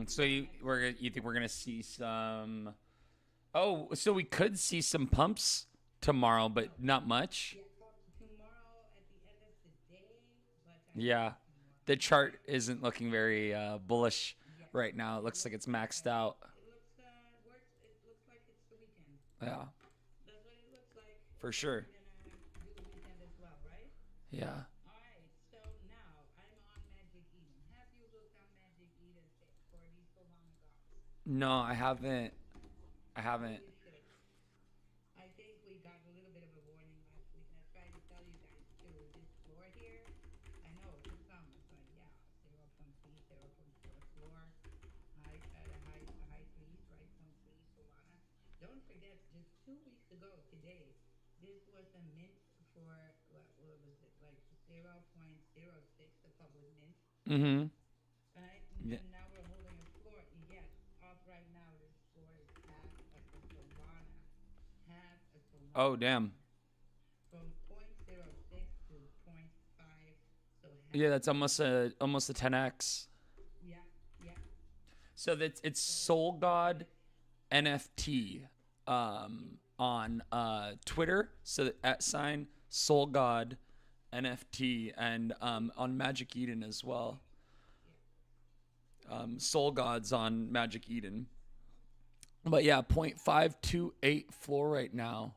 So you think we're gonna see some? Oh, so we could see some pumps tomorrow, but not much. Yeah, the chart isn't looking very bullish right now. It looks like it's maxed out. Yeah, for sure. Yeah. No, I haven't. I haven't. Mm-hmm. Yeah. Oh, damn. Yeah, that's almost a 10x. So that's it's Soul God NFT on Twitter. So at sign Soul God NFT and on Magic Eden as well. Soul Gods on Magic Eden. But yeah, 0.528 floor right now.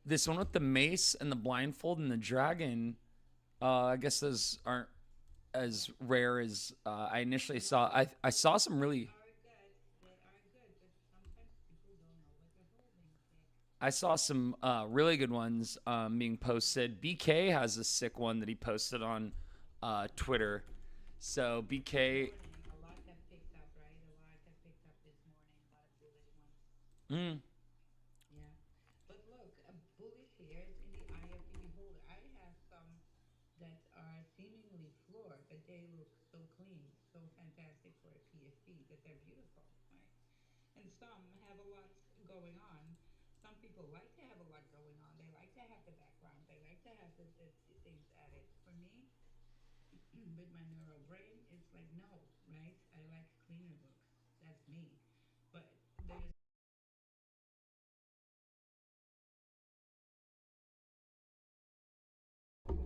This one with the mace and the blindfold and the dragon, I guess those aren't as rare as I initially saw. I saw some really. I saw some really good ones being posted. BK has a sick one that he posted on Twitter. So BK, mm,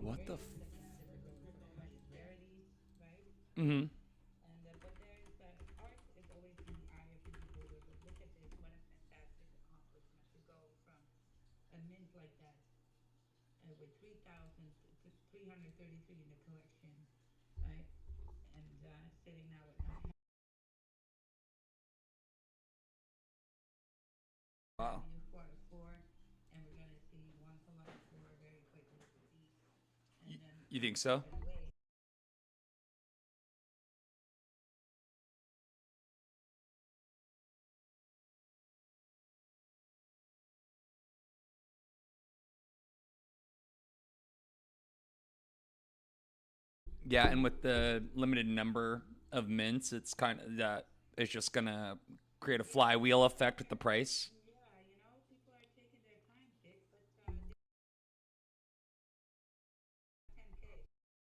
what the? Mm-hmm. Wow. You think so? Yeah, and with the limited number of mints, it's kind of that it's just gonna create a flywheel effect with the price.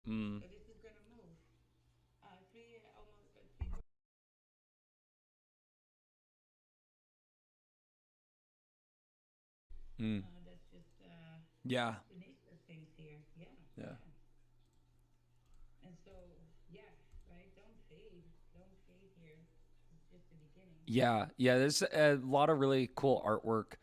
Mm. Mm. Yeah. Yeah. Yeah, yeah. There's a lot of really cool artwork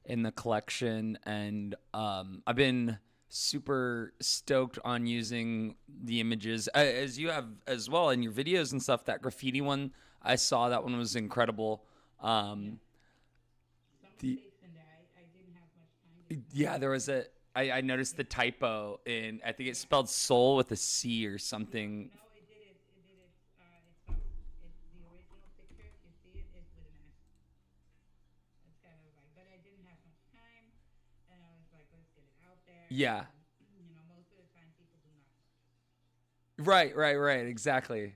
in the collection, and I've been super stoked on using the images as you have as well in your videos and stuff. That graffiti one I saw, that one was incredible. The Yeah, there was a. I noticed the typo in. I think it's spelled soul with a C or something. Yeah. Right, right, right. Exactly.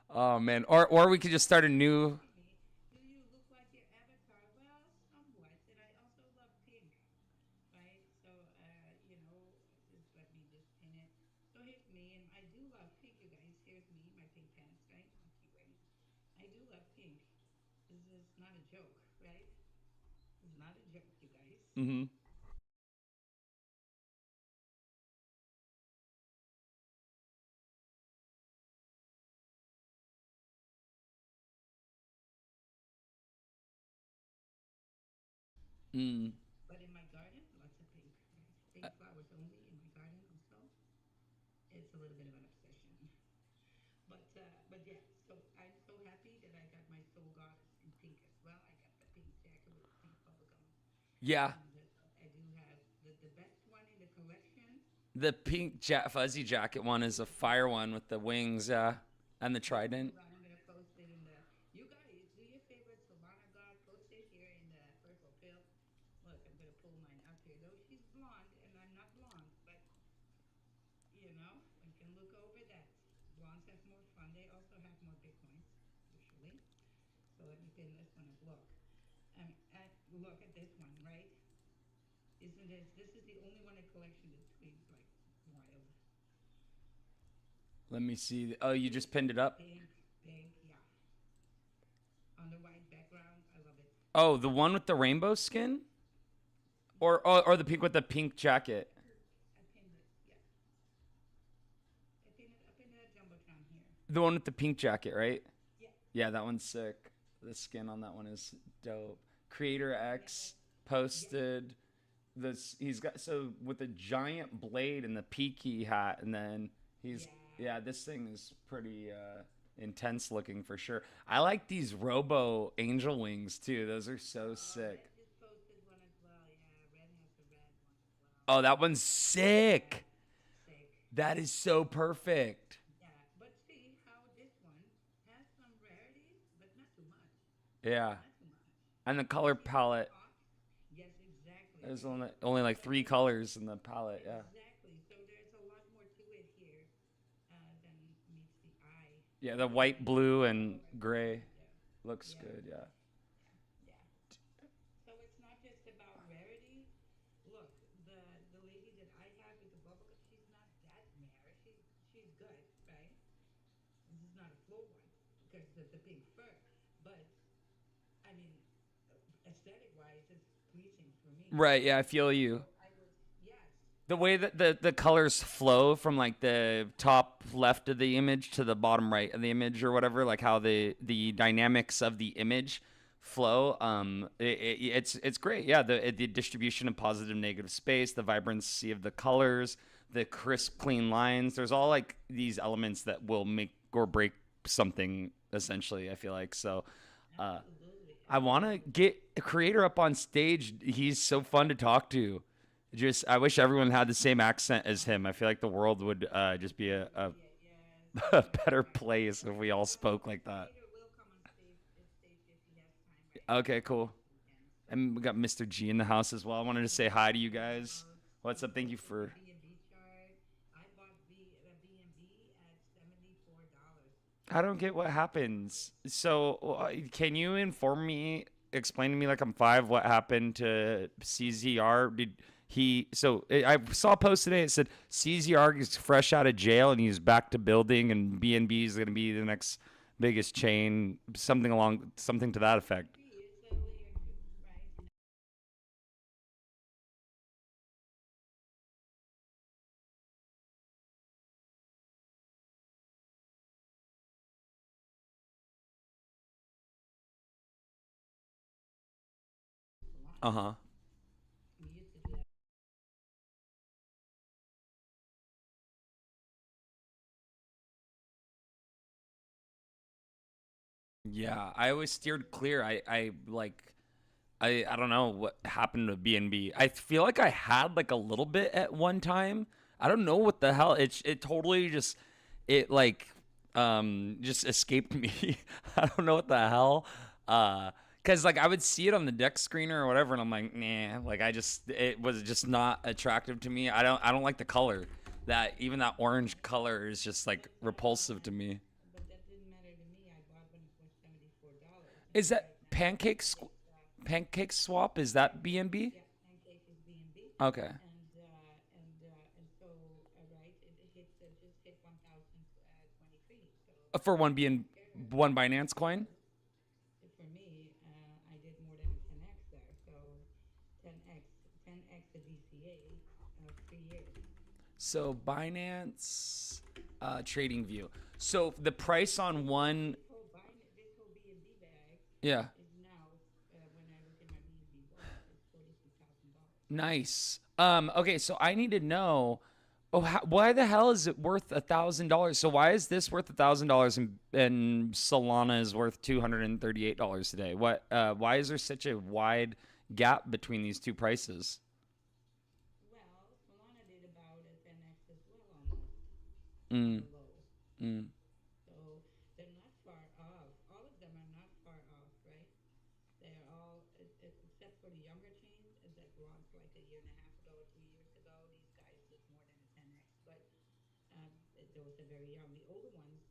Oh man. Or we could just start a new. I do love pink. This is not a joke, right? It's not a joke, you guys. Mm-hmm. Mm. But in my garden, lots of pink, right? Pink flowers only in my garden also. It's a little bit of an obsession. But yeah, so I'm so happy that I got my soul goddess in pink as well. I got the pink jacket with the pink bubblegum. Yeah, And I do have the best one in the collection. the pink fuzzy jacket one is a Yes, fire one with the wings, and the yes. trident. Hold on, I'm gonna post it in the. You guys, do your favorite Solana God. Post it here in the purple pill. Look, I'm gonna pull mine up here. Though she's blonde and I'm not blonde, but one can look over that. Blondes have more fun. They also have more Bitcoins, usually. So let me pin this one up. Look, look at this one, right? Isn't this is the only one in collection that screams like wild. Let me see. Oh, you Pink, just pinned it up. pink, pink, yeah. On the white background, I love it. Oh, the one with the rainbow skin, Yeah, or the pink with the pink jacket. I pinned it. Yeah, I pinned it at jumbotron here. The one with the pink jacket, right? Yeah, Yeah, that one's sick. The skin on that one is dope. Creator yeah, X yeah. posted this. He's got so with a giant blade and the peaky hat, and then he's Yeah. yeah. This thing is pretty intense looking for sure. I like these Robo Angel wings too. Those are so sick. Red just posted one as well. Yeah, Red has a red one as well. Oh, that one's Yeah, sick. sick. That is so perfect. Yeah, but see how this one has some rarities, but not too much. Yeah, Not too much. and the You color see how it palette. pops? Yes, exactly, There's right? only like So three colors in the palette. Yeah. exactly. So there's a lot more to it here than meets the eye. Yeah, the And white, blue, oh and my gray God, yeah, looks yeah, good. Yeah. yeah, yeah. So it's not just about rarity. Look, the the lady that I have with the bubble, she's not that rare. She's good, right? This is not a flow one because of the pink fur, but I mean, aesthetic wise, it's pleasing for me, Right. right? Yeah, I feel you. So I would, yes, The way that the colors flow from like the top left of the image to the bottom right of the image or whatever, like how the dynamics of the image flow. It's great. Yeah, the distribution of positive negative space, the vibrancy of the colors, the crisp clean lines. There's all like these elements that will make or break something essentially. I feel like so. Uh, absolutely, I want to absolutely. get a creator up on stage. He's so fun to talk to. Just, I wish everyone had the same accent as him. I feel like the world would just be It would be a yes, it a would be better fabulous. place if we all Well, spoke like that. creator will come on stage if he has time, right? Okay, cool. This weekend. So And we got Mr. G in the house as well. I wanted to say Mr. hi to you G in the guys. house. What's He up? Thank you posted the for. B&B chart. I bought B&B at $74. I don't get what $74. happens. So, can you inform me, explain to me like I'm five, what happened to CZR? Did he? So I saw a post today. It said CZR is fresh out of jail and he's back to building, and B&B is going to be the next biggest chain. Something to that Could effect. be. It's a layer two, right? Uh Solana. huh. We used to do that. Yeah, I always steered clear. I like I don't know what happened to B&B. I feel like I had like a little bit at one time. I don't know what the hell. It totally just just escaped me. I don't know what the hell. Cause like I would see it on the deck screener or whatever, and I'm like, nah. Like it was just not attractive to me. I don't like the color. That even that orange color is just like repulsive to me. But that didn't matter to me. I bought when it was $74, and Is that right now pancake swap? Is that B&B? yeah, Pancake is B&B, Okay. and so right, it just hit 1,023. So For one I being don't care. one Binance coin. 10x the DCA of 3 years. So Binance, Trading View. So the price on This whole one, this whole this whole BNB bag yeah, is now when I look in my BNB wallet, it's $42,000. nice. Okay, so I need to know. Oh, why the hell is it worth $1,000? So why is this worth $1,000 and Solana is worth $238 today? What? Why is there such a wide gap between these two prices? Well, Solana did about a 10x as well, almost on Mm, the low. mm. So they're not far off. All of them are not far off, right? They're all, except for the younger chain that launched like a year and a half ago or 2 years ago. These guys did more than a 10x, but those are very young. The older ones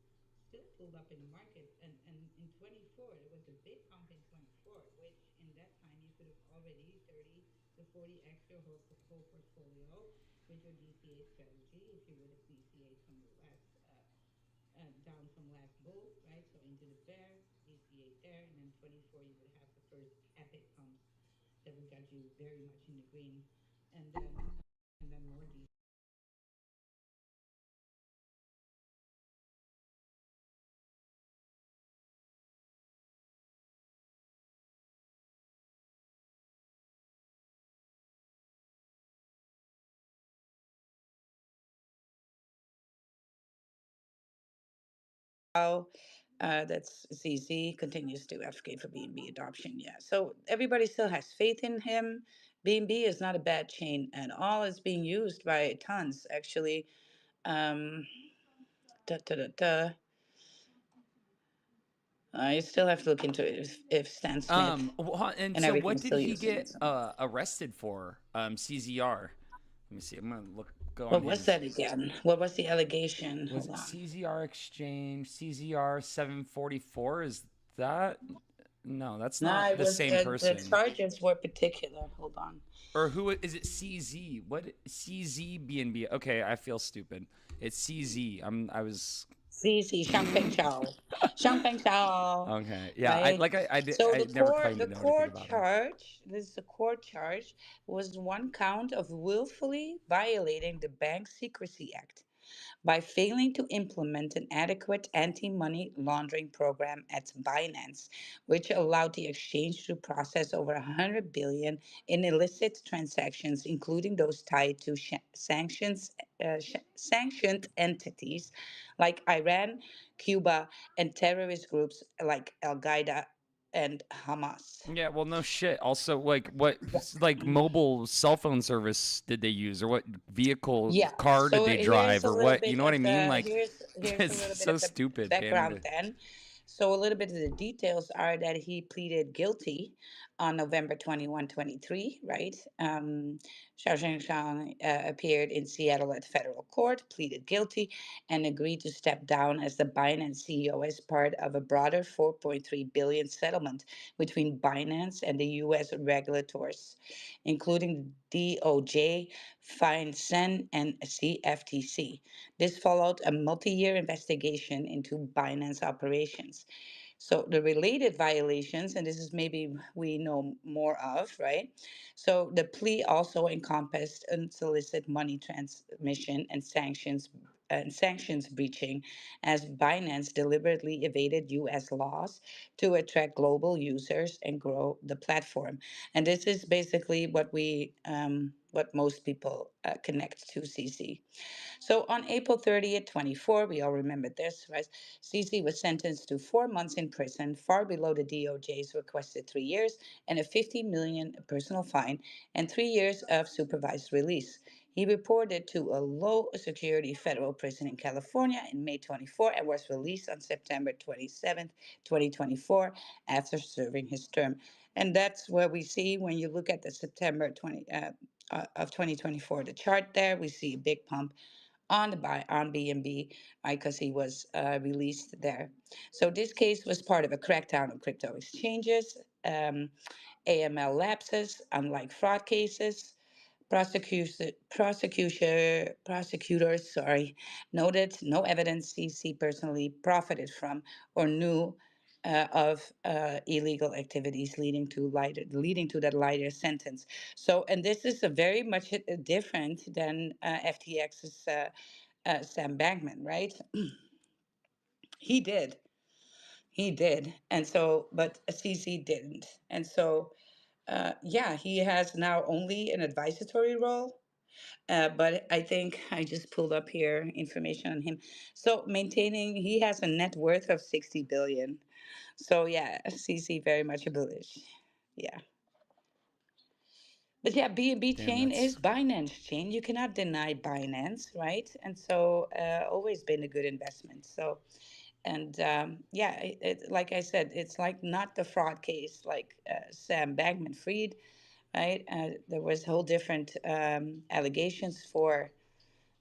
still pulled up in the market, and in 24 there was a big pump in 24, which in that time you could have already 30 to 40x your whole portfolio with your DCA strategy if you would have DCA'd from the last down from last bull, right? So into the bear, DCA there, and then 24 you would have the first epic pumps that would get you very much in the green, and then more DCA. How that's CZ continues to advocate for BNB adoption. Yeah, so everybody still has faith in him. BNB is not a bad chain at all. It's being used by tons actually. Um, da, da, da, da. You still have to look into it if Stan Smith And and so what everything's did still he using get it. So. arrested for? CZR. Let me see. I'm gonna go on What was his. that again? What was the allegation? Was Hold it on. CZR Exchange? CZR 744? Is that? No, that's No, not it the was same the person. charges were particular. Hold on. Or who is it? CZ? What CZ BNB? Okay, I feel stupid. It's CZ. I was. CC Shangpeng Chao. Shangpeng Chao. Okay, yeah. I Right. like. So I the never core claimed the to know anything core about him. charge, this is the core charge, was one count of willfully violating the Bank Secrecy Act by failing to implement an adequate anti-money laundering program at Binance, which allowed the exchange to process over 100 billion in illicit transactions, including those tied to sanctioned entities like Iran, Cuba, and terrorist groups like Al Qaeda and Hamas. Yeah, well, no shit. Also, like, what, like, Exactly. mobile cell phone service did they use, or what vehicle Yeah. car did So they here's drive, a or little what? You bit know what of I mean? the Like, here's a it's little bit so of the stupid handing background it. then. So a little bit of the details are that he pleaded guilty on November 21, 23, right? Xiao Zhengshang appeared in Seattle at federal court, pleaded guilty, and agreed to step down as the Binance CEO as part of a broader 4.3 billion settlement between Binance and the US regulators, including DOJ, FinCEN, and CFTC. This followed a multi year investigation into Binance operations. So the related violations, and this is maybe we know more of, right? So the plea also encompassed unsolicited money transmission and sanctions breaching, as Binance deliberately evaded U.S. laws to attract global users and grow the platform. And this is basically what most people connect to CC. So on April 30th, 24, we all remember this, right? CC was sentenced to 4 months in prison, far below the DOJ's requested 3 years, and a 50 million personal fine and 3 years of supervised release. He reported to a low security federal prison in California in May 24 and was released on September 27th, 2024, after serving his term. And that's where we see when you look at the September 20 of 2024, the chart there, we see a big pump on the on BNB because he was released there. So this case was part of a crackdown on crypto exchanges, AML lapses, unlike fraud cases. Prosecutors, sorry, noted no evidence CC personally profited from or knew of illegal activities leading to that lighter sentence. So, and this is a very much different than FTX's Sam Bankman, right? He did, he did, and so, but CC didn't, and so yeah, he has now only an advisory role. But I think I just pulled up here information on him. So maintaining, he has a net worth of 60 billion. So yeah, CC very much a bullish. Yeah. But yeah, BNB Damn, chain that's is Binance chain. You cannot deny Binance, right? And so always been a good investment. So and yeah, like I said, it's like not the fraud case like Sam Bankman-Fried, right? There was whole different allegations for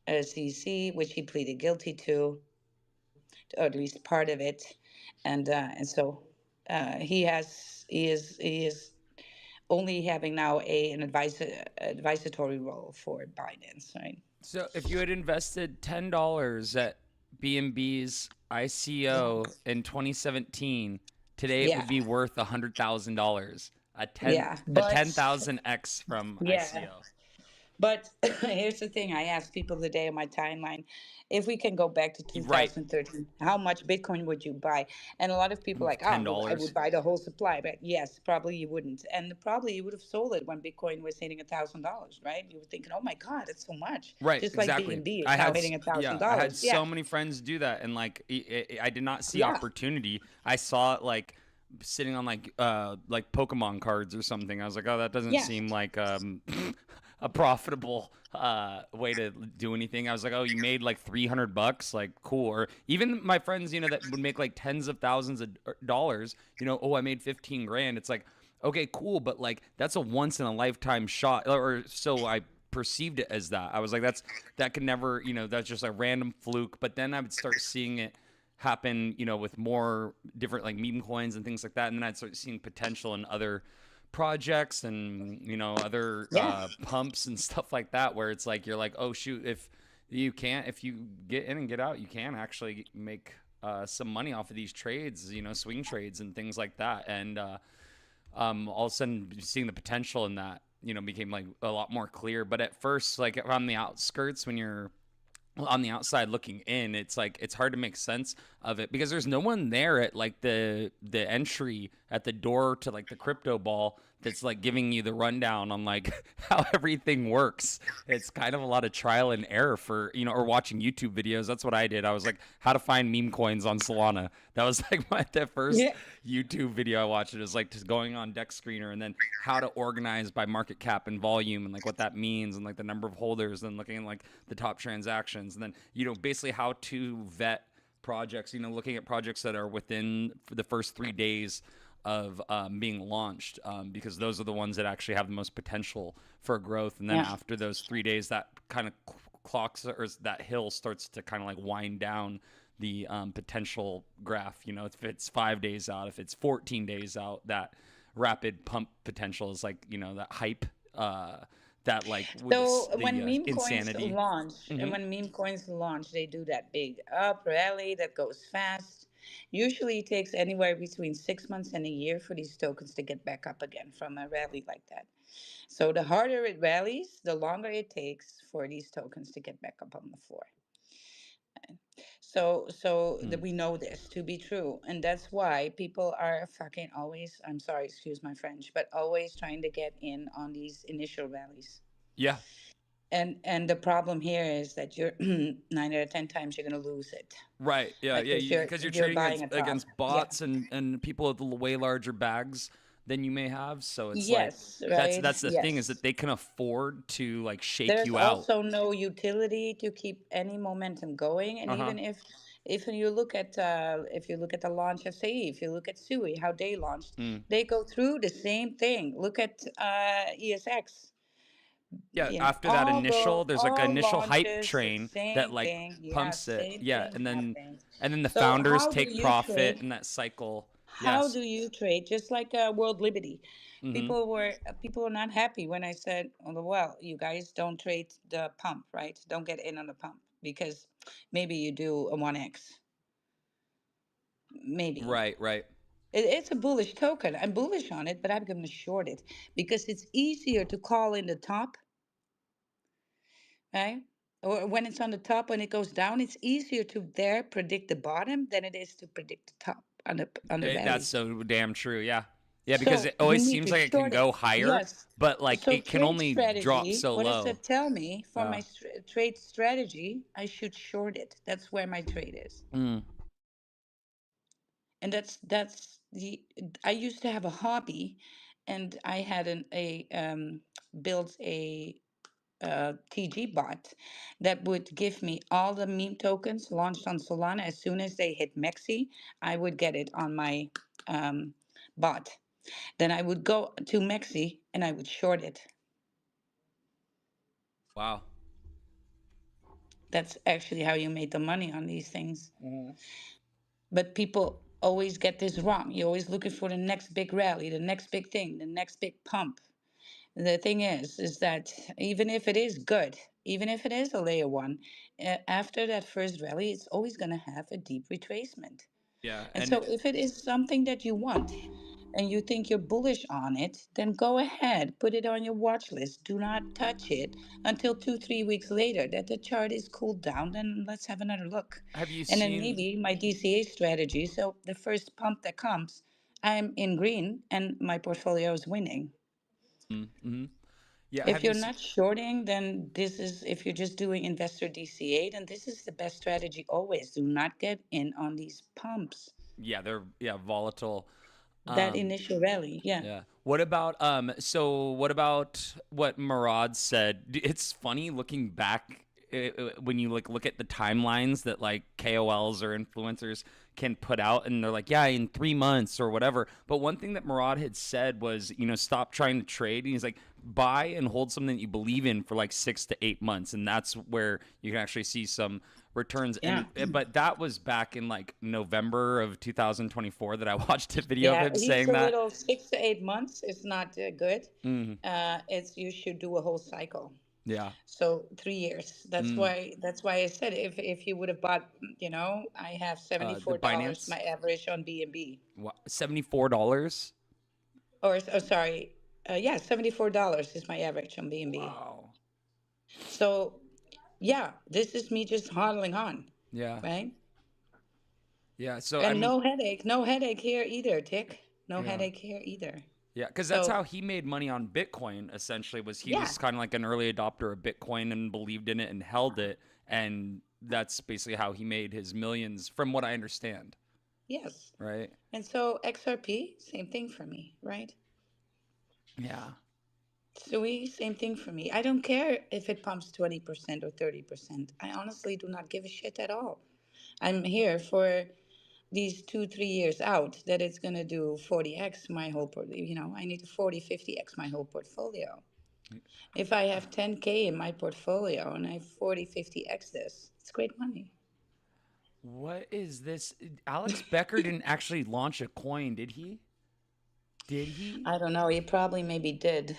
CC, which he pleaded guilty to, or at least part of it, and so he is only having now an advisory role for Binance, right? so. If you had invested $10 at B&B's ICO in 2017, today it Yeah, would be worth $100,000. yeah, A but 10,000x from yeah. ICO. But here's the thing, I asked people today on my timeline, if we can go back to Right, 2013, how much Bitcoin would you buy? And a lot of people are like, oh, well, I would $10. buy the whole supply. But yes, probably you wouldn't. And probably you would have sold it when Bitcoin was hitting $1,000, right? You were thinking, oh my God, it's so much. Right, Just like exactly. BNB is now hitting a thousand I had dollars. Yeah. so many friends do that, and like I did not see Yeah. opportunity. I saw it like sitting on like Pokemon cards or something. I was like, oh, that doesn't Yeah. seem like a profitable way to do anything. I was like, oh, you made like $300, like cool. Or even my friends, that would make like tens of thousands of dollars. Oh, I made 15 grand. It's like, okay, cool, but like that's a once in a lifetime shot, or so I perceived it as. That I was like, that could never, that's just a random fluke. But then I would start seeing it happen, with more different like meme coins and things like that, and then I'd start seeing potential in other projects and other Yeah. pumps and stuff like that, where it's like you're like, oh shoot, if you get in and get out, you can actually make some money off of these trades, swing trades and things like that. And all of a sudden seeing the potential in that, became like a lot more clear. But at first, like on the outskirts, when you're on the outside looking in, it's like it's hard to make sense of it because there's no one there at like the entry at the door to like the crypto ball that's like giving you the rundown on like how everything works. It's kind of a lot of trial and error for, or watching YouTube videos. That's what I did. I was like, how to find meme coins on Solana. That was like the first Yeah. YouTube video I watched. It was like just going on Deck Screener and then how to organize by market cap and volume and like what that means and like the number of holders and looking at like the top transactions and then basically how to vet projects. Looking at projects that are within the first 3 days of being launched, because those are the ones that actually have the most potential for growth. And then Yeah. after those 3 days, that kind of clocks, or that hill starts to kind of like wind down the potential graph. If it's 5 days out, if it's 14 days out, that rapid pump potential is like, that hype, that like with So when the meme coins insanity. launch, and Hmm. when meme coins launch, they do that big up rally that goes fast. Usually it takes anywhere between 6 months and a year for these tokens to get back up again from a rally like that. So the harder it rallies, the longer it takes for these tokens to get back up on the floor. So that Mm. we know this to be true, and that's why people are fucking always. I'm sorry, excuse my French, but always trying to get in on these initial rallies. Yeah. And the problem here is that you're 9 out of 10 times you're going to lose it, Right. Yeah. like Yeah. if Because you're you're trading buying a top. against Yeah. bots and people with way larger bags than you may have. So it's like Yes, that's right. that's the thing, is that Yes. they can afford to like shake There's you out. also no utility to keep any momentum going, and Uh huh. even if you look at the launch of, say, if you look at Sui, how they launched, Mm. they go through the same thing. Look at ESX. Yeah. After that initial, there's like an All initial hype launches, train that same like thing. Yeah, pumps it. same Yeah, thing and then happens. the So founders how do take you profit trade? in that cycle. How Yes. do you trade? Just like World Liberty, Mm-hmm. people were not happy when I said, "Oh, well, you guys don't trade the pump, right? Don't get in on the pump because maybe you do a 1x, maybe." Right. Right. It's a bullish token. I'm bullish on it, but I'm going to short it because it's easier to call in the top, right? Or when it's on the top, when it goes down, it's easier to there predict the bottom than it is to predict the top on the That's rally. so damn true. Yeah. Yeah, because it So you always need seems to like it can short it. go higher, Yes. but like So it can trade only drop strategy, so what does low. that tell me? For my Uh, trade strategy, I should short it. That's where my trade is. mm, And that's the I used to have a hobby, and I had a built a TG bot that would give me all the meme tokens launched on Solana. As soon as they hit Maxi, I would get it on my um, bot. Then I would go to Maxi and I would short it. wow. That's actually how you made the money on these things. Mhm. But people always get this wrong. You're always looking for the next big rally, the next big thing, the next big pump. The thing is that even if it is good, even if it is a layer one, after that first rally, it's always going to have a deep retracement. Yeah, And and so, if it is something that you want and you think you're bullish on it, then go ahead, put it on your watch list. Do not touch it until 2, 3 weeks later that the chart is cooled down. Then let's have another look. have you And then seen? maybe my DCA strategy. So, the first pump that comes, I'm in green and my portfolio is winning. Mm-hmm. Yeah, If have you you're seen? not shorting, then this is, if you're just doing investor DCA, then this is the best strategy always. Do not get in on these pumps, Yeah, they're volatile. that Um, initial rally. Yeah. Yeah. What about so what about what Murad said? It's funny looking back when you like look at the timelines that like KOLs or influencers can put out and they're like, yeah, in 3 months or whatever. But one thing that Murad had said was, stop trying to trade. And he's like, buy and hold something that you believe in for like 6 to 8 months, and that's where you can actually see some returns. Yeah. And but that was back in like November of 2024 that I watched a video of Yeah. him He's saying a that. little 6 to 8 months is not good. Mm, It's you should do a whole cycle. yeah. So 3 years. That's Mm. why I said if you would have bought, I have seventy The four dollars Binance, my average on BNB. $74. Or oh sorry, yeah, $74 is my average on BNB. Wow. So yeah, this is me just hodling on, Yeah. right? Yeah. So I And mean, no headache here either, Tick. No yeah. headache here either. Yeah, because that's So how he made money on Bitcoin. Essentially, was he yeah, was kind of like an early adopter of Bitcoin and believed in it and held it, and that's basically how he made his millions, from what I understand. yes. Right? And so XRP, same thing for me, right? Yeah. SUI, same thing for me. I don't care if it pumps 20% or 30%. I honestly do not give a shit at all. I'm here for these 2, 3 years out that it's going to do 40x my whole portfolio. I need to 40, 50x my whole portfolio. If I have 10K in my portfolio and I 40, 50x this, it's great money. What is this? Alex Becker didn't actually launch a coin, did he? Did he? I don't know. He probably maybe did.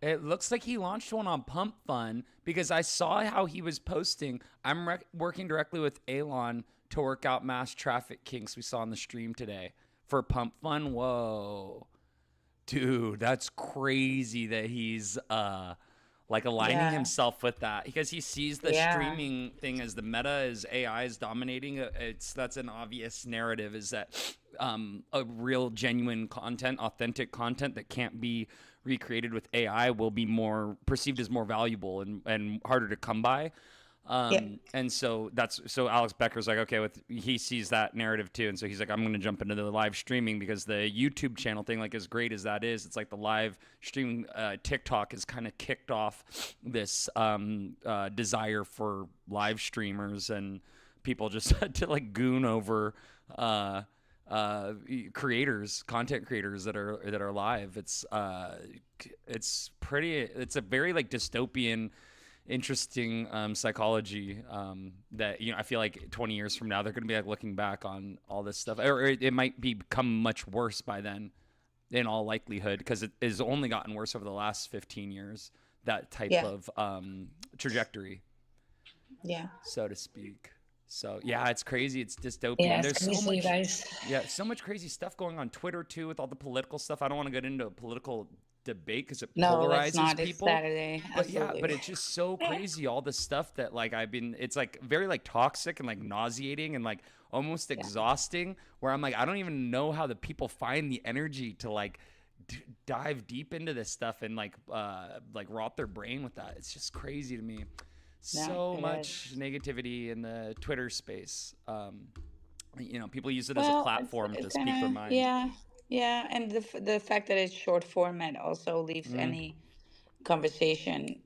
It looks like he launched one on Pump Fun because I saw how he was posting. I'm working directly with Elon to work out mass traffic kinks we saw on the stream today for Pump Fun. Whoa. Dude, that's crazy that he's like aligning Yeah. himself with that because he sees the Yeah. streaming thing as the meta as AI is dominating. That's an obvious narrative is that a real genuine content, authentic content that can't be recreated with AI will be more perceived as more valuable and harder to come by. Yeah. And so so Alex Becker's like, okay, he sees that narrative too, and so he's like, I'm going to jump into the live streaming because the YouTube channel thing, like as great as that is, it's like the live streaming. TikTok has kind of kicked off this desire for live streamers and people just to like goon over creators, content creators that are live. It's a very like dystopian, interesting psychology that I feel like 20 years from now they're going to be like looking back on all this stuff, or it might become much worse by then, in all likelihood, because it has only gotten worse over the last 15 years. That type Yeah. of trajectory, Yeah. so to speak. So yeah, it's crazy. It's dystopian. Yeah, And it's there's so crazy, you much, guys. yeah, so much crazy stuff going on Twitter too with all the political stuff. I don't want to get into a political debate because it No, let's polarizes not. It's people. Saturday. But yeah, but Absolutely. it's just so crazy all the stuff that like I've been. It's like very like toxic and like nauseating and like almost Yeah. exhausting. Where I'm like, I don't even know how the people find the energy to like dive deep into this stuff and like rot their brain with that. It's just crazy to me. Yeah, So it much is. negativity in the Twitter space. People use it as a Well, it's platform to it's speak their kind of, mind. yeah, yeah, and the fact that it's short format also leaves Mm. any conversation.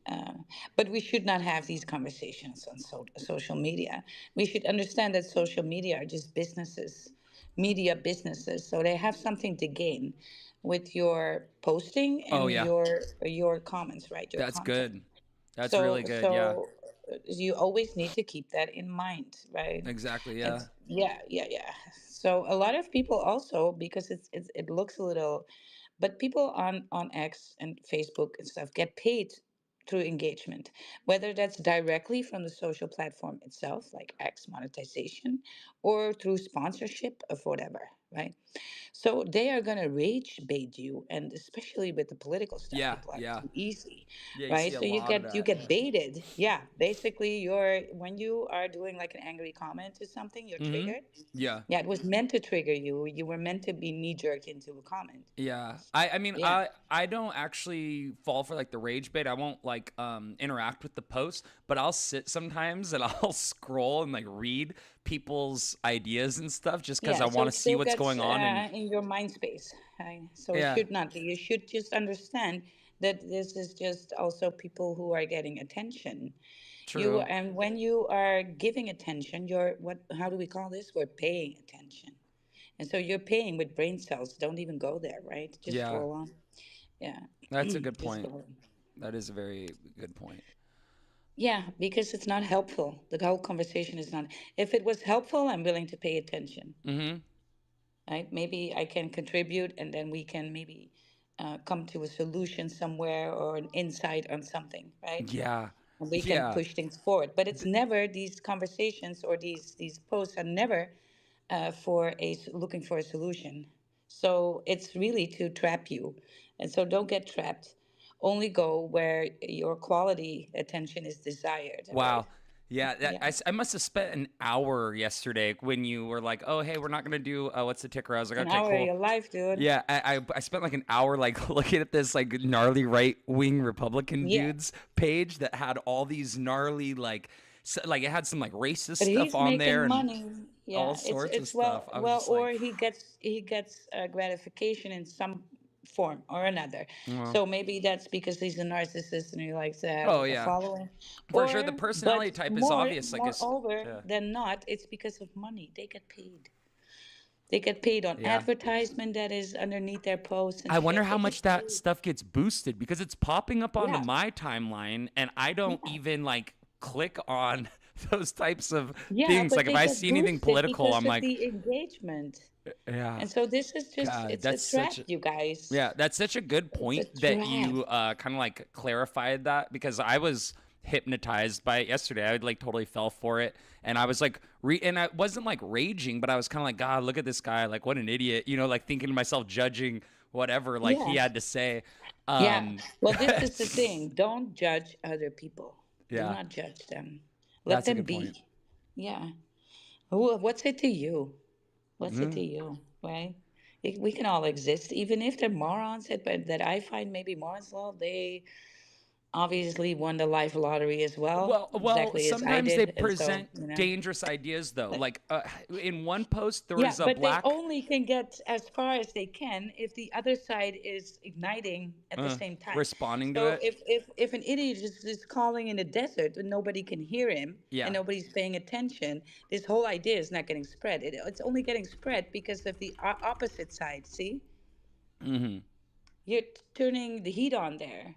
But we should not have these conversations on social media. We should understand that social media are just businesses, media businesses, so they have something to gain with your posting Oh and yeah, your comments, right? Your that's content. good. That's So really good. Yeah, so you always need to keep that in mind, right? exactly. Yeah. It's yeah, yeah, yeah. So a lot of people also, because it looks a little, but people on X and Facebook and stuff get paid through engagement, whether that's directly from the social platform itself, like X monetization, or through sponsorship of whatever, right? So they are going to rage bait you, and especially with the political stuff, Yeah. people are Yeah. too easy, Yeah. You see right? a So you lot of get you that. get baited. Yeah, basically, you're when you are doing like an angry comment to something, you're Mm-hmm. triggered. Yeah. Yeah, it was meant to trigger you. You were meant to be knee jerk into a comment. Yeah. I mean Yeah, I don't actually fall for like the rage bait. I won't like interact with the post, but I'll sit sometimes and I'll scroll and like read people's ideas and stuff just cuz yeah. I So want to it see still what's gets going on and in your mind space. Right? So it yeah, should not be. You should just understand that this is just also people who are getting attention. You true. and when you are giving attention, you're what? How do we call this? We're paying attention, and so you're paying with brain cells. Don't even go there, right? Just Yeah. scroll on. Yeah, That's a good just point. scroll. That is a very good point. Yeah, because it's not helpful. The whole conversation is not. If it was helpful, I'm willing to pay attention. Mhm. Right? Maybe I can contribute, and then we can maybe come to a solution somewhere or an insight on something, right? Yeah. And we can Yeah. push things forward. But it's never these conversations or these posts are never looking for a solution. So it's really to trap you, and so don't get trapped. Only go where your quality attention is desired. All right? Wow. Yeah, Yeah, I must have spent an hour yesterday when you were like, "Oh, hey, we're not gonna do what's the ticker?" I was like, an "Okay, hour of cool." your life, dude. Yeah, I spent like an hour like looking at this like gnarly right wing Republican Yeah, dudes page that had all these gnarly like it had some like racist but stuff he's on there making and money. all Yeah, sorts of it's stuff. I was well, just or like, he gets gratification in some form or another. well, So maybe that's because he's a narcissist and he likes to have oh a yeah, following. for sure. The Or, personality but type is obvious. Like, it's moreover yeah, than not, it's because of money. They get paid. They get paid on yeah. advertisement that is underneath their posts and I wonder shit. how They much get that paid. stuff gets boosted because it's popping up onto Yeah, my timeline and I don't yeah. even like click on those types of Yeah, things. but Like if they I get see anything boosted political, because I'm of like, the engagement. yeah, And so this is just, God, it's a that's trap, such a you guys. yeah, that's such a good It's a point that trap. you kind of like clarified that because I was hypnotized by it yesterday. I like totally fell for it, and I was like, and I wasn't like raging, but I was kind of like, God, look at this guy, like what an idiot, like thinking to myself, judging whatever like he Yeah. had to say. Yeah. Um, Well, this is the thing. Don't judge other people. Do yeah, not judge them. Let that's a them good point. be. Yeah. What's it to you? What's it to you? Right? We can all exist, even if they're morons. But that I find maybe morons. Well, they obviously won the life lottery as well, Well, exactly as I sometimes they did. And so, present dangerous ideas though. but Like in one post, there yeah, was a but they black only can get as far as they can if the other side is igniting at the same time. responding to So it. if an idiot is calling in a desert and nobody can hear him and Yeah. nobody's paying attention, this whole idea is not getting spread. It's only getting spread because of the opposite side. See, Mm-hmm. you're turning the heat on there.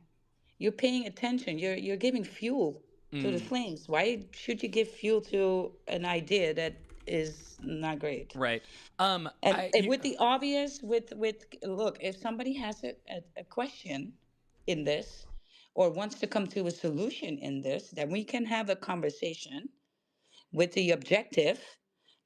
You're paying attention. You're giving fuel to the Mm, flames. Why should you give fuel to an idea that is not great? right. And I you, with the obvious, with look, if somebody has a question in this or wants to come to a solution in this, then we can have a conversation. with the objective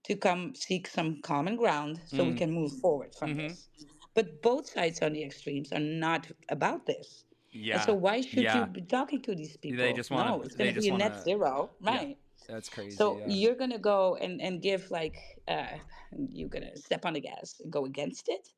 to come seek some common ground so we Mm. can move forward from Mm-hmm. this. But both sides on the extremes are not about this. And so Yeah. why should you Yeah. be talking to these They people? just want No, to. it's going They to be just a want net to. zero, Yeah. right? That's crazy. So Yeah. you're going to go and give like, you're going to step on the gas and go against it.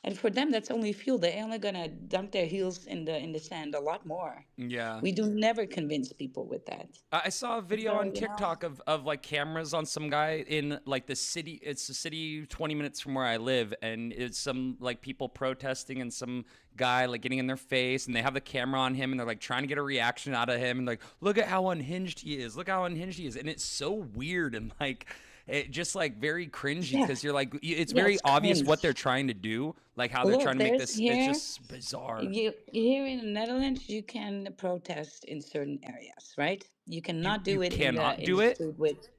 And for them, that's only fuel. They're only going to dunk their heels in the sand a lot more. Yeah. We do never convince people with that. I saw a video So, on TikTok of like cameras on some guy in like the city. It's a city 20 minutes from where I live, and it's some like people protesting and some guy like getting in their face, and they have the camera on him, and they're like trying to get a reaction out of him, and like, look at how unhinged he is, look how unhinged he is, and it's so weird and like it just like very cringy yeah, because you're like it's yeah, very it's obvious what they're cringe. trying to do, like how they're trying Look, to make there's this. It's here, just bizarre. you here in the Netherlands, you can protest in certain areas, right? You You cannot you do it cannot in the do it. street with.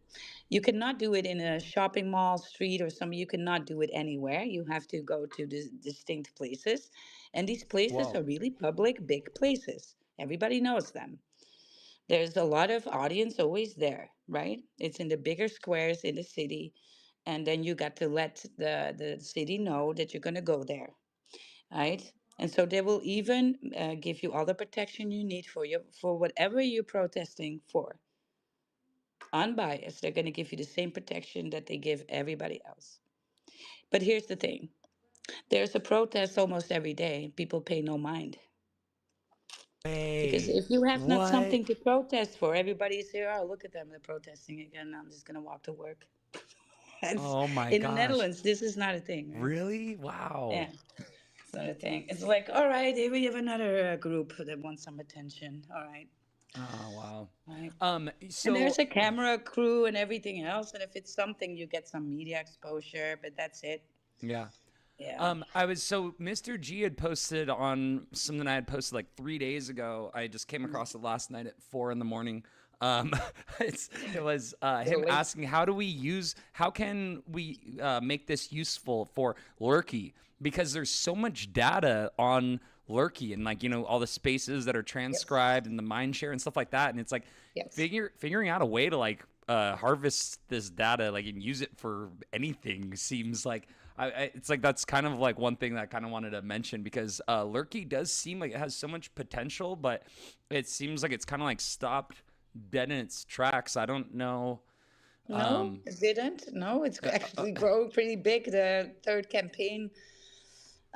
You cannot do it in a shopping mall, street, or something. You cannot do it anywhere. You have to go to distinct places, and these places are Whoa. really public, big places. Everybody knows them. There's a lot of audience always there, right? It's in the bigger squares in the city, and then you got to let the city know that you're going to go there, right? And so they will even give you all the protection you need for you for whatever you're protesting for. Unbiased, they're going to give you the same protection that they give everybody else. But here's the thing: there's a protest almost every day. People pay no mind because Hey, if you have not what? something to protest for, everybody's here. Oh, look at them, they're protesting again. I'm just going to walk to work. That's Oh my in the gosh. Netherlands. This is not a thing, right? Really? Wow. Yeah. It's not a thing. It's like, all right, here we have another group that wants some attention. All right, Oh wow. right. And there's So a camera crew and everything else. And if it's something, you get some media exposure, but that's it. yeah. Yeah. I was so Mr. G had posted on something I had posted like 3 days ago. I just came across it last night at 4 in the morning. Um, it was So him late. asking how can we make this useful for Lurky, because there's so much data on Lurky and like all the spaces that are Yes. transcribed and the mind share and stuff like that, and it's like Yes. figuring out a way to like harvest this data like and use it for anything seems like it's like that's kind of like one thing that I kind of wanted to mention, because Lurky does seem like it has so much potential, but it seems like it's kind of like stopped dead in its tracks. I don't know. No, Um, it didn't. No, it's uh, uh, actually growing pretty big. The third campaign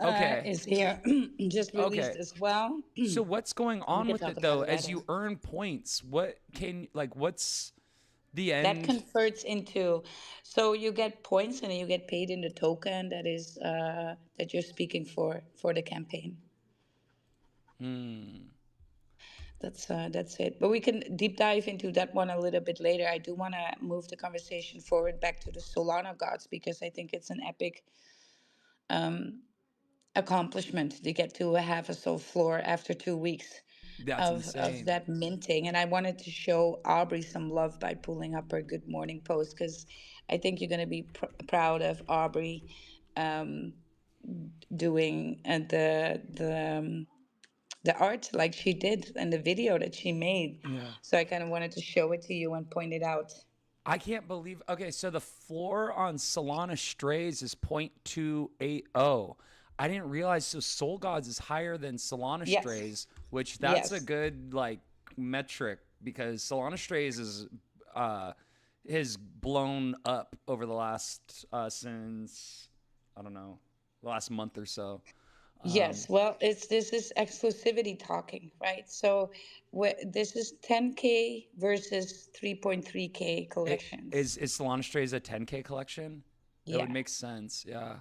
okay, is here, just released okay. as well. So what's going We on can with talk it about though? it As later. you earn points, what's the That end? converts into, so you get points and then you get paid in the token that is that you're speaking for the campaign. Hmm. That's it. But we can deep dive into that one a little bit later. I do want to move the conversation forward back to the Solana gods because I think it's an epic accomplishment to get to have a soul floor after 2 weeks That's of insane. that minting. And I wanted to show Aubrey some love by pulling up her good morning post because I think you're going to be proud of Aubrey doing the art like she did and the video that she made. Yeah. So I kind of wanted to show it to you and point it out. I can't believe. Okay, so the floor on Solana Strays is 0.280. I didn't realize. So Soul Gods is higher than Solana Yes, Strays, which that's a yes, good like metric, because Solana Strays uh is blown up over the last since I don't know, the last month or so. yes. Well, it's this is exclusivity talking, right? So this is 10K versus 3.3K It collections. is Solana Strays a 10K collection? That would Yeah. make sense. Yeah.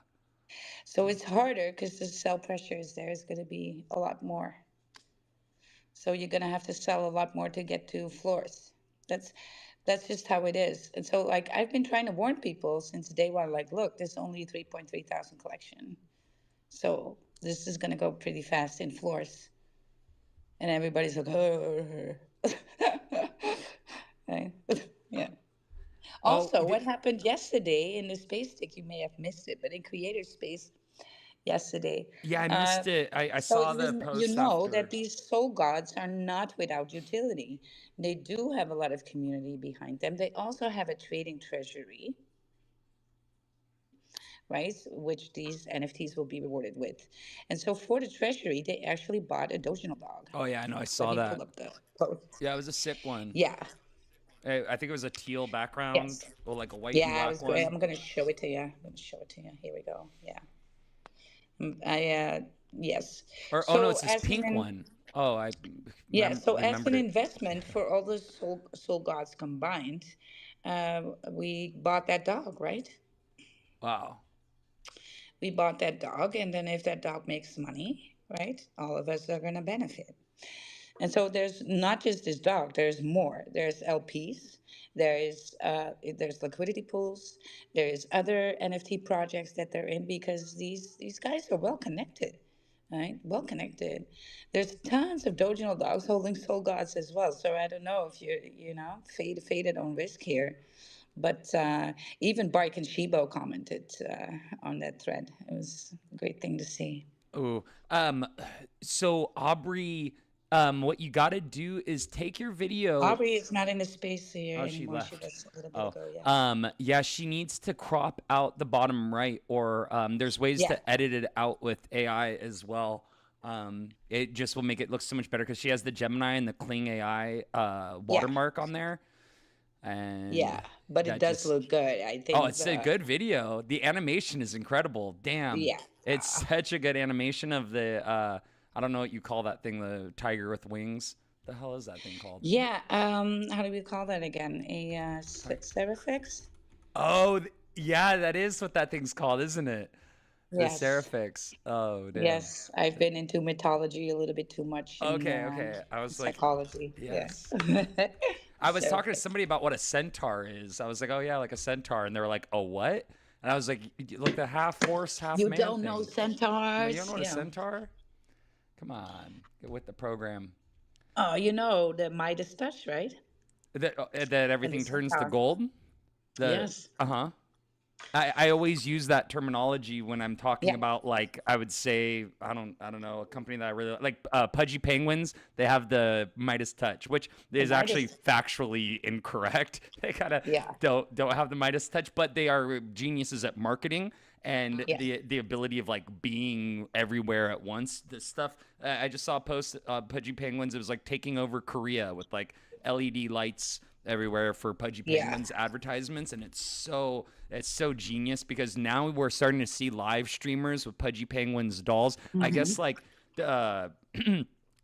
So it's harder because the sell pressure is there. It's going to be a lot more. So you're going to have to sell a lot more to get to floors. That's that's just how it is. And so like I've been trying to warn people since day one, like, look, there's only 3.3 thousand collection. So this is going to go pretty fast in floors. And everybody's like, oh. Right? Yeah. Oh, Also, what happened yesterday in the space tick, you may have missed it, but in creator space, yesterday. Yeah, I Uh, missed it. I so saw the you post know that after. these soul gods are not without utility. They do have a lot of community behind them. They also have a trading treasury, right? Which these NFTs will be rewarded with. And so for the treasury, they actually bought a Doginal dog. Oh yeah, I know. I Let saw me pull that. up the post. Yeah, it was a sick one. Yeah. I think it was a teal background Yes. or like a white and Yeah, it black was great. one. I'm gonna show it to you. I'm gonna show it to you. Here we go. Yeah. Yes. Or oh no, So it's this as pink an one. Oh, I yeah, so as remembered an it. investment for all the soul gods combined, we bought that dog, right? Wow. We bought that dog, and then if that dog makes money, right, all of us are gonna benefit. And so there's not just this dog. There's more. There's LPs. There's liquidity pools. There's other NFT projects that they're in because these guys are well connected, right? Well connected. There's tons of doginal dogs holding soul gods as well. So I don't know if you're faded on risk here, but even Bike and Shibo commented on that thread. It was a great thing to see. Oh, so Aubrey, what you got to do is take your video. Aubrey is not in the space here Oh, she anymore. She left. was a little bit Oh, ago. Yeah. yeah, she needs to crop out the bottom right, or there's ways Yeah. to edit it out with AI as well. It just will make it look so much better because she has the Gemini and the Kling AI Yeah. watermark on there, and Yeah. But it that does just look good. I oh, think it's a good video. The animation is incredible. Damn, yeah. it's such a good animation of the I don't know what you call that thing, the tiger with wings. The hell is that thing called? Yeah. How do we call that again? A Seraphix? Oh, yeah, that is what that thing's called, isn't it? The Yes. Seraphix. Oh, damn. Yes. I've been into mythology a little bit too much in Okay, okay. I was like, psychology. Yeah. yes. I was talking to Seraphix. somebody about what a centaur is. I was like, oh yeah, like a centaur, and they were like, oh what? And I was like, like the half horse, half You man don't know thing. I'm like, you don't know centaurs? what a Yeah. centaur? Come on, get with the program. Oh, you know the Midas touch, right? That And the everything turns to centaur. gold. The Yes. uh-huh. I always use that terminology when I'm talking Yeah. about, like, I would say I don't know, a company that I really like, Pudgy Penguins. They have the Midas touch, which The is actually Midas. factually incorrect. They kind of Yeah. don't have the Midas touch, but they are geniuses at marketing and Yeah. the ability of like being everywhere at once. This stuff, I just saw a post, Pudgy Penguins. It was like taking over Korea with like LED lights everywhere for Pudgy Yeah. Penguins advertisements, and it's so genius because now we're starting to see live streamers with Pudgy Penguins dolls. I guess Hmm. like uh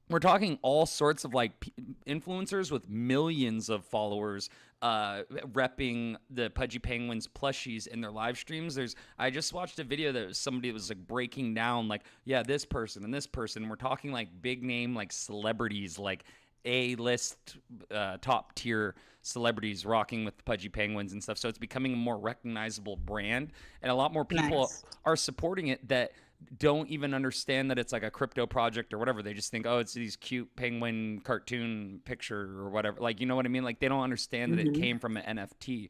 we're talking all sorts of like influencers with millions of followers repping the Pudgy Penguins plushies in their live streams. I just watched a video that was somebody was like breaking down like, yeah, this person and this person. We're talking like big name like celebrities, like A-list top tier celebrities rocking with Pudgy Penguins and stuff. So it's becoming a more recognizable brand, and a lot more people Nice. are supporting it that don't even understand that it's like a crypto project or whatever. They just think, oh, it's these cute penguin cartoon picture or whatever. Like, you know what I mean? Like, they don't understand that it Hmm. came from an NFT.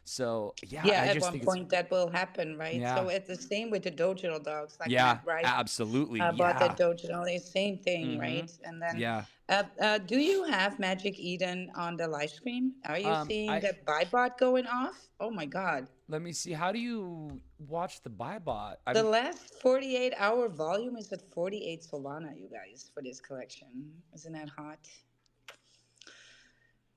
So yeah, Yeah, I at just one think it's point that will happen, right? yeah, So it's the same with the dojo dogs, like yeah, Matt Rife absolutely, bought the yeah, dojo, the same thing, mm-hmm, right? And then, yeah. do you have Magic Eden on the live stream? Are you seeing I that buy bot going off? Oh my God. Let me see. How do you watch the buy bot? The I'm last 48-hour volume is at 48 Solana, you guys, for this collection. Isn't that hot?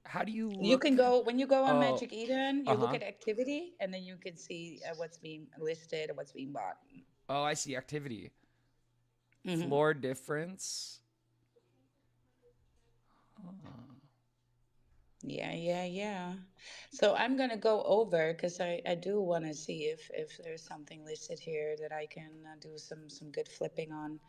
How do you You can look? go when you go on Oh, Magic Eden, you look uh-huh. at activity, and then you can see what's being listed or what's being bought. Oh, I see activity. Hmm. Floor difference. Yeah, yeah, yeah. So I'm gonna go over because I do want to see if there's something listed here that I can do some good flipping on.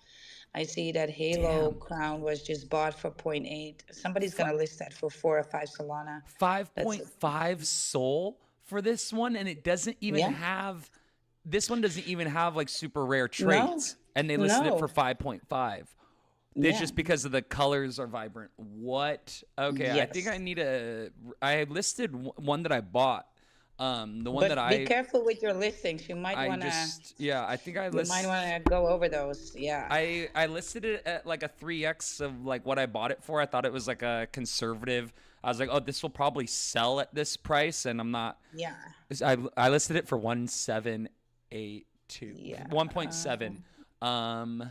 I see that Halo Damn. crown was just bought for point 0.8. Somebody's F- gonna list that for 4 or 5 Solana. That's 5.5 soul for this one, and it doesn't even yeah. have this one doesn't even have like super rare No, traits, and they listed it for no. 5.5. It's Yeah. just because of the colors are vibrant. What? Okay, I think Yes. I need a. I listed one that I bought The one that But be careful with your listings. yeah, I think You might wanna go over those. Yeah. I listed it at like a 3x of like what I bought it for. I thought it was like a conservative. I was like, oh, this will probably sell at this price, and I'm not. Yeah. I listed it for 1782, Yeah. 1.7. Um,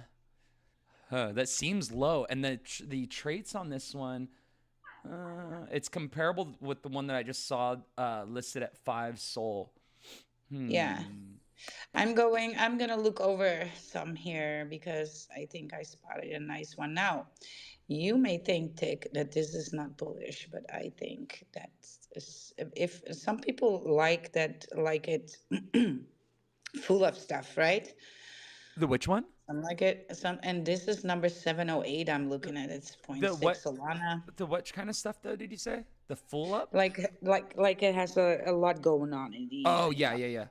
that seems low, and the traits on this one, it's comparable with the one that I just saw listed at 5 soul. Yeah. I'm gonna look over some here because I think I spotted a nice one. Now, you may think, Tick, that this is not bullish, but I think that if some people like that, like it full of stuff, right? The which one? Some like it, some, and this is number 708. I'm looking at it's point The six what? Solana. The what kind of stuff though? Did you say the full up? Like it has a lot going on in the Oh in yeah, yeah,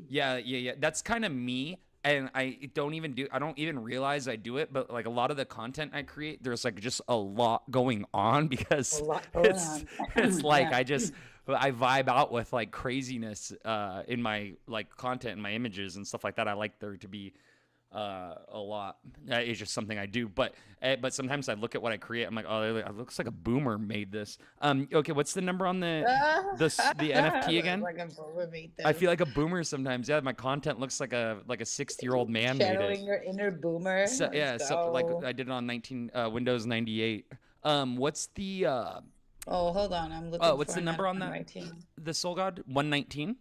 yeah. Yeah. That's kind of me, and I don't even realize I do it, but like a lot of the content I create, there's like just a lot going on a because lot going it's on. it's like Yeah. I vibe out with like craziness in my like content and my images and stuff like that. I like there to be a lot. It's just something I do. But sometimes I look at what I create. I'm like, oh, it looks like a boomer made this. Okay, what's the number on the NFT Looks again? like a boomer made I feel this. like a boomer sometimes. Yeah, my content looks like a 60-year-old man made it. Channeling your inner boomer. So Let's yeah, so like go. I did it on 19 Windows 98. What's the Oh, hold on. I'm looking what's for the another number on one that? right here. The Soul God 119.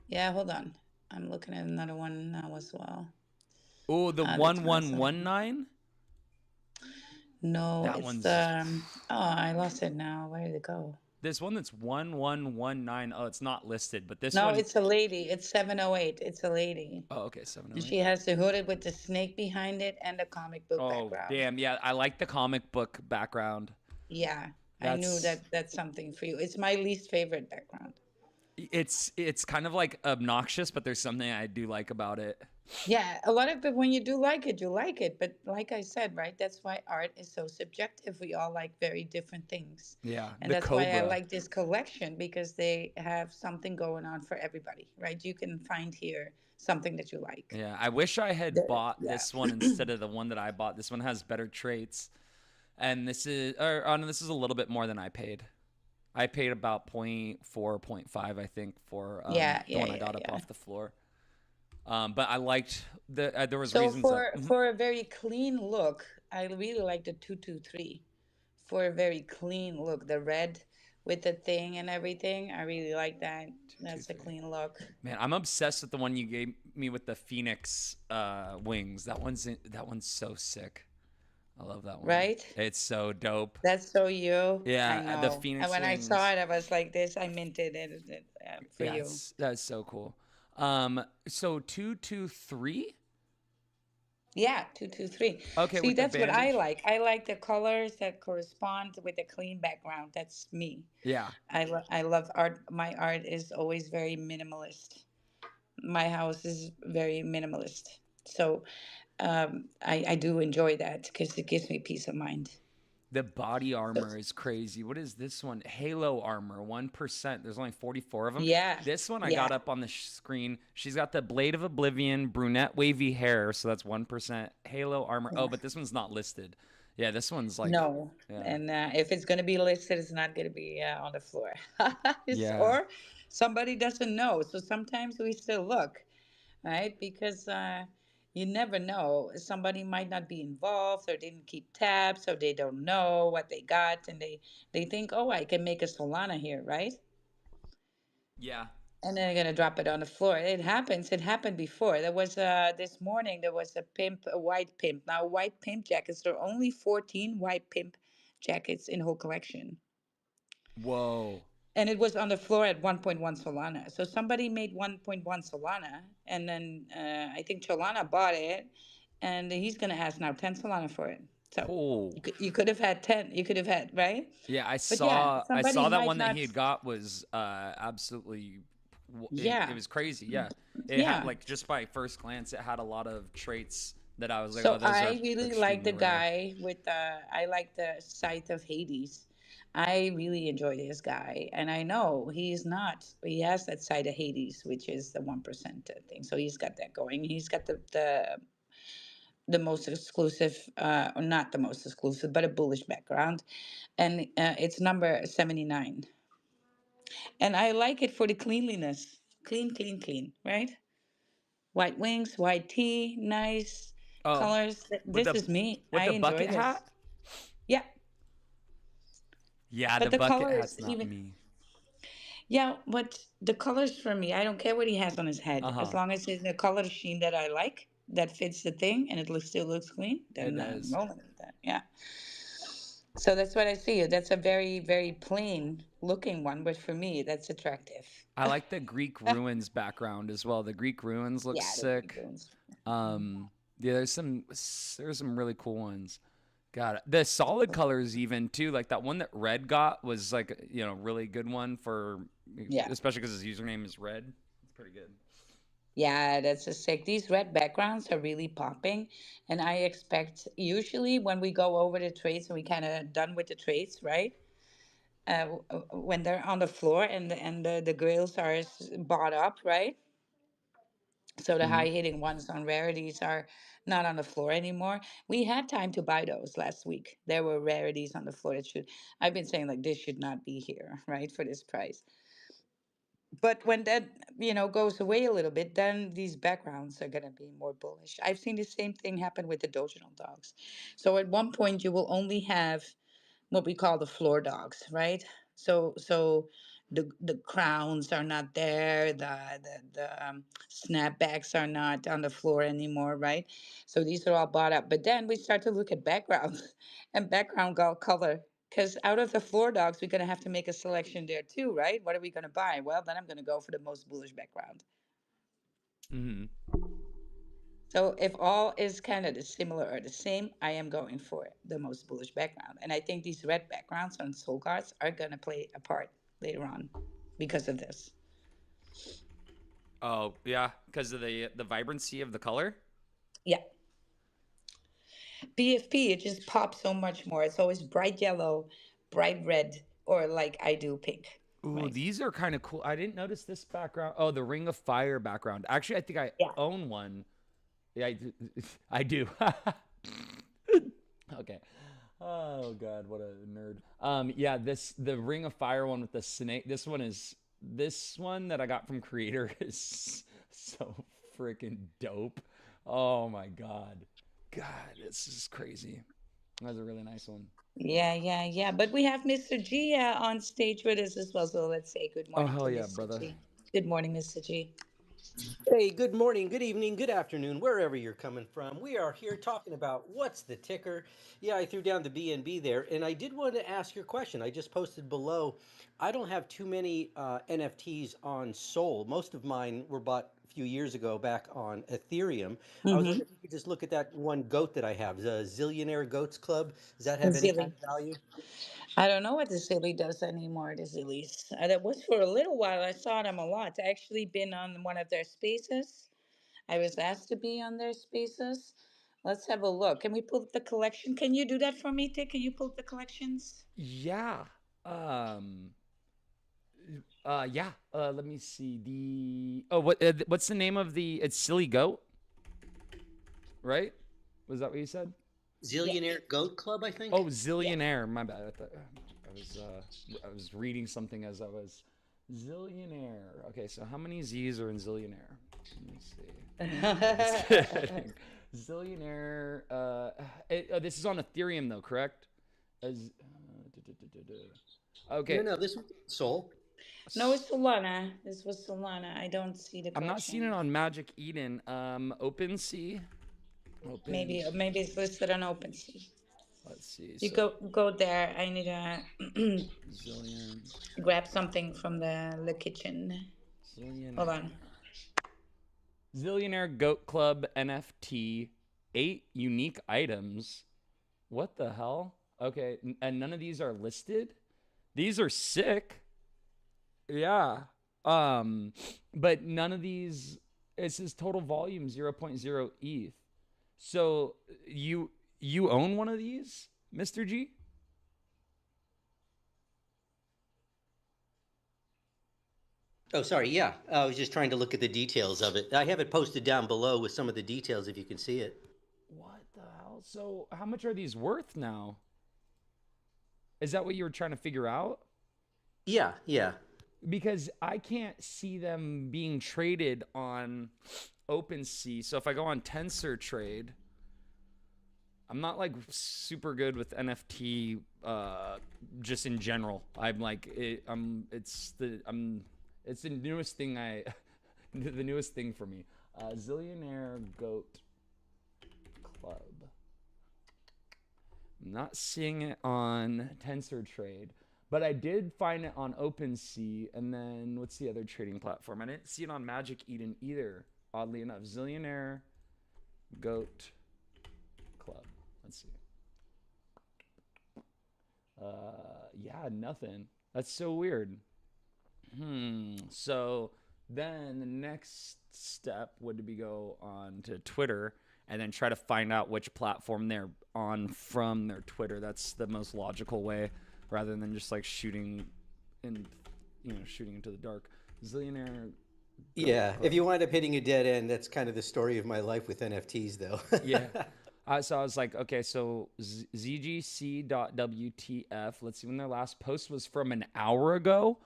Yeah, hold on. I'm looking at another one now as well. Oh, the This one is 1119. no, That it's one's oh, I lost it now. Where did it go? this one that's 1119. Oh, it's not listed, but this No, one. it's a lady. It's 708. It's a lady. Oh, okay, 708. She has the hooded with the snake behind it and the comic book Oh, background. damn. Yeah, I like the comic book background. Yeah, I knew That's that that's something for you. It's my least favorite background. it's kind of like obnoxious, but there's something I do like about it. Yeah, a lot of people, when you do like it, you like it. But like I said, right, that's why art is so subjective. We all like very different things. Yeah, And the that's why I Cobra. like this collection because they have something going on for everybody, right? You can find here something that you like. Yeah, I wish I had bought Yeah. this one instead of the one that I bought. This one has better traits, and this is, or oh no, this is a little bit more than I paid. I paid about point 0.4, point 0.5, I think, for Yeah, the yeah, one I yeah, got up yeah. off the floor. But I liked there was So reasons that. for a very clean look, I really like the 223. For a very clean look, the red with the thing and everything, I really like that. Two, two, That's a three. clean look. Man, I'm obsessed with the one you gave me with the Phoenix wings. That one's so sick. I love that one. Right? It's so dope. That's so you. I Yeah, the know. And Phoenix when I saw wings. it, I was like, this, I minted it for Yeah, you. that's so cool. So 223. Yeah, 223. Okay, See, with the that's what I bandage. like. I like the colors that correspond with a clean background. That's me. Yeah, I love art. My art is always very minimalist. My house is very minimalist. So I do enjoy that because it gives me peace of mind. the body armor is crazy. What is this one? Halo armor, 1%. There's only 44 of them. Yeah, This one I yeah, got up on the screen. She's got the Blade of Oblivion, brunette wavy hair, so that's 1%. Halo armor. Oh, yeah. but this one's not listed. Yeah, this one's like, No, yeah, and if it's going to be listed, it's not going to be on the floor. yeah, Or somebody doesn't know. So sometimes we still look, right? Because you never know. Somebody might not be involved or didn't keep tabs or they don't know what they got and they think, oh, I can make a Solana here, right? yeah. And then they're gonna drop it on the floor. It happens. It happened before. There was this morning. There was a pimp, a white pimp. Now white pimp jackets. There are only 14 white pimp jackets in whole collection, Whoa. and it was on the floor at 1.1 Solana. So somebody made 1.1 Solana, and then I think Solana bought it, and he's gonna ask now 10 Solana for it. So Oh. you could have had 10. You could have had, right. Yeah, But yeah, I somebody saw that might one that not. he had got was absolutely it Yeah, was crazy. Yeah. It had yeah. like just by first glance it had a lot of traits that I was like, "Oh, So those are I really like extremely the rare." guy with I like the Sight of Hades. I really enjoy this guy, and I know he's not. He has that side of Hades, which is the 1% thing. So he's got that going. He's got the most exclusive, or not the most exclusive, but a bullish background, and it's number 79. And I like it for the cleanliness, clean, clean, clean, right? White wings, white tee, nice Oh, colors. with This the is me. with I the enjoy bucket this. hat. Yeah, Yeah, the but the bucket colors hat's not even. me. Yeah, but the colors for me, I don't care what he has on his Uh head. As huh. long as it's a color scheme that I like, that fits the thing, and it looks still looks clean, It then I'm does. rolling with that. Yeah. So that's what I see. That's a very, very plain looking one, but for me, that's attractive. I like the Greek ruins background as well. The Greek ruins looks Yeah, the Greek sick. ones. Yeah, there's some really cool ones. God, the solid colors even too, like that one that Red got was like really good one for, Yeah. especially because his username is Red. It's pretty good. Yeah, that's a sick. These red backgrounds are really popping. And I expect usually when we go over the trades and we kind of done with the trades, right? When they're on the floor and the grills are bought up, right? So the Hmm. high hitting ones on rarities are not on the floor anymore. We had time to buy those last week. There were rarities on the floor that should, I've been saying like this should not be here, right? For this price. But when that goes away a little bit, then these backgrounds are going to be more bullish. I've seen the same thing happen with the doginal dogs. So at one point you will only have what we call the floor dogs, right? So the crowns are not there, the snapbacks are not on the floor anymore, right? So these are all bought up. But then we start to look at backgrounds and color. Because out of the floor dogs, we're gonna have to make a selection there too, right? What are we gonna buy? Well, then I'm gonna go for the most bullish background. Hmm. So if all is kind of the similar or the same, I am going for the most bullish background. And I think these red backgrounds on soul cards are going to play a part later on because of this. Oh yeah, because of the vibrancy of the color. Yeah. BFP, it just pops so much more. It's always bright yellow, bright red, or like I do pink, Ooh, right? these are kind of cool. I didn't notice this background. Oh, the Ring of Fire background. Actually, I think I Yeah. own one. Yeah, I do. Okay. Oh God, what a nerd. Yeah, the Ring of Fire one with the snake. This one that I got from Creator is so freaking dope. Oh my God. God, this is crazy. That's a really nice one. Yeah, yeah, yeah. But we have Mr. G on stage with us as well. So let's say good Oh morning hell to yeah, Mr. brother. G. Good morning, Mr. G. Hey, good morning, good evening, good afternoon, wherever you're coming from. We are here talking about what's the ticker. Yeah, I threw down the BNB there, and I did want to ask your question. I just posted below. I don't have too many NFTs on Sol. Most of mine were bought a few years ago back on Ethereum. I was Mm-hmm. wondering if you could just look at that one goat that I have, the Zillionaire Goats Club. Does that have any kind Zilly. of value? I don't know what the Zilly does anymore, the Zillies. That was for a little while. I saw them a lot. I actually been on one of their spaces. I was asked to be on their spaces. Let's have a look. Can we pull up the collection? Can you do that for me, Tick? Can you pull up the collections? Yeah. Um. Yeah. Let me see the. Oh, what's the name of the? It's Silly Goat, right? Was that what you said? Yeah, Zillionaire Goat Club, I Oh, think. yeah. Zillionaire. My bad. I was reading something as I was. Zillionaire. Okay, so how many Z's are in Zillionaire? Let me see. I'm just kidding. Zillionaire. This is on Ethereum though, correct? No, Okay. no, this was Sol. No, it's Solana. This was Solana. I don't see the I'm not seeing it collection. on Magic Eden. OpenSea. Open. Maybe it's listed on OpenSea. Let's see. You So go there. I need to Zillion. grab something from the kitchen. Hold on. Zillionaire. Zillionaire Goat Club NFT. 8 unique items. What the hell? Okay, and none of these are listed. These are sick. Yeah. Um, but none of these. It says total volume 0.0 ETH. So you own one of these, Mr. G? Oh, sorry. Yeah, I was just trying to look at the details of it. I have it posted down below with some of the details if you can see it. What the hell? So how much are these worth now? Is that what you were trying to figure out? Yeah, yeah. Because I can't see them being traded on OpenSea. So if I go on Tensor Trade, I'm not like super good with NFT just in general. I'm like it's the newest thing I the newest thing for me. Zillionaire Goat Club. I'm not seeing it on Tensor Trade, but I did find it on OpenSea. And then what's the other trading platform? I didn't see it on Magic Eden either. Oddly enough, Zillionaire Goat Club. Let's see. Yeah, nothing. That's so weird. So then the next step would be go on to Twitter and then try to find out which platform they're on from their Twitter. That's the most logical way, rather than just like shooting in, shooting into the dark. Zillionaire Goat Yeah, if Club. you wind up hitting a dead end, that's kind of the story of my life with NFTs, though. Yeah. So I was like, okay, so ZGC.WTF. Let's see when their last post was from an hour ago.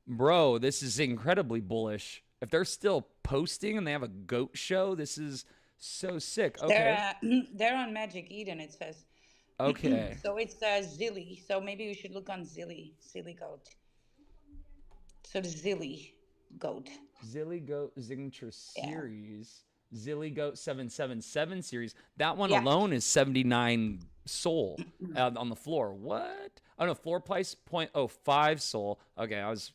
Bro, this is incredibly bullish. If they're still posting and they have a goat show, this is so sick. Okay. They're on Magic Eden. It says. Okay. So it's Zilly. So maybe we should look on Zilly. Zilly goat. So the Zilly goat. Zilly Goat Signature Yeah. Series. Zilly Goat 777 series. That one Yeah. alone is 79 soul on the floor. What? Oh no, floor price 0.05 soul. Okay, I was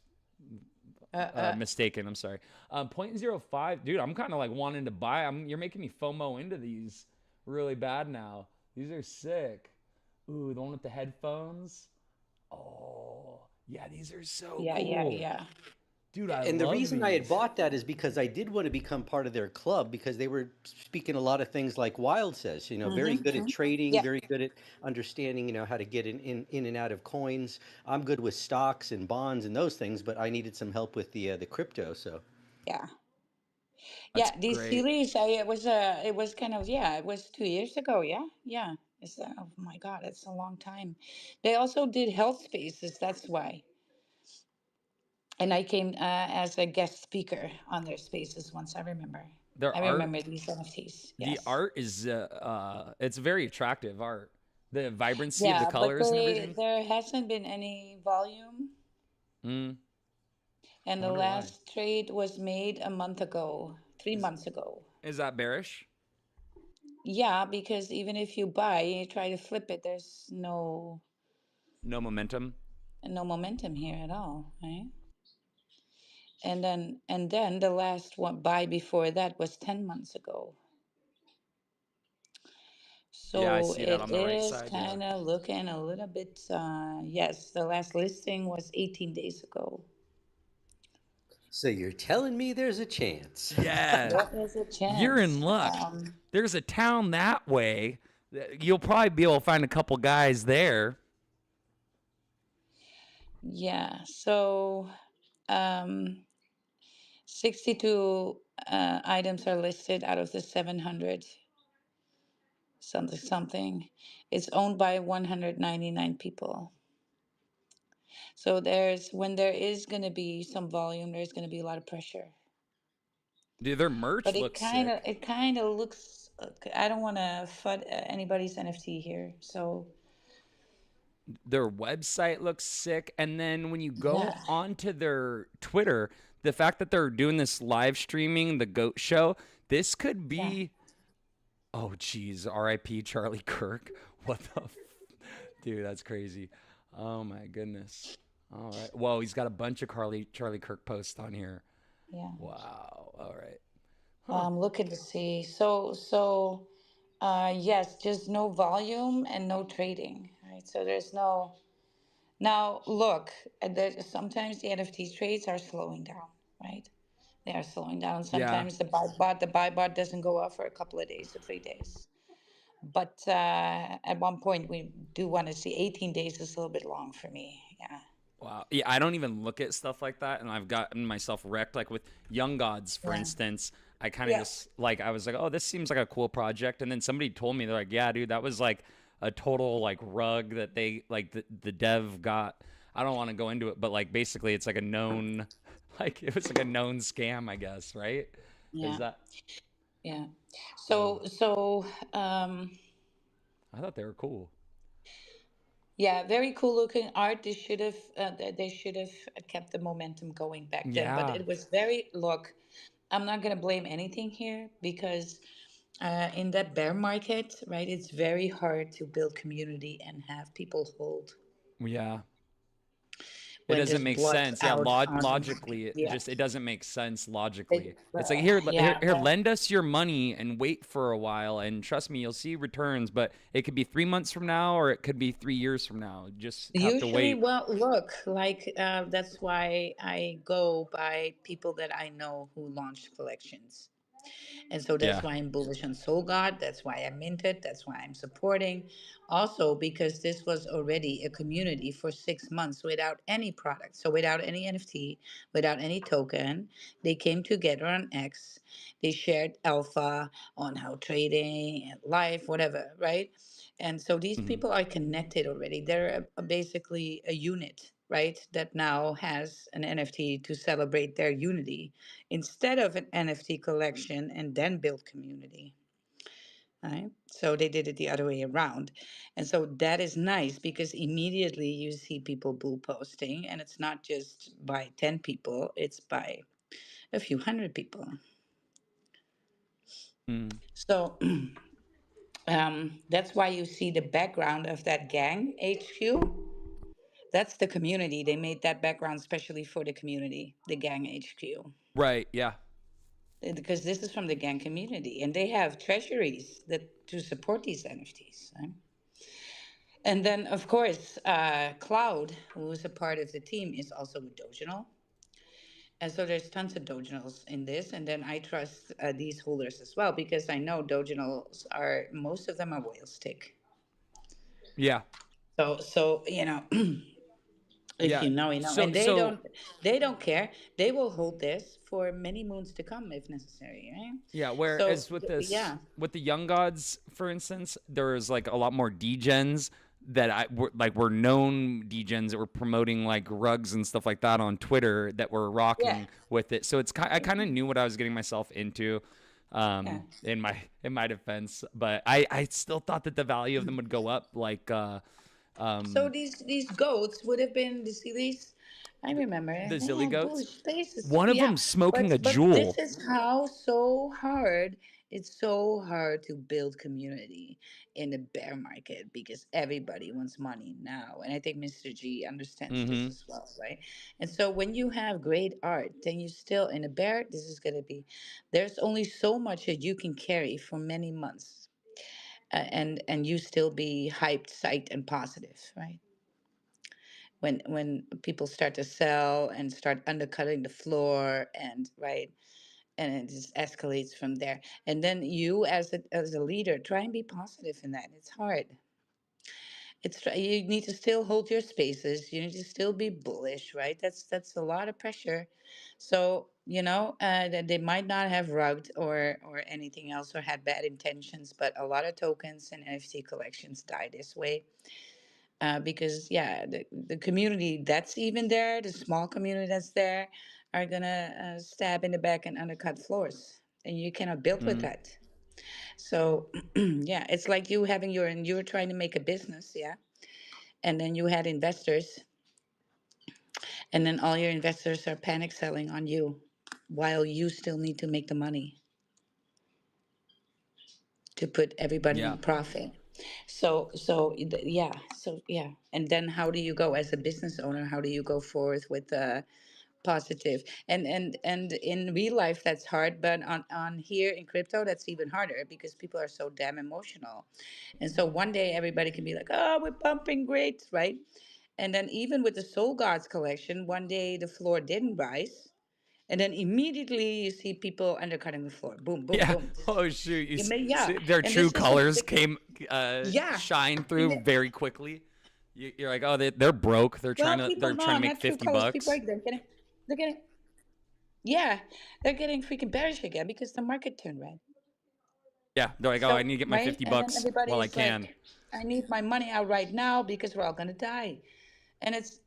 Uh, uh, mistaken. I'm sorry. 0.05, dude. I'm kind of like wanting to buy. You're making me FOMO into these really bad now. These are sick. Ooh, the one with the headphones. Oh, yeah, these are so yeah, yeah, cool, yeah. dude. I And the love reason I had these. bought that is because I did want to become part of their club because they were speaking a lot of things like Wild says, very good at trading, Yeah. very good at understanding, how to get in and out of coins. I'm good with stocks and bonds and those things, but I needed some help with the crypto. So Yeah. That's Yeah. This great. series, it was kind of, yeah, it was 2 years ago. Yeah. Yeah. Oh my God, it's a long time. They also did health spaces. That's why. And I came as a guest speaker on their spaces once. I remember. Their I art, remember these NFTs. the Yes. art is it's very attractive art. The vibrancy of the Yeah, but colors and everything. there hasn't been any volume, Mm, and I the wonder why. last trade was made a month ago, three Is months ago. is that bearish? Yeah, because even if you buy, you try to flip it, there's No momentum. no momentum here at all, right? And then the last one buy before that was 10 months ago. Yeah, I So see that it on the right is side. Yeah. kind of looking a little bit, yes, the last listing was 18 days ago. so you're telling me there's a chance. Yeah, There is a you're in chance. luck. There's a town that way. You'll probably be able to find a couple guys there. Yeah, so um, 62 items are listed out of the 700 something something. It's owned by 199 people. So when there is going to be some volume, there's going to be a lot of pressure. Dude, their merch But looks sick. it kind of looks. I don't want to fud anybody's NFT here. So Their website looks sick. And then when you go yeah, onto their Twitter, the fact that they're doing this live streaming, the goat show, this could yeah. be, oh geez, RIP Charlie Kirk. What the dude, that's crazy. Oh my goodness. All right. Whoa, he's got a bunch of Charlie Kirk posts on here. Yeah. Wow. All right. Huh. Looking to see. Yes, just no volume and no trading, right? So there's no. Now, look, sometimes the NFT trades are slowing down, right? They are slowing down. Yeah. Sometimes the buy bot doesn't go up for a couple of days or 3 days. But at one point, we do want to see 18 days is a little bit long for me. Yeah. Wow. Yeah, I don't even look at stuff like that, and I've gotten myself wrecked. Like with Young Gods, for Yeah. instance, I kind of Yeah. just like I was like, oh, this seems like a cool project, and then somebody told me they're like, yeah, dude, that was like a total like rug that they like the dev got. I don't want to go into it, but like basically, it's like a known, like it was like a known scam, I guess, right? Is Yeah. that? Yeah. Uh, So um I thought they were cool. yeah, very cool looking art. They should have kept the momentum going back then, but Yeah. it was very, look, I'm not going to blame anything here because in that bear market, right, it's very hard to build community and have people hold Yeah. It when doesn't there's make blood sense. Yeah, out on. logically, Yeah. it doesn't make sense They, logically. It's like here, yeah. lend us your money and wait for a while, and trust me, you'll see returns. But it could be 3 months from now, or it could be 3 years from now. Just have to Usually, wait. well, look, like that's why I go by people that I know who launch collections. And so that's Yeah. why I'm bullish on Soul God. That's why I minted. That's why I'm supporting. Also, because this was already a community for 6 months without any product. So without any NFT, without any token, they came together on X. They shared alpha on how trading and life, whatever, right? And so these Hmm. people are connected already. They're basically a unit, right? That now has an NFT to celebrate their unity instead of an NFT collection and then build community. Right? So they did it the other way around. And so that is nice because immediately you see people bull posting, and it's not just by 10 people, it's by a few hundred people. Mm. So that's why you see the background of that gang HQ. That's the community. They made that background specially for the community, the gang HQ. Right. Yeah. Because this is from the gang community and they have treasuries that to support these NFTs. Right? And then, of course, Cloud, who is a part of the team, is also a Doginal. And so there's tons of Doginals in this. And then I trust these holders as well because I know Doginals are, most of them are whale stick. Yeah. So if Yeah. you know, you know, So and so they don't care. They will hold this for many moons to come if necessary, right? yeah. So Whereas with this, yeah, with the Young Gods, for instance, there's like a lot more degens that were known degens that were promoting like rugs and stuff like that on Twitter that were yeah, rocking with it. So I kind of knew what I was getting myself into. yeah. In my defense, but I still thought that the value of them would go up. Like So um, these goats would have been these. I remember the they Zilly had goats. bullish faces. One of Yeah, them smoking a but this jewel. is how so hard. It's so hard to build community in the bear market because everybody wants money now, and I think Mr. G understands this Mm-hmm. as well, right? And so when you have great art, then you still in a bear. This is gonna be. There's only so much that you can carry for many months and you still be hyped, psyched, and positive, right? When people start to sell and start undercutting the floor, and right, and it just escalates from there. And then you, as a leader, try and be positive in that. It's hard. You need to still hold your spaces. You need to still be bullish, right? That's a lot of pressure. So that they might not have rugged or anything else or had bad intentions, but a lot of tokens and NFT collections die this way because yeah, the community that's even there, the small community that's there, are gonna stab in the back and undercut floors, and you cannot build with Mm. that. So yeah, it's like you having your and you're trying to make a business, yeah, and then you had investors, and then all your investors are panic selling on you, while you still need to make the money to put everybody Yeah. in profit. So yeah, and then how do you go as a business owner? How do you go forth with positive? And in real life that's hard, but on here in crypto that's even harder because people are so damn emotional. And so one day everybody can be like, oh, we're pumping great, right? And then even with the Soul Gods collection, one day the floor didn't rise, and then immediately you see people undercutting the floor. Boom, boom, Yeah. boom. Oh shoot! Yeah, Their and true this is a colors came yeah, shine and through very quickly. You're like, oh, they're broke. Well, They're people, trying no, to make not true 50 colors. People bucks. are they're getting, yeah, they're getting freaking bearish again because the market turned red. Yeah, they're like, oh, I So, need to get my right, 50 and then bucks everybody while I is can. like, I need my money out right now because we're all gonna die. And it's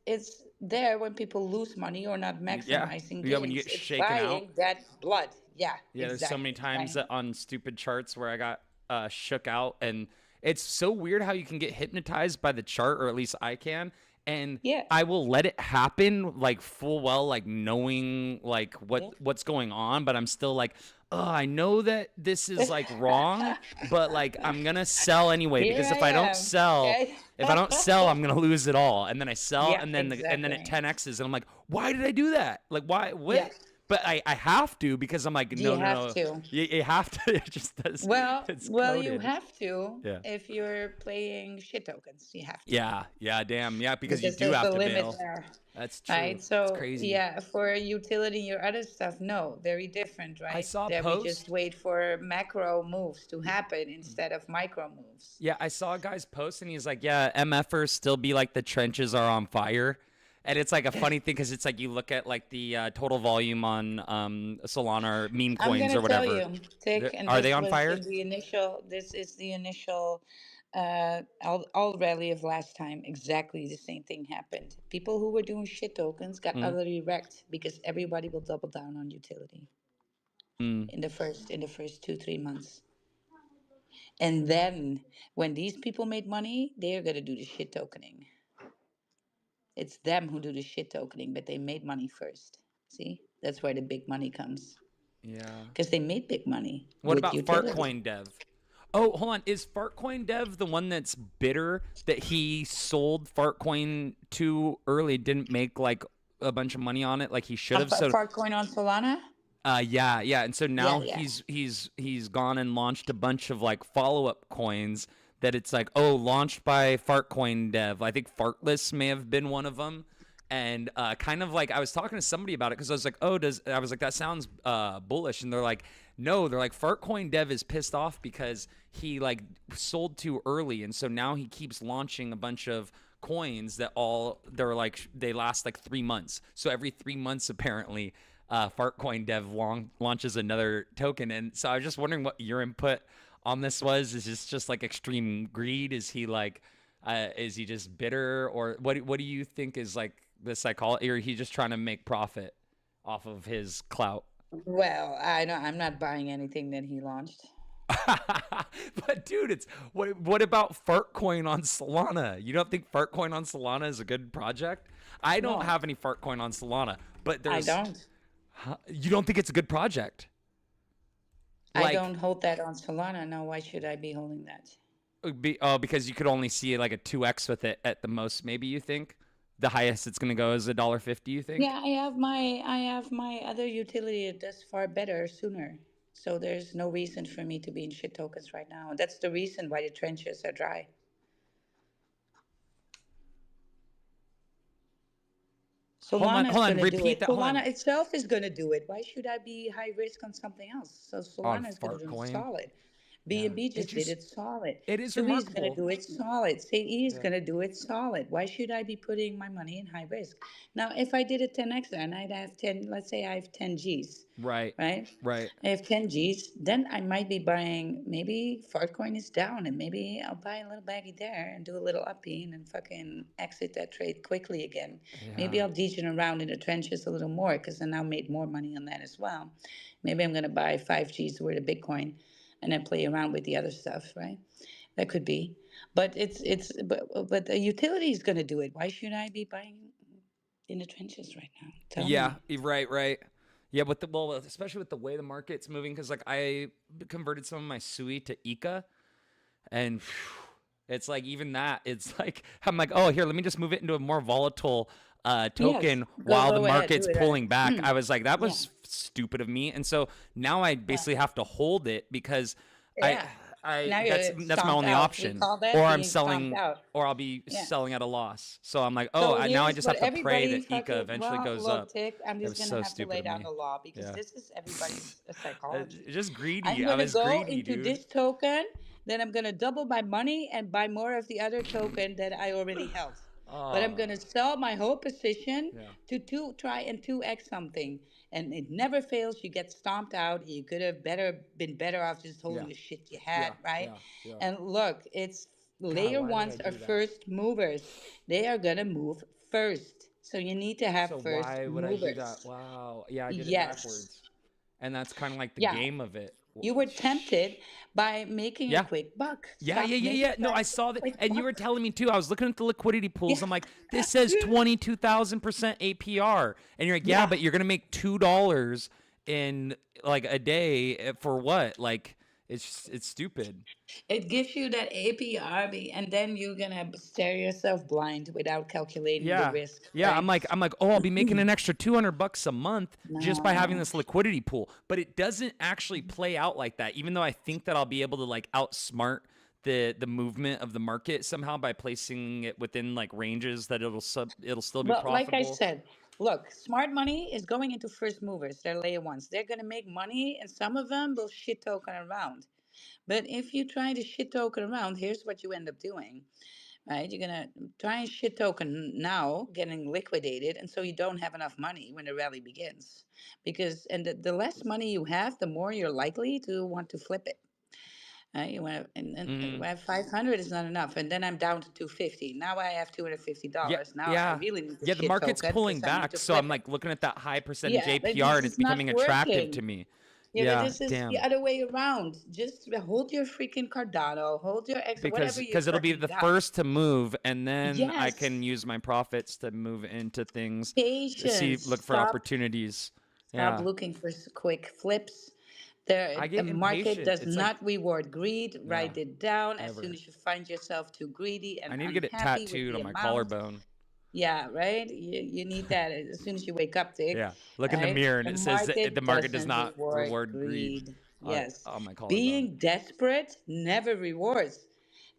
there when people lose money or not Yeah, maximizing yeah. When you gains. get It's shaken out. buying that blood. Yeah, Yeah, there's so many exactly. times Right. that on stupid charts where I got shook out, and it's so weird how you can get hypnotized by the chart, or at least I can, and Yeah. I will let it happen like full well, like knowing like Yeah. what's going on, but I'm still like, oh, I know that this is like wrong, but like I'm gonna sell anyway Here because I am. Okay. if I don't sell, I'm gonna lose it all, and then I sell, Yeah, and then it exactly. 10x's, and I'm like, why did I do that? Like, why? Yeah. What? But I have to because I'm like, You no, no, have no. to. You have to. It just does. It's Well, you coded. have to Yeah. if you're playing shit tokens. You have to Yeah. Yeah. Damn. Yeah. Because you because do there's have a to limit bail. there, That's true. right? It's So crazy. yeah, for utility, your other stuff, no, very different, I right? saw a There we just post. wait for macro moves to happen instead of micro moves. Yeah, I saw a guy's post and he's like, yeah, MFers still be like the trenches are on fire. And it's like a funny thing because it's like you look at like the total volume on Solana or meme I'm coins gonna or tell whatever. you, Tick, and Are they this on was fire? in the initial. This is the initial all rally of last time. Exactly the same thing happened. People who were doing shit tokens got Mm, utterly wrecked because everybody will double down on utility mm, in the first 2 3 months. And then when these people made money, they're gonna do the shit tokening. It's them who do the shit tokening, but they made money first. See, that's where the big money comes yeah. because they made big money What with about utility. Fartcoin Dev? Oh, hold on. Is Fartcoin Dev the one that's bitter that he sold Fartcoin too early, didn't make like a bunch of money on it like he should have? A So, fart coin on Solana? yeah, yeah. And so Yeah, now yeah. he's gone and launched a bunch of like follow-up coins that it's like, oh, launched by Fartcoin Dev. I think Fartless may have been one of them. And kind of like I was talking to somebody about it because I was like, oh, I was like, that sounds bullish, and they're like, no, they're like, Fartcoin Dev is pissed off because he like sold too early, and so now he keeps launching a bunch of coins that they're like they last like 3 months. So every 3 months apparently, Fartcoin Dev launches another token, and so I was just wondering what your input on this was. Is this just like extreme greed? Is he like, is he just bitter, or what do you think is like the psychology, or he just trying to make profit off of his clout? Well, I know I'm not buying anything that he launched. But dude, it's what about Fartcoin on Solana? You don't think Fartcoin on Solana is a good project? I don't No, have any Fartcoin on Solana, but I there's don't. you don't think it's a good project? I Like don't hold that on Solana. No, why should I be holding that? because you could only see like a 2x with it at the most, maybe you think? The highest it's going to go is $1.50, you think? Yeah, I have my other utility that does far better sooner. So there's no reason for me to be in shit tokens right now. And that's the reason why the trenches are dry. Solana is Hold on, going to do repeat it. that. Hold on. Solana itself is going to do it. Why should I be high risk on something else? So On Solana is going to do it Fartcoin? solid. Yeah. BNB It just did just it solid. it is Sui is going to remarkable. do it solid. SAE is Yeah. going to do it solid. Why should I be putting my money in high risk? Now, if I did a 10x and I'd have 10, let's say I have 10 Gs, Right. right? Right. I have 10 Gs, then I might be buying, maybe Fartcoin is down and maybe I'll buy a little baggy there and do a little uppy and then fucking exit that trade quickly again. Maybe Yeah. I'll degen around in the trenches a little more because I now made more money on that as well. Maybe I'm going to buy 5 Gs worth of Bitcoin and then play around with the other stuff, right? That could be. But but the utility is going to do it. Why should I be buying in the trenches right now? Tell Yeah, me. right, right. Yeah, with especially with the way the market's moving, because like I converted some of my Sui to Ika, and it's like even that, it's like I'm like, oh, here, let me just move it into a more volatile Yes, token while the go ahead, do market's it. pulling back. I was like, that Yeah, was stupid of me, and so now I yeah, basically have to hold it because I yeah. I Now that's you're that's my stomped only out. We option, call or that I'm being stomped selling, out. or I'll be Yeah. selling at a loss. So I'm like, oh, So now I here's just what have to pray everybody that Ika fucking, eventually well, goes look, up. Tick, I'm It just was gonna so have to stupid lay of down me. the law because Yeah. this is everybody's psychology. Just I'm greedy. I gonna was go greedy, into dude. this token then I'm gonna double my money and buy more of the other token that I already held. But I'm gonna Oh, sell my whole position yeah, to try and 2x something, and it never fails. You get stomped out. You could have been better off just yeah, holding the shit you yeah, had, right? yeah, yeah. And look, it's God, layer why did I ones are do that? first movers. They are gonna move first, so you need to have So first why would I do that? movers. Wow. Yeah, I did it Yes. backwards. And that's kind of like the Yeah. game of it. You were tempted by making a Yeah. quick buck. Yeah, yeah, Stop yeah, making yeah. No, I that saw that. quick And you were buck. telling me too. I was looking at the liquidity pools. Yeah. I'm like, this says 22,000% APR. And you're like, yeah, Yeah. but you're going to make $2 in like a day for what? Like, it's stupid. It gives you that APR, and then you're gonna stare yourself blind without calculating the Yeah. risk, Yeah, right? I'm like, oh, I'll be making an extra $200 a month just by having No. this liquidity pool. But it doesn't actually play out like that. Even though I think that I'll be able to like outsmart the movement of the market somehow by placing it within like ranges that it'll still be Well, like I profitable. said, look, smart money is going into first movers. They're layer ones. They're gonna make money, and some of them will shit token around. But if you try to shit token around, here's what you end up doing, right? You're gonna try and shit token now, getting liquidated, and so you don't have enough money when the rally begins. Because and the less money you have, the more you're likely to want to flip it. You want to, and Mm, when 500 is not enough, and then I'm down to 250. Now I have yeah, $250. Now I yeah. really need the Yeah, the shit market's token pulling because I need back, to so I'm flip it. like looking at that high percentage Yeah, but APR this and it's is not becoming attractive to working. me. Yeah, but Yeah, this is the damn. other way around. Just hold your freaking Cardano, hold your X, whatever you Because it'll be fucking the got. first to move, and then I Yes, can use my profits to move into things, patience. look for opportunities. Stop Yeah, looking for quick flips. I The get market impatient. does It's like, not reward greed. yeah, Write it down. As soon ever. as you find yourself too greedy I and need to get it unhappy with tattooed the on my amount, collarbone. yeah, right. You need that as soon as you wake up, Dick. Yeah, look in the Right? mirror and The it says that the market market does doesn't not reward reward greed greed. Yes, on my collarbone. being desperate never rewards.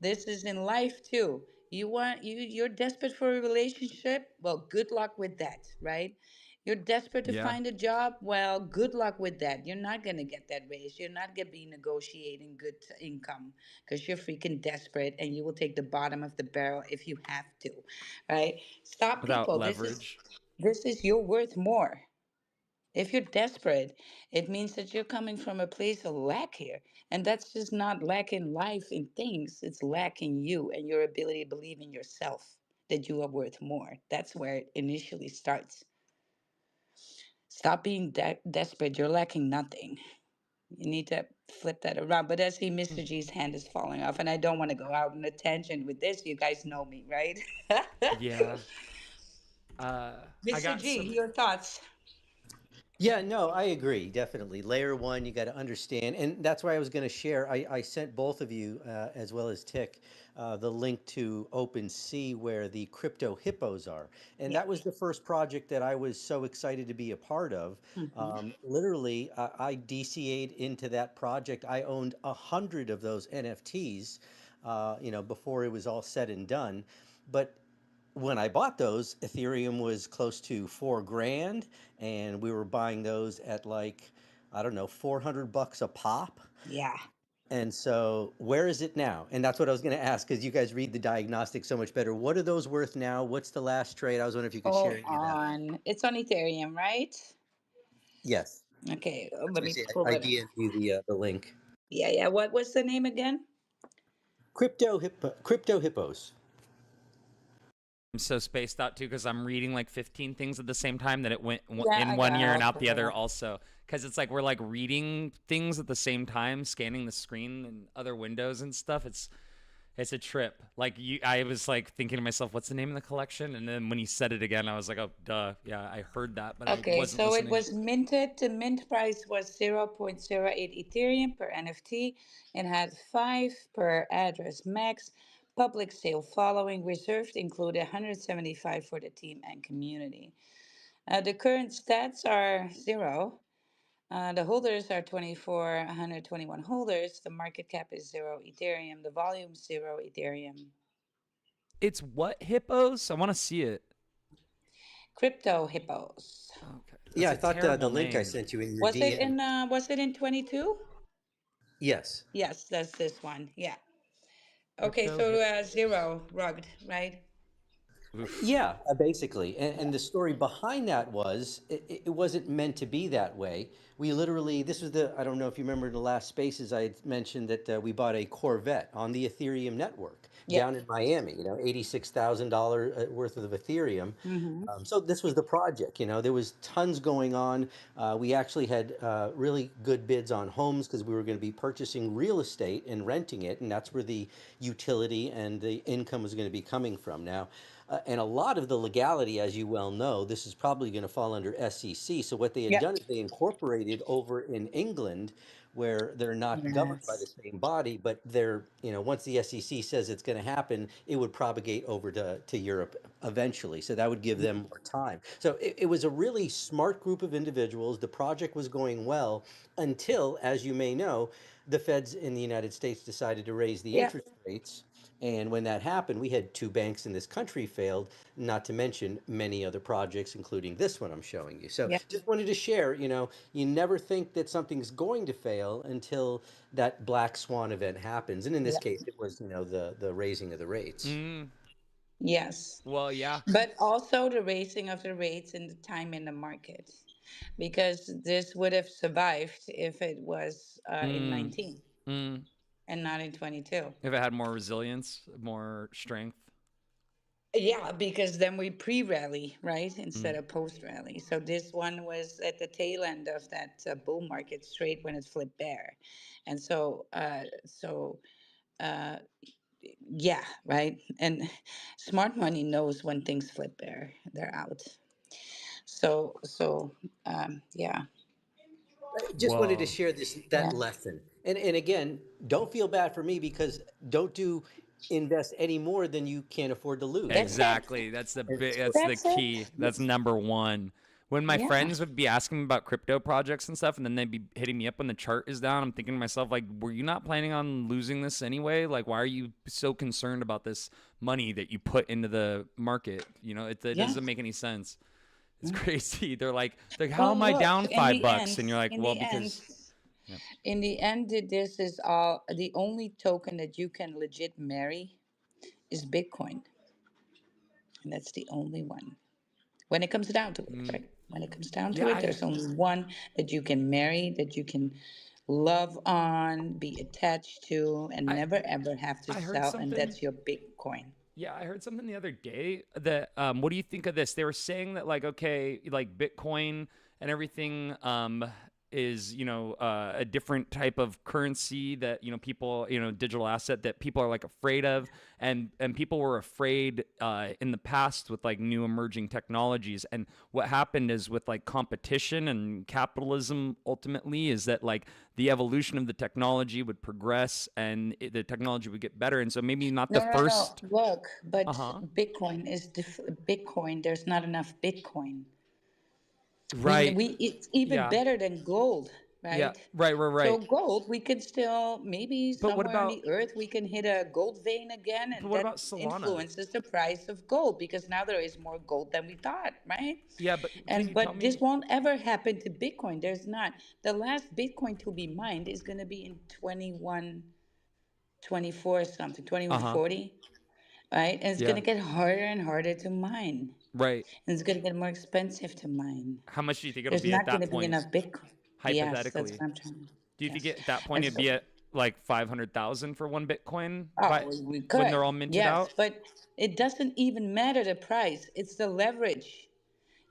This is in life too. You're desperate for a relationship. Well, good luck with that, right? You're desperate to Yeah, find a job. Well, good luck with that. You're not gonna get that raise. You're not gonna be negotiating good income because you're freaking desperate, and you will take the bottom of the barrel if you have to, right? Stop, without people. leverage. This is you're worth more. If you're desperate, it means that you're coming from a place of lack here. And that's just not lack in life in things, it's lack in you and your ability to believe in yourself that you are worth more. That's where it initially starts. Stop being desperate. You're lacking nothing. You need to flip that around. But I see Mr. G's hand is falling off, and I don't want to go out on a tangent with this. You guys know me, right? Yeah, I Mr. got G, some. your thoughts? Yeah, no, I agree. Definitely. Layer one, you got to understand. And that's why I was going to share. I sent both of you, as well as Tick, the link to OpenSea where the crypto hippos are. And Yeah. that was the first project that I was so excited to be a part of. Hmm. Literally, I DCA'd into that project. I owned 100 of those NFTs, before it was all said and done. But when I bought those, Ethereum was close to 4 grand, and we were buying those at like, I don't know, 400 bucks a pop. Yeah. And so, where is it now? And that's what I was going to ask because you guys read the diagnostics so much better. What are those worth now? What's the last trade? I was wondering if you could share Hold any of that. on. It's on Ethereum, right? Yes, Okay, that's let what I me say. pull I it. DM'd you the link. Yeah, yeah. What was the name again? Crypto hippos. I'm so spaced out too because I'm reading like 15 things at the same time that it went Yeah, in I one got it. ear and I'll out the pull it other up. also. Because it's like we're like reading things at the same time, scanning the screen and other windows and stuff. It's a trip. Like I was like thinking to myself, what's the name of the collection? And then when he said it again, I was like, oh, duh, yeah, I heard that, but I Okay, wasn't so it listening. was minted. The mint price was 0.08 Ethereum per NFT and had 5 per address max. Public sale following reserved included 175 for the team and community. The current stats are 0. The holders are 2,421 holders. The market cap is 0 Ethereum. The volume 0 Ethereum. It's what hippos? I want to see it. Crypto hippos. Okay, Yeah, that's I a thought terrible the link I name. sent you in your Was it DM. in 22? Yes. Yes, that's this one. Yeah. Okay, Crypto so hit. zero rugged, right? Oof. Yeah, basically. And Yeah. the story behind that was it wasn't meant to be that way. We literally, this was the, I don't know if you remember in the last spaces, I had mentioned that we bought a Corvette on the Ethereum network Yeah. down in Miami, $86,000 worth of Ethereum. Mm-hmm. So this was the project. There was tons going on. We actually had really good bids on homes because we were going to be purchasing real estate and renting it, and that's where the utility and the income was going to be coming from. Now, and a lot of the legality, as you well know, this is probably going to fall under SEC. So what they had Yeah. done is they incorporated over in England, where they're not governed by the Yes. same body, but they're, once the SEC says it's going to happen, it would propagate over to Europe eventually. So that would give them more time. So it was a really smart group of individuals. The project was going well until, as you may know, the feds in the United States decided to raise the Yeah. interest rates. And when that happened, we had two banks in this country failed, not to mention many other projects, including this one I'm showing you. So Yeah. just wanted to share, you never think that something's going to fail until that black swan event happens. And in this Yeah. case, it was, the raising of the rates. Mm, Yes. well, yeah. But also the raising of the rates and the time in the market, because this would have survived if it was in Mm, 19 mm. and not in 22. If it had more resilience, more strength. Yeah, because then we pre-rally, right, Mm. instead of post-rally. So this one was at the tail end of that bull market, straight when it flipped bear, and uh, yeah, right. And smart money knows when things flip bear, they're out. Yeah, I just wanted to Whoa. share this that yeah. lesson. And again, don't feel bad for me because don't do invest any more than you can't afford to lose. That's it. Exactly. That's the And big. so That's the That's key. it. That's number one. When my Yeah. friends would be asking me about crypto projects and stuff, and then they'd be hitting me up when the chart is down, I'm thinking to myself, like, were you not planning on losing this anyway? Like, why are you so concerned about this money that you put into the market? It Yeah. doesn't make any sense. It's crazy. They're like, how am Well, I look, down $5? And you're like, in well, the end, because. Yeah. this is all the only token that you can legit marry is Bitcoin, and that's the only one. When it comes down to it, Mm, right? When it comes down to yeah. it, there's only one that you can marry, that you can love on, be attached to, and I never ever have to I heard sell, and something. that's your Bitcoin. Yeah, I heard something the other day that what do you think of this? They were saying that like okay, like Bitcoin and everything is, a different type of currency that, people, digital asset that people are like afraid of, and people were afraid in the past with like new emerging technologies. And what happened is with like competition and capitalism ultimately is that like the evolution of the technology would progress and the technology would get better. And so maybe not the No, no, no. first. Look, but Uh-huh. Bitcoin. There's not enough Bitcoin. Right. It's even Yeah. better than gold, Yeah. right? Right. Right. So Right. gold, we could still maybe But what somewhere on about the earth we can hit a gold vein again, but and what that about Solana? influences the price of gold because now there is more gold than we thought, right? Yeah, but can And you tell but this me? won't ever happen to Bitcoin. There's not. The last Bitcoin to be mined is going to be in 2124 something, Uh huh. 2140, right? And it's going Yeah. to get harder and harder to mine. Right. And it's going to get more expensive to mine. How much do you think it'll There's be at not going that to be point? enough Bitcoin. Yes, that's Hypothetically, what I'm trying. do you think Yes. at that point And it'd so, be at like 500,000 for one Bitcoin oh, by we when could. they're all minted Yes, out? but it doesn't even matter the price. It's the leverage.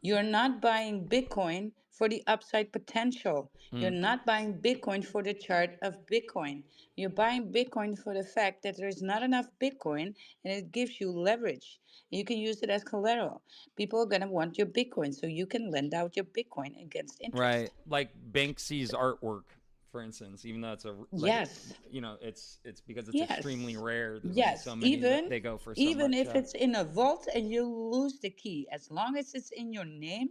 You're not buying Bitcoin for the upside potential. You're Mm, not buying Bitcoin for the chart of Bitcoin. You're buying Bitcoin for the fact that there's not enough Bitcoin and it gives you leverage. You can use it as collateral. People are going to want your Bitcoin, so you can lend out your Bitcoin against right. interest. Like Banksy's artwork, for instance, even though it's a like Yes. it's because it's extremely Yes. rare. There's only so Yes. many that Even they go for so even much. if it's in a vault and you lose the key, as long as it's in your name,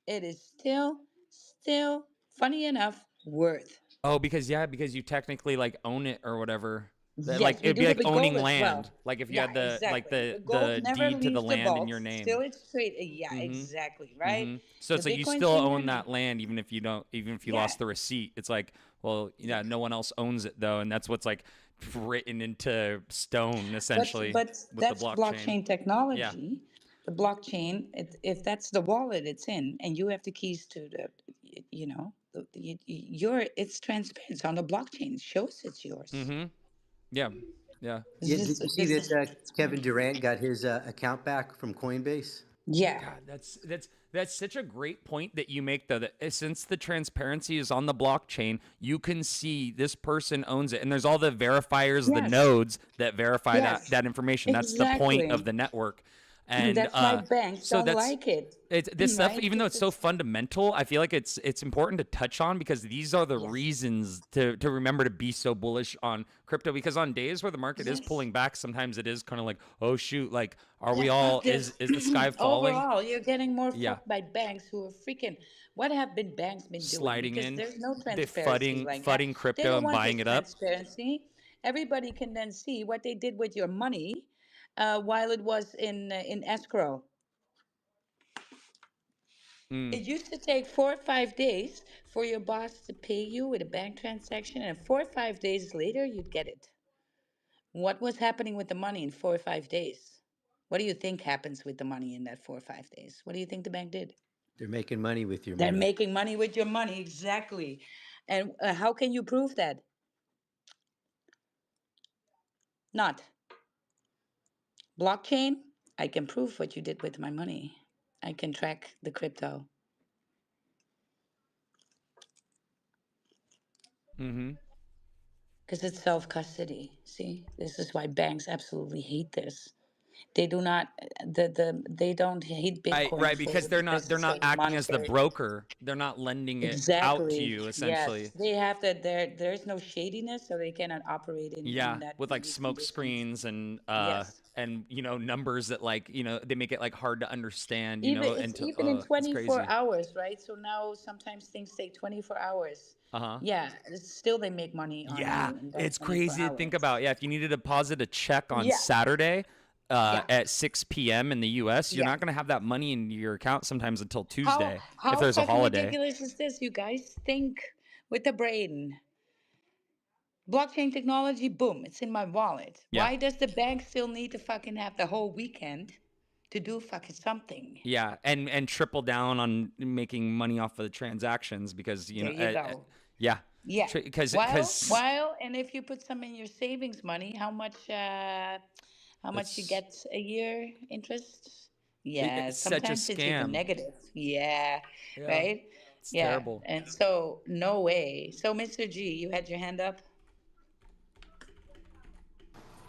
it is still funny enough worth. Oh, because yeah, because you technically like own it or whatever. Like Yes, we it'd do be that like with owning gold as land. well. Like if you Yeah, had exactly. The gold the never deed to the leaves the land in vault. your Still, name. it's straight. Yeah, Mm-hmm. exactly. Right. Mm-hmm. So The it's like you Bitcoin still chain own never. that land even if you don't, even if you Yeah. lost the receipt. It's like, well, Yeah. yeah, no one else owns it though, and that's what's like written into stone essentially But with the that's blockchain. blockchain Yeah. technology. The blockchain, if that's the wallet it's in, and you have the keys to the, your it's transparent. It's on the blockchain. It shows it's yours. Mm-hmm. Yeah. Yeah. Yeah, did you see This that is Kevin transparent. Durant got his account back from Coinbase? Yeah. God, that's such a great point that you make though. That since the transparency is on the blockchain, you can see this person owns it, and there's all the verifiers, the Yes. nodes that verify Yes. that information. That's the point of Exactly. the network, and That's why banks so don't that's like it, it's this stuff. right? Even though Because it's so it's fundamental, I feel like it's important to touch on because these are the yes, reasons to remember to be so bullish on crypto. Because on days where the market is yes. pulling back, sometimes it is kind of like, oh shoot, like are Yeah, we fuck all this. is the sky falling? Overall, you're getting more Yeah, fucked by banks who are freaking. What have been banks been doing? sliding Because in, there's no they transparency like that. fudding They crypto don't and want buying this it up. transparency. Everybody can then see what they did with your money while it was in escrow. Mm, It used to take 4 or 5 days for your boss to pay you with a bank transaction, and 4 or 5 days later, you'd get it. What was happening with the money in 4 or 5 days? What do you think happens with the money in that 4 or 5 days? What do you think the bank did? They're making money with your They're money. making money with your money, exactly. And how can you prove that? Not blockchain. I can prove what you did with my money. I can track the crypto mm-hmm. because it's self custody. See, this is why banks absolutely hate this. They do not they don't hate Bitcoin Right, because because they're it's not a acting as the monetary. broker. They're not lending it out to Exactly. you Yes, essentially. they have that. There's no shadiness, so they cannot operate in Yeah, that with in like these smoke conditions. screens Yes. and numbers that like they make it like hard to understand. Even it's Until even in it's 24 crazy. hours, right? So now sometimes things take 24 hours. Uh huh. Yeah, still they make money on Yeah, you in that it's 24 crazy to think hours. about. Yeah, if you need to deposit a check on Yeah. Saturday Yeah. at 6 p.m. in the U.S., you're Yeah. not going to have that money in your account sometimes until How Tuesday if how there's a fucking holiday. ridiculous is this, you guys? Think with the brain. Blockchain technology, boom, it's in my wallet. Yeah, Why does the bank still need to fucking have the whole weekend to do fucking something? yeah, and triple down on making money off of the transactions because There you go. yeah, Yeah. because And if you put some in your savings money, how much you it's get a year interest? Yeah, it's such a sometimes it's even scam. negative. Yeah, Yeah, right? it's Yeah. terrible. And so no way. So Mr. G, you had your hand up?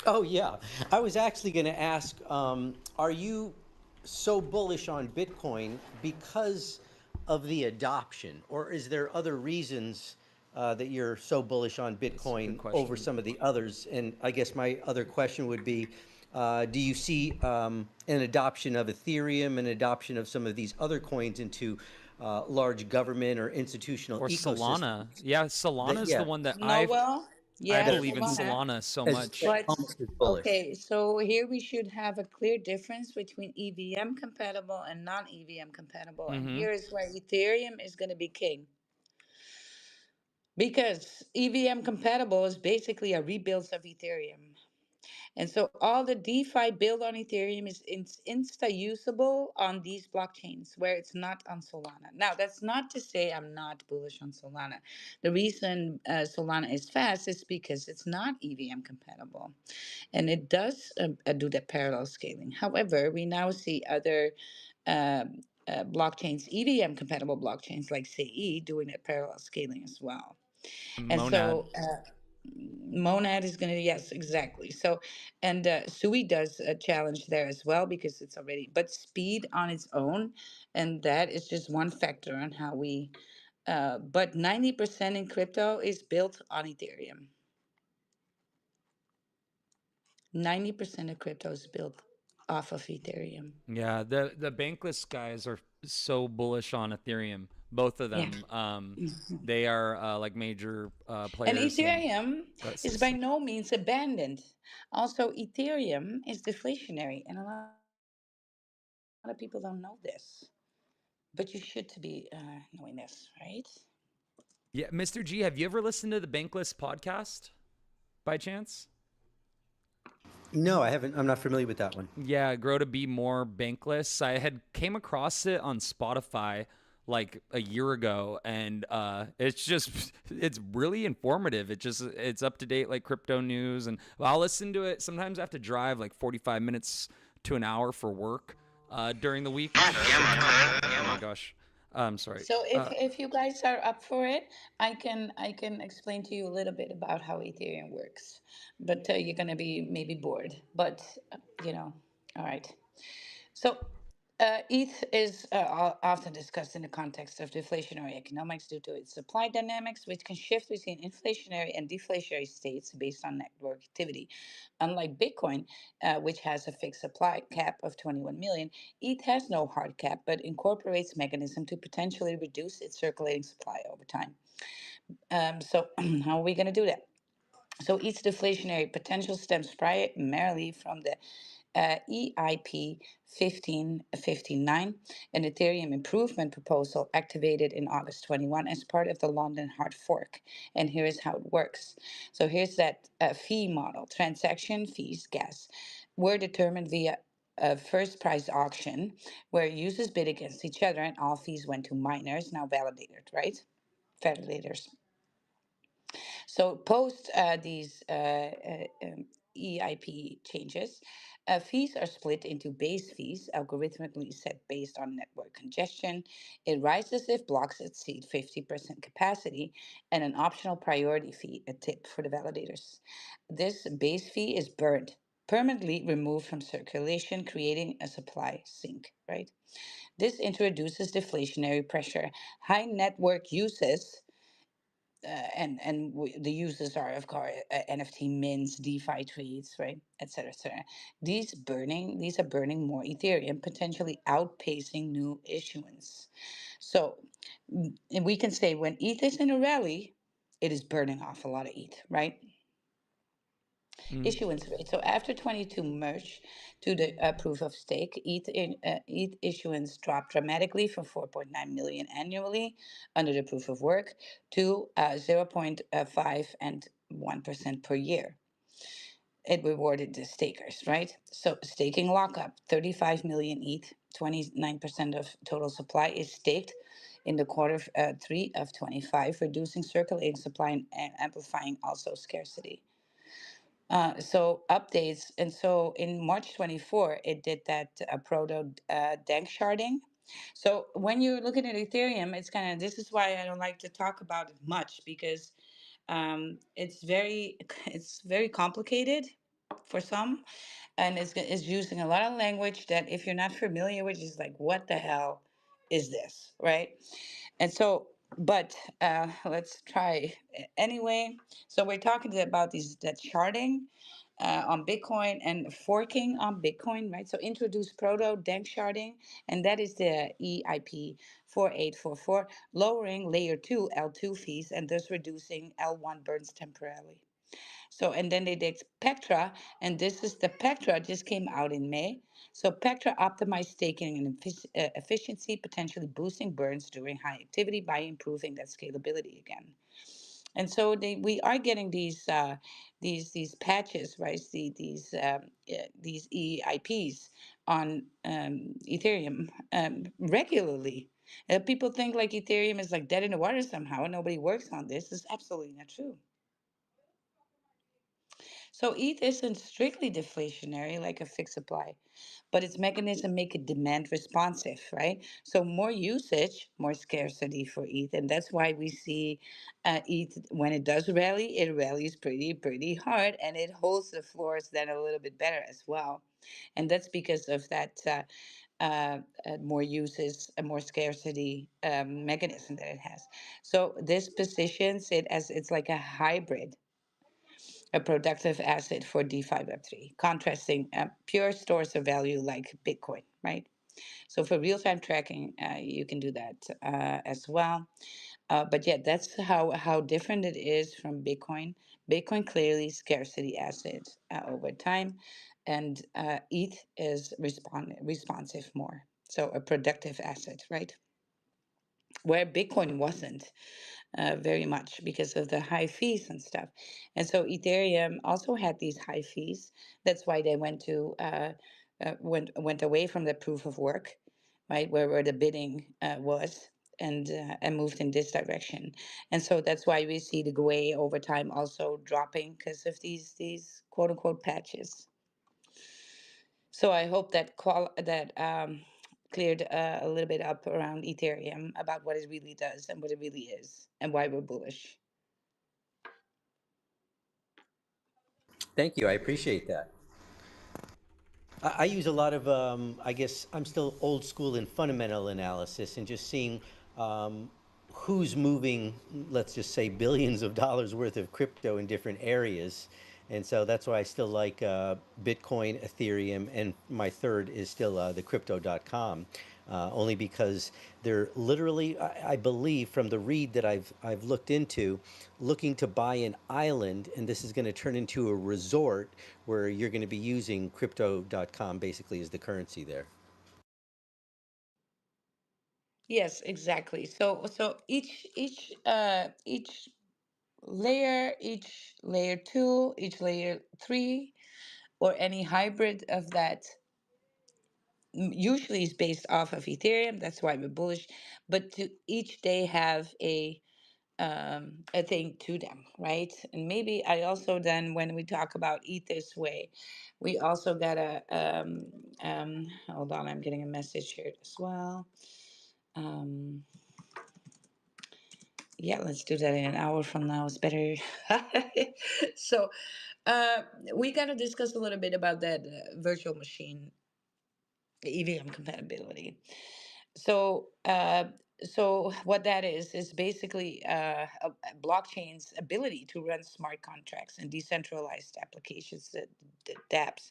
Oh yeah, I was actually going to ask, are you so bullish on Bitcoin because of the adoption, or is there other reasons that you're so bullish on That's a good Bitcoin over question. some of the others? And I guess my other question would be, do you see an adoption of Ethereum, an adoption of some of these other coins into large government or institutional Or Solana. ecosystems? Yeah, That Solana's the yeah, one that Noel? I Yeah, that believe are in almost Solana. Solana so as much. But almost as bullish. okay, so here we should have a clear difference between EVM compatible and non EVM compatible. And Mm-hmm. here is where Ethereum is going to be king. Because EVM compatible is basically a rebuild of Ethereum. And so all the DeFi built on Ethereum is insta usable on these blockchains where it's not on Solana. Now, that's not to say I'm not bullish on Solana. The reason Solana is fast is because it's not EVM compatible and it does do that parallel scaling. However, we now see other blockchains, EVM compatible blockchains like CE, doing that parallel scaling as well. And Monad. so Monad is going to, yes, exactly. So, and Sui does a challenge there as well because it's already, but speed on its own, and that is just one factor on how we, but 90% in crypto is built on Ethereum. 90% of crypto is built off of Ethereum. Yeah, the bankless guys are so bullish on Ethereum, both of Yeah. them. They are like major And players in Ethereum that is by system. no means abandoned. Also, Ethereum is deflationary, and a lot of people don't know this. But you should to be knowing this, right? Yeah, Mr. G, have you ever listened to the Bankless podcast by chance? No, I haven't. I'm not familiar with that one. Yeah, Grow to Be More Bankless. I had came across it on Spotify like a year ago, and it's just it's really informative. It's up to date like crypto news, and I'll listen to it. Sometimes I have to drive like 45 minutes to an hour for work during the week. Oh my gosh, I'm sorry. So if you guys are up for it, I can explain to you a little bit about how Ethereum works, but you're gonna be maybe bored. But all right. So, ETH is often discussed in the context of deflationary economics due to its supply dynamics, which can shift between inflationary and deflationary states based on network activity. Unlike Bitcoin, which has a fixed supply cap of 21 million, ETH has no hard cap but incorporates mechanism to potentially reduce its circulating supply over time. So, how are we going to do that? So each deflationary potential stems primarily from the EIP 1559, an Ethereum improvement proposal activated in August 21 as part of the London hard fork. And here's how it works. So here's that fee model. Transaction fees, gas, were determined via a first price auction where users bid against each other and all fees went to miners, now validated, right? Validators. So post these EIP changes, fees are split into base fees, algorithmically set based on network congestion. It rises if blocks exceed 50% capacity, and an optional priority fee, a tip for the validators. This base fee is burned, permanently removed from circulation, creating a supply sink, right? This introduces deflationary pressure. High network uses the users are of course NFT mints, DeFi trades, right, etc., etc. These are burning more Ethereum, potentially outpacing new issuance. So and we can say when ETH is in a rally, it is burning off a lot of ETH, right? Mm. Issuance rate. So after 22 merge to the proof of stake, ETH issuance dropped dramatically from 4.9 million annually under the proof of work to 0.5 and 1% per year. It rewarded the stakers, right? So staking lockup, 35 million ETH, 29% of total supply is staked in the quarter three of 25, reducing circulating supply and amplifying also scarcity. So updates, and so in March 24, it did that proto dank sharding. So when you're looking at Ethereum, it's kind of this is why I don't like to talk about it much because it's very it's very complicated for some, and it's using a lot of language that if you're not familiar with, is like what the hell is this, right? And so, but let's try anyway. So we're talking about these that sharding on Bitcoin and forking on Bitcoin, right? So introduce proto dank sharding, and that is the EIP 4844, lowering layer 2 L2 fees and thus reducing L1 burns temporarily. So, and then they did Pectra, and this is the Pectra just came out in May. So, Pectra optimized staking and efficiency, potentially boosting burns during high activity by improving that scalability again. And so we are getting these patches, right? These EIPs on Ethereum regularly. People think like Ethereum is like dead in the water somehow, and nobody works on this. It's absolutely not true. So ETH isn't strictly deflationary like a fixed supply, but its mechanism make it demand responsive, right? So more usage, more scarcity for ETH, and that's why we see ETH when it does rally, it rallies pretty hard, and it holds the floors then a little bit better as well, and that's because of that. More uses, a more scarcity mechanism that it has. So this positions it as it's like a hybrid, a productive asset for DeFi Web3, contrasting pure stores of value like Bitcoin, right? So for real-time tracking, you can do that as well. But yeah, that's how different it is from Bitcoin. Bitcoin clearly scarcity asset over time, and ETH is responsive more, so a productive asset, right? Where Bitcoin wasn't very much because of the high fees and stuff. And so Ethereum also had these high fees. That's why they went away from the proof of work, right, where the bidding was. And moved in this direction, and so that's why we see the GUI over time also dropping because of these quote unquote patches. So I hope that cleared a little bit up around Ethereum about what it really does and what it really is and why we're bullish. Thank you. I appreciate that. I use a lot of, I guess I'm still old school in fundamental analysis and just seeing who's moving, let's just say, billions of dollars worth of crypto in different areas. And so that's why I still like Bitcoin, Ethereum, and my third is still the crypto.com. Only because they're literally, I believe, from the read that I've looked into, looking to buy an island, and this is going to turn into a resort where you're going to be using crypto.com basically as the currency there. Yes, exactly. So each layer, each layer two, each layer three, or any hybrid of that usually is based off of Ethereum. That's why we're bullish. But to each they have a thing to them, right? And maybe I also then when we talk about eat this way, we also gotta hold on, I'm getting a message here as well. Um, yeah, let's do that in an hour from now. It's better. So uh, we gotta discuss a little bit about that virtual machine EVM compatibility. So, so what that is basically a blockchain's ability to run smart contracts and decentralized applications, the dApps,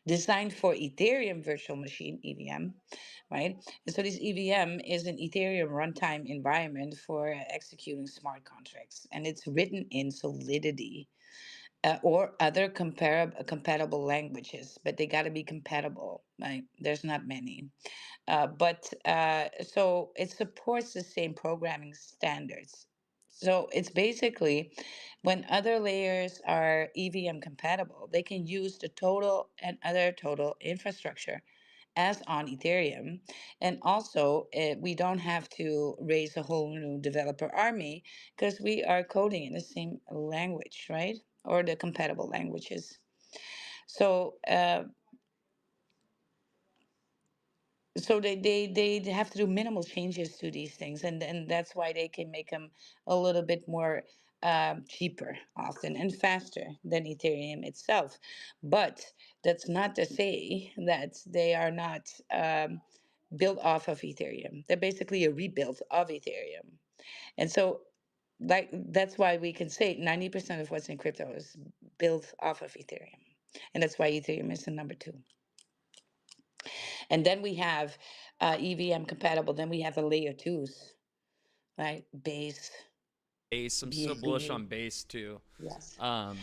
designed for Ethereum virtual machine (EVM), right? And so this EVM is an Ethereum runtime environment for executing smart contracts, and it's written in Solidity. Or other compatible languages, but they got to be compatible, right? There's not many. But so it supports the same programming standards. So it's basically when other layers are EVM compatible, they can use the total and other total infrastructure as on Ethereum. And also, we don't have to raise a whole new developer army because we are coding in the same language, right? Or the compatible languages. So, they have to do minimal changes to these things, and that's why they can make them a little bit more cheaper often and faster than Ethereum itself. But that's not to say that they are not built off of Ethereum. They're basically a rebuild of Ethereum. And so like that's why we can say 90% of what's in crypto is built off of Ethereum. And that's why Ethereum is the number two. And then we have EVM compatible. Then we have the layer twos, right? Base, Base, I'm so bullish BSC. on base too. Yes. um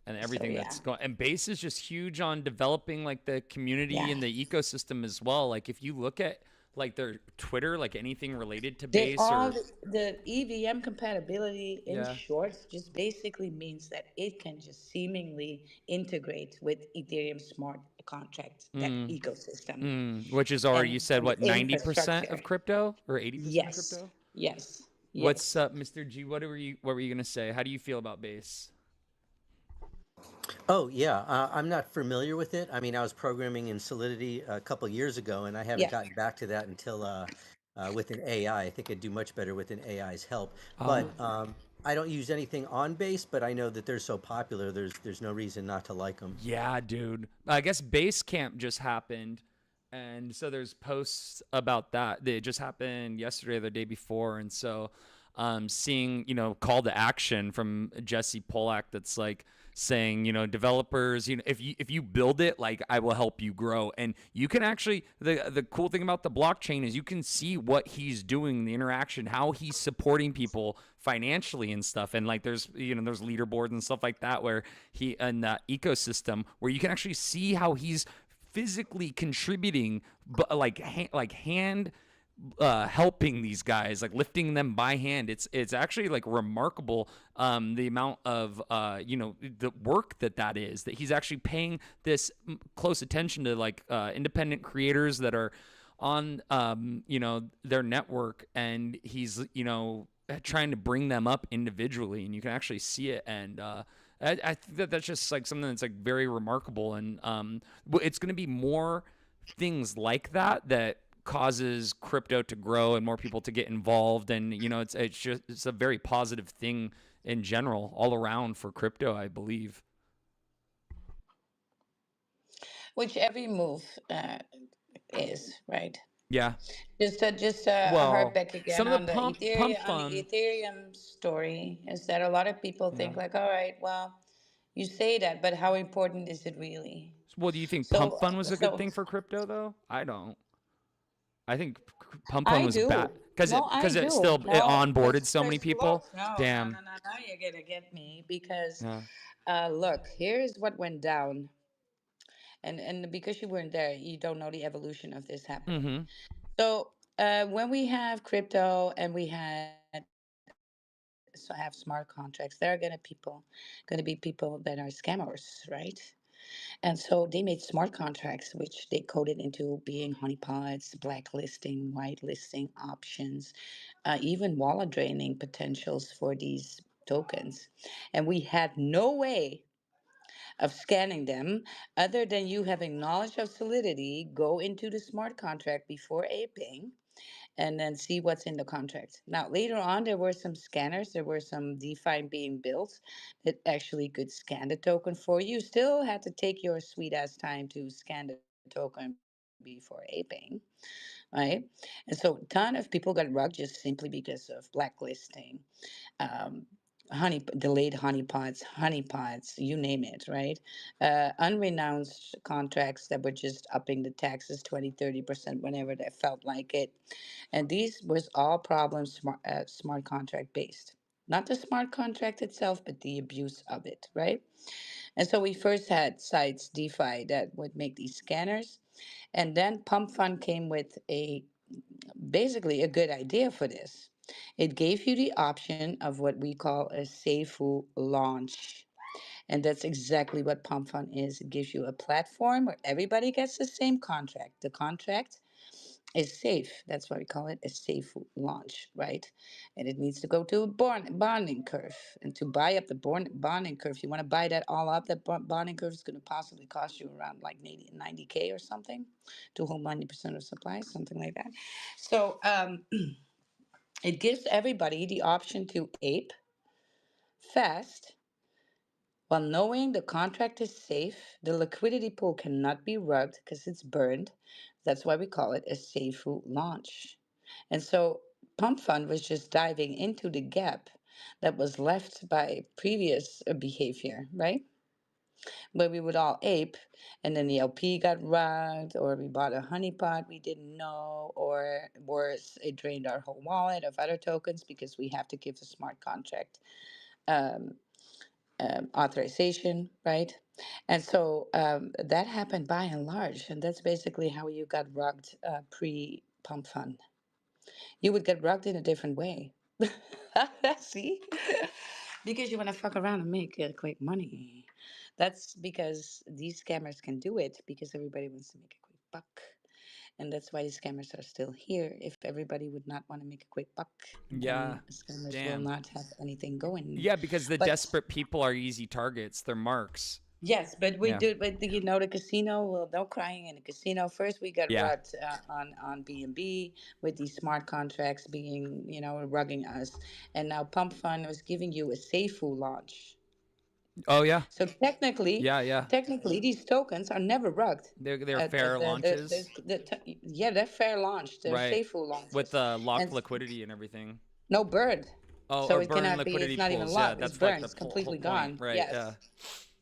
and So everything yeah, that's going, and base is just huge on developing like the community yeah. and the ecosystem as well. Like if you look at like their Twitter, like anything related to They base all or the EVM compatibility in yeah. short just basically means that it can just seemingly integrate with Ethereum smart contract, that ecosystem Which is already, you said and what, the 90% infrastructure. of crypto or 80% of Yes, crypto? yes, What's yes. up, Mr. G? What were you gonna say? How do you feel about base? Oh, yeah. I'm not familiar with it. I mean, I was programming in Solidity a couple years ago, and I haven't Yeah. gotten back to that until with an AI. I think I'd do much better with an AI's help. Uh, But I don't use anything on base, but I know that they're so popular. There's no reason not to like them. yeah, dude. I guess base camp just happened, and so there's posts about that. It just happened yesterday or the day before, and so seeing, call to action from Jesse Polak that's like saying, developers, if you build it, like I will help you grow. And you can actually, the cool thing about the blockchain is you can see what he's doing, the interaction, how he's supporting people financially and stuff. And like there's leaderboards and stuff like that where he and that ecosystem where you can actually see how he's physically contributing, but like hand helping these guys, like lifting them by hand. It's actually like remarkable, the amount of the work that is, that he's actually paying this close attention to, like independent creators that are on their network, and he's trying to bring them up individually, and you can actually see it. And I think that's just like something that's like very remarkable. And it's going to be more things like that causes crypto to grow and more people to get involved. And it's a very positive thing in general all around for crypto, I believe. Which every move is, right? Yeah. Just a Well, harp back some again of the on the pump fun. Ethereum story is that a lot of people Yeah. think like, all right, well, you say that, but how important is it really? Well, do you think pump So, fun was a good so thing for crypto though? I don't. I think pump fun I was bad do. because No, it I because do. it No, onboarded so many because look, people. no, no, Damn. no, no, no, you're gonna get me because, Yeah. look, here's what went down, and because you weren't there, you don't know the evolution of this happening. Mm-hmm. So, when we have crypto and we had so have smart contracts, there are gonna be people that are scammers, right? And so they made smart contracts, which they coded into being honeypots, blacklisting, whitelisting options, even wallet draining potentials for these tokens. And we had no way of scanning them other than you having knowledge of solidity, go into the smart contract before aping and then see what's in the contract. Now, later on, there were some scanners, there were some DeFi being built that actually could scan the token for you. Still had to take your sweet ass time to scan the token before aping, right? And so, a ton of people got rugged just simply because of blacklisting, um, delayed honeypots, you name it, right? Unrenounced contracts that were just upping the taxes 20, 30% whenever they felt like it. And these was all problems smart contract based. Not the smart contract itself, but the abuse of it, right? And so we first had sites DeFi that would make these scanners, and then Pump Fund came with a basically a good idea for this. It gave you the option of what we call a Seifu launch. And that's exactly what Pump Fund is. It gives you a platform where everybody gets the same contract. The contract is safe. That's why we call it a safe launch, right? And it needs to go to a bonding curve. And to buy up the bonding curve, you want to buy that all up, that bonding curve is going to possibly cost you around like 90K or something to hold 90% of supply, something like that. So it gives everybody the option to ape fast while knowing the contract is safe. The liquidity pool cannot be rugged because it's burned. That's why we call it a safe route launch. And so Pump Fund was just diving into the gap that was left by previous behavior, right? Where we would all ape, and then the LP got rugged, or we bought a honeypot we didn't know, or worse, it drained our whole wallet of other tokens because we have to give the smart contract um, authorization, right? And so that happened by and large, and that's basically how you got rugged pre Pump Fund. You would get rugged in a different way. See? Because you want to fuck around and make quick money. That's because these scammers can do it because everybody wants to make a quick buck. And that's why the scammers are still here. If everybody would not want to make a quick buck, Yeah. then scammers will Damn. not have anything going. Yeah, because the But desperate people are easy targets. They're marks. yes, but we Yeah. do. But you know, the casino. Well, no crying in the casino. First, we got Yeah. rugged on B&B with these smart contracts being, rugging us, and now Pump Fund was giving you a Seifu launch. Oh yeah. So technically, Yeah. Yeah. technically, these tokens are never rugged. They're fair launches, Yeah, they're fair launch. They're right? Seifu With launches, locked and liquidity and everything. no bird. Oh, So or it burn cannot be. It's liquidity not even pools. Yeah, locked. It's that's like burned. the It's whole completely point, gone. right? Yeah. Yes.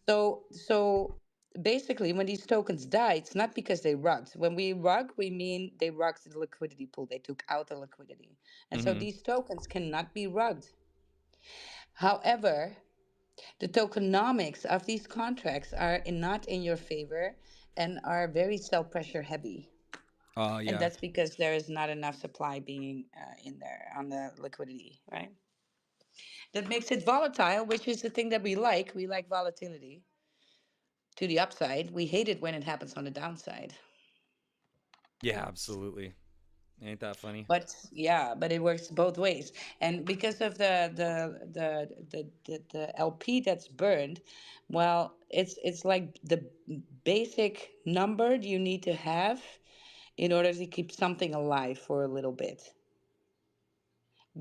So basically, when these tokens die, it's not because they rugged. When we rug, we mean they rugged the liquidity pool. They took out the liquidity, and so Mm-hmm. these tokens cannot be rugged. However, the tokenomics of these contracts are not in your favor and are very sell pressure heavy. And Yeah. that's because there is not enough supply being in there on the liquidity, right? That makes it volatile, which is the thing that we like. We like volatility to the upside. We hate it when it happens on the downside. Yeah, absolutely. Ain't that funny? But yeah, but it works both ways. And because of the LP that's burned, well, it's like the basic number you need to have in order to keep something alive for a little bit.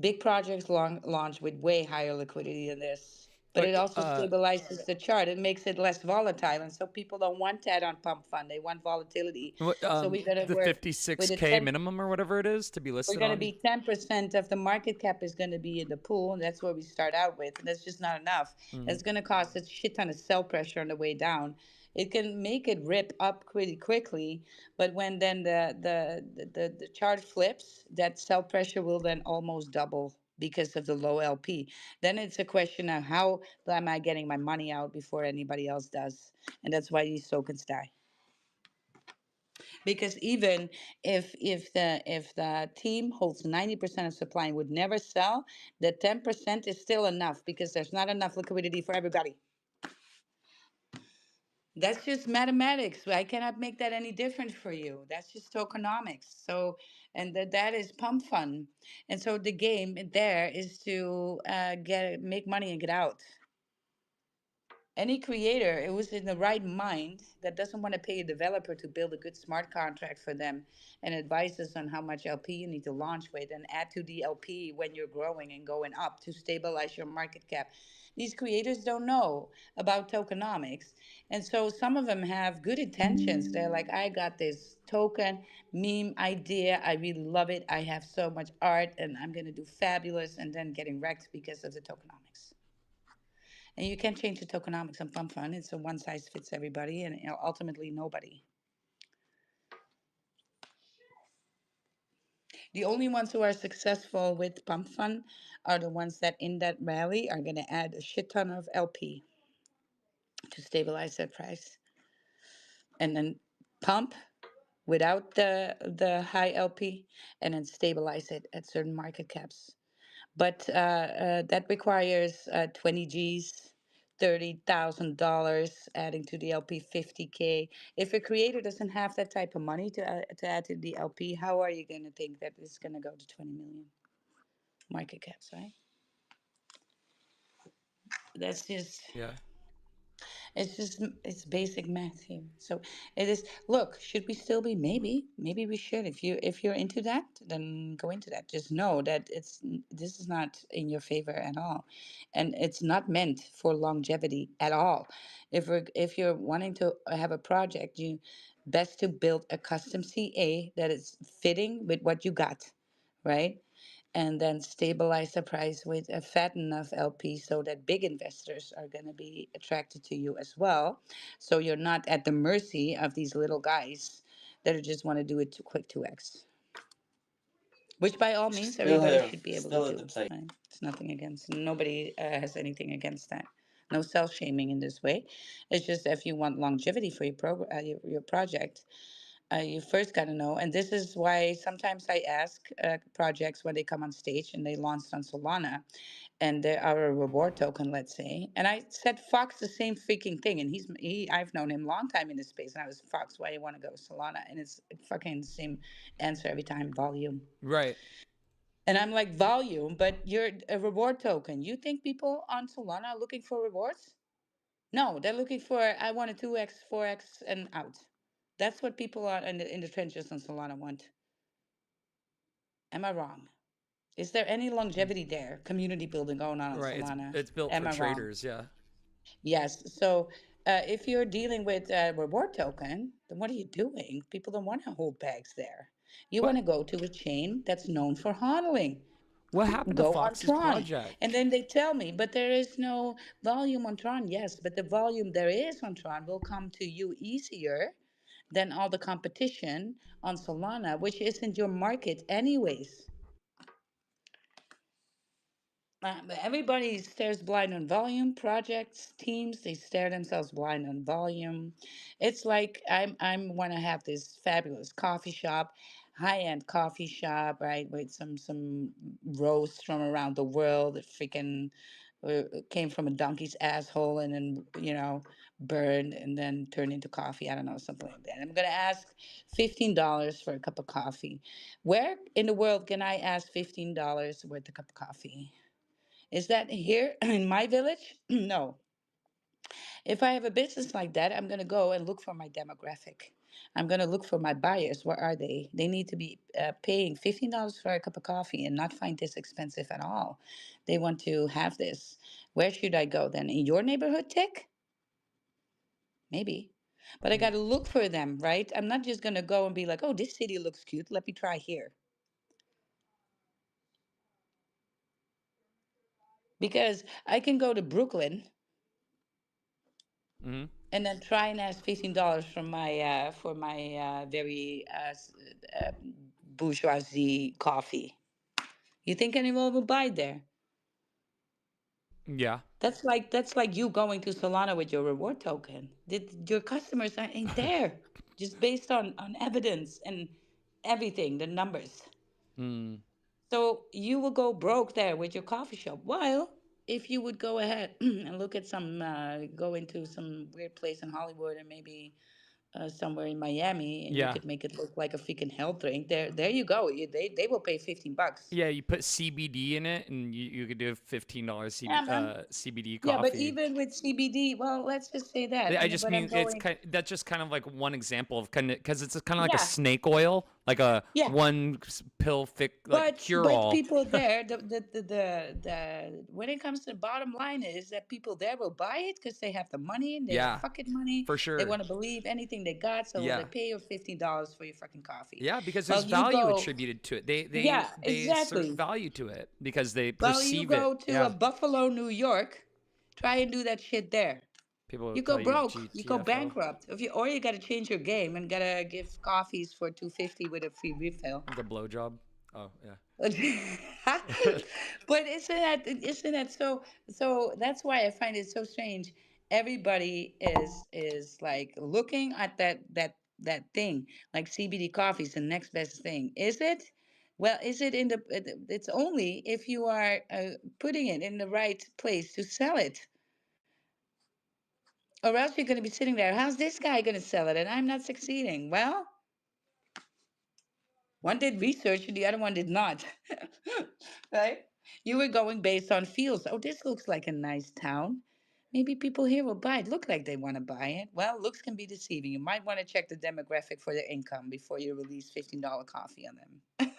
Big projects launch with way higher liquidity than this, but it Okay. also stabilizes the chart. It makes it less volatile, and so people don't want that on pump fund. They want volatility. So we're gonna The work with a 56K 10. minimum or whatever it is to be We're listed going to on. be 10% of the market cap is going to be in the pool, and that's where we start out with. And that's just not enough. Mm. It's going to cause a shit ton of sell pressure on the way down. It can make it rip up pretty quickly, but when then the chart flips, that sell pressure will then almost double because of the low LP. Then it's a question of how am I getting my money out before anybody else does, and that's why these tokens die. Because even if the team holds 90% of supply and would never sell, the 10% is still enough because there's not enough liquidity for everybody. That's just mathematics. I cannot make that any different for you. That's just tokenomics. So, and that is pump fun. And so the game there is to make money and get out. Any creator who's in the right mind that doesn't want to pay a developer to build a good smart contract for them and advises on how much LP you need to launch with and add to the LP when you're growing and going up to stabilize your market cap. These creators don't know about tokenomics. And so some of them have good intentions. They're like, I got this token meme idea. I really love it. I have so much art and I'm going to do fabulous, and then getting wrecked because of the tokenomics. And you can't change the tokenomics on Pump Fund. It's a one size fits everybody, and ultimately nobody. The only ones who are successful with Pump Fund are the ones that in that rally are going to add a shit ton of LP to stabilize their price, and then pump without the high LP, and then stabilize it at certain market caps. But that requires 20 G's, $30,000 adding to the LP, 50K. If a creator doesn't have that type of money to add to the LP, how are you going to think that it's going to go to 20 million market caps, right? That's just Yeah. it's basic math here. So it is. Look, should we still be? Maybe we should. If you're into that, then go into that. Just know that this is not in your favor at all, and it's not meant for longevity at all. If you're wanting to have a project, you best to build a custom CA that is fitting with what you got, right? And then stabilize the price with a fat enough LP so that big investors are going to be attracted to you as well. So you're not at the mercy of these little guys that just want to do it too quick 2x, which by all means everybody should be able to do. Right? It's nothing against, nobody has anything against that. No self shaming in this way. It's just if you want longevity for your project, you first got to know, and this is why sometimes I ask projects when they come on stage and they launched on Solana, and there are a reward token, let's say, and I said Fox the same freaking thing, and I've known him a long time in this space, and I was Fox, why you want to go Solana, and it's fucking the same answer every time, volume. Right. And I'm like, volume, but you're a reward token. You think people on Solana are looking for rewards? No, they're looking for I want a 2x, 4x, and out. That's what people are in the trenches on Solana want. Am I wrong? Is there any longevity there? Community building going on Right. It's Solana? it's built Am for I wrong? traders. Yeah. Yes. So if you're dealing with a reward token, then what are you doing? People don't want to hold bags there. You want What? to go to a chain that's known for hodling. What happened to Go on Fox's Tron. And project? then they tell me, but there is no volume on Tron. Yes, but the volume there is on Tron will come to you easier than all the competition on Solana, which isn't your market anyways. Everybody stares blind on volume. Projects, teams, they stare themselves blind on volume. It's like I'm want to have this fabulous coffee shop, high-end coffee shop, right, with some roasts from around the world that freaking came from a donkey's asshole and then burned and then turned into coffee. I don't know, something like that. I'm gonna ask $15 for a cup of coffee. Where in the world can I ask $15 worth a cup of coffee? Is that here in my village? No. If I have a business like that, I'm going to go and look for my demographic. I'm going to look for my buyers. Where are they? They need to be paying $15 for a cup of coffee and not find this expensive at all. They want to have this. Where should I go then? In your neighborhood, Tick? Maybe. But I got to look for them, right? I'm not just going to go and be like, oh, this city looks cute. Let me try here. Because I can go to Brooklyn Mm-hmm. and then try and ask $15 from my for my very uh, bourgeoisie coffee. You think anyone will buy there? Yeah. That's like you going to Solana with your reward token. Your customers ain't there, just based on evidence and everything, the numbers. Mm. So you will go broke there with your coffee shop. While if you would go ahead and look at go into some weird place in Hollywood and maybe somewhere in Miami, and you Yeah. could make it look like a freaking health drink. There you go. They will pay $15. Yeah, you put CBD in it, and you could do $15 Yeah, man. CBD Yeah, but coffee. even with CBD, well, let's just say that. I And just but I'm mean it's going. kind. That's just kind of like one example of kind of because it's kind of like a Yeah, snake oil, like a yeah. one pill like cure But all. people there, the when it comes to the bottom line is that people there will buy it because they have the money and they have Yeah, fucking money. for They sure. want to believe anything they got, so they Yeah, pay you $15 for your fucking coffee. yeah, because there's Well, you value go. attributed to it. They Yeah, they assert exactly. value to it because they Well, you perceive it. go to a Yeah, Buffalo, New York, try and do that shit there. people will You go tell you broke. You go GTFO, bankrupt. Or you got to change your game and gotta give coffees for 250 with a free refill. the blowjob. Oh yeah. But isn't that so? So that's why I find it so strange. Everybody is like looking at that thing like CBD coffee is the next best thing. Is it? Well, is it in the? It's only if you are putting it in the right place to sell it, or else you're going to be sitting there. How's this guy going to sell it? And I'm not succeeding. Well, one did research and the other one did not. Right? You were going based on feels. Oh, this looks like a nice town. Maybe people here will buy it. Look like they want to buy it. Well, looks can be deceiving. You might want to check the demographic for their income before you release $15 coffee on them.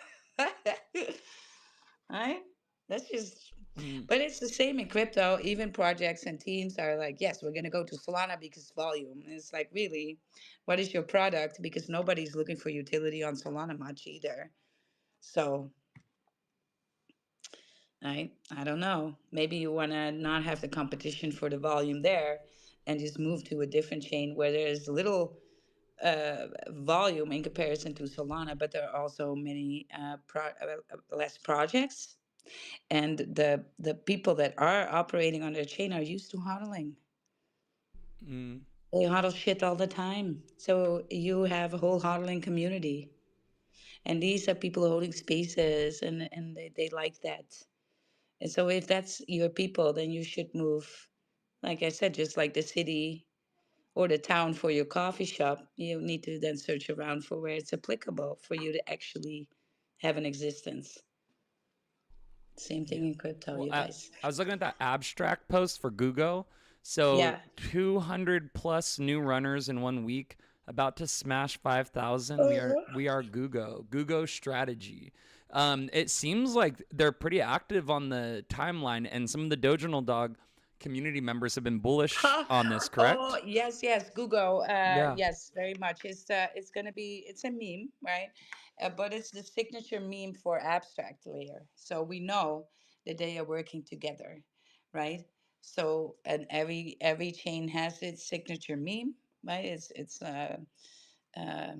Right? That's just, Mm, but it's the same in crypto. Even projects and teams are like, yes, we're going to go to Solana because volume. And it's like, really, what is your product? Because nobody's looking for utility on Solana much either. So, I don't know. Maybe you want to not have the competition for the volume there and just move to a different chain where there's little volume in comparison to Solana, but there are also many less projects. And the people that are operating on their chain are used to hodling. mm, They hodl shit all the time. So you have a whole hodling community. And these are people holding spaces and they like that. And so if that's your people, then you should move, like I said, just like the city or the town for your coffee shop. You need to then search around for where it's applicable for you to actually have an existence. Same yeah. thing in crypto, Well, you guys. I was looking at that abstract post for Google. So Yeah. 200 plus new runners in 1 week, about to smash 5,000. Uh-huh. We are Google strategy. It seems like they're pretty active on the timeline, and some of the Dojo Dog community members have been bullish on this. Oh, Correct? yes, yes, Google. Yeah. Yes, very much. It's gonna be it's a meme, right? But it's the signature meme for abstract layer. So we know that they are working together, right? So and every chain has its signature meme, right? It's uh, I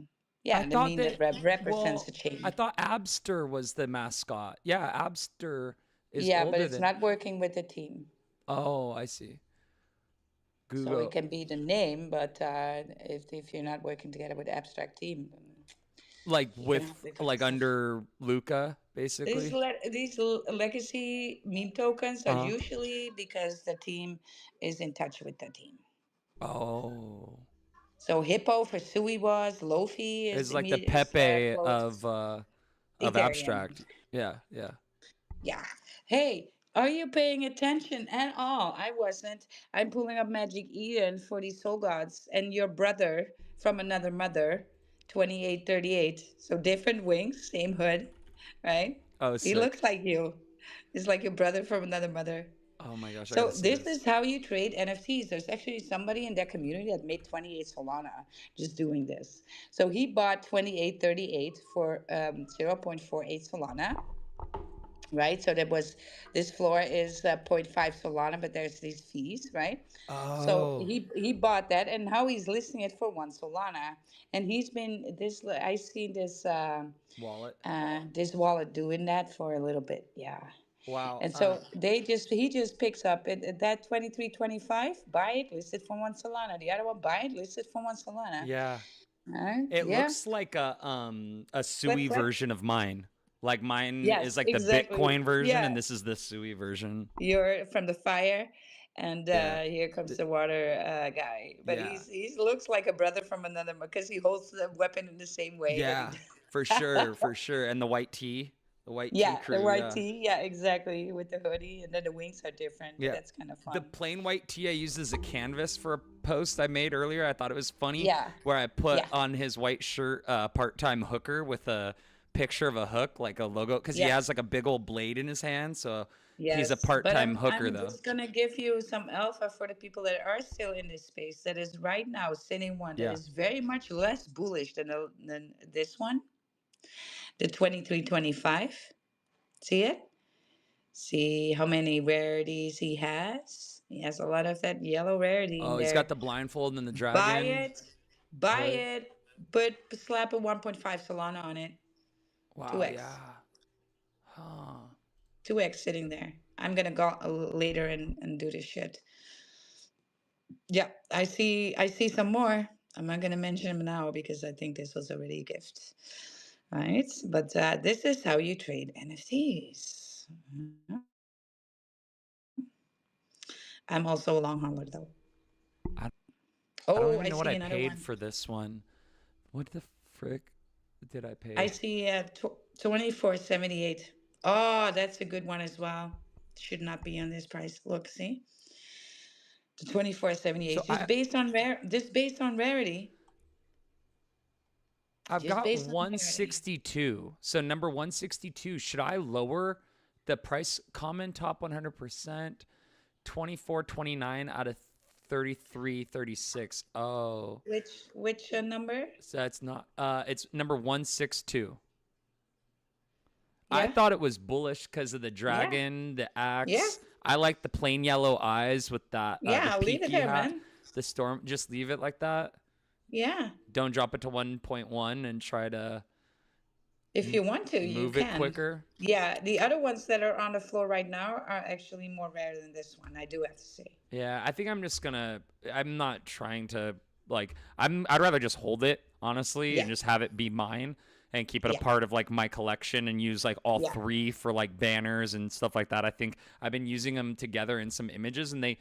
yeah, the thought meme that, that represents well, a I chain. thought Abster was the mascot. Yeah, Abster is Yeah, but older it's than. not working with the team. Oh, I see. So it Google, can be the name, but if you're not working together with abstract team, like you can with have the kind of like stuff. under Luca, basically. These legacy meme tokens are Uh huh. usually because the team is in touch with the team. Oh, So Hippo for Sui was, Lofi is it's like the immediate is Pepe close. of Ethereum. abstract. Yeah, yeah. Yeah. Hey, are you paying attention at all? I wasn't. I'm pulling up Magic Eden for these soul gods and your brother from another mother, 2838. So different wings, same hood, right? Oh, He sick. looks like you. He's like your brother from another mother. Oh my gosh, I gotta So see this this. is how you trade NFTs. There's actually somebody in that community that made 28 Solana just doing this. So he bought 2838 for zero point 0.48 Solana, right? So there was this floor is zero point 0.5 Solana, but there's these fees, right? So Oh, he bought that, and how he's listing it for 1 Solana, and he's been this. I seen wallet. this wallet doing that for a little bit, yeah. Wow. And so he just picks up that 2325, buy it, list it for 1 Solana. The other one, buy it, list it for 1 Solana. Yeah. All right, It yeah. looks like a Sui Click, click. version of mine. Like mine is Yes, like the exactly. Bitcoin version, and Yeah. this is the Sui version. You're from the fire, and Yeah. here comes D- the water guy. But yeah. he looks like a brother from another because he holds the weapon in the same way that he Yeah. For does. sure. For sure. And the white tea Yeah, the crew. white Yeah. tee. Yeah, exactly. With the hoodie, and then the wings are different, but Yeah. that's kind of The fun. plain white tee I used as a canvas for a post I made earlier. I thought it was funny Yeah, where I put yeah, on his white shirt part-time hooker with a picture of a hook, like a logo, because he yeah. has like a big old blade in his hand. So he's a Yes, but part-time I'm hooker though. just gonna give you some alpha for the people that are still in this space. That is right now sitting one that Yeah. is very much less bullish than this one, the 2325. See it? See how many rarities he has? He has a lot of that yellow rarity in Oh, he's got there. the blindfold and the Buy dragon it, buy hood. it, but slap a 1.5 Solana on it. Wow, 2x. yeah. Huh. 2x sitting there. I'm gonna go later and do this shit. Yeah, I see some more. I'm not gonna mention them now because I think this was already a gift. Right? But this is how you trade NFTs. I'm also a long hauler though. I, I don't Oh, even I know what see I another paid one. for this one. What the frick did I I pay? see 2478. Oh, that's a good one as well. Should not be on this price. Look, see? The So 2478. Just based on rarity. I've Just got based on rarity. 162. So number 162, should I lower the price? Comment top 100%, 24.29 out of 33.36. Oh, Which number? so that's not it's number 162. I Yeah? thought it was bullish because of the Yeah. dragon, the Yeah. axe. I like the plain yellow eyes with that the Yeah, leave it peaky there, hat, man. the storm. Just leave it like that. Yeah. Don't drop it to 1.1 and try to If you want to, you move it can. quicker. Yeah, the other ones that are on the floor right now are actually more rare than this one, I do have to say. Yeah, I think I'm just gonna. I'm not trying to like. I'd rather just hold it honestly and Yeah. just have it be mine and keep it a Yeah. part of like my collection and use like all Yeah. three for like banners and stuff like that. I think I've been using them together in some images and when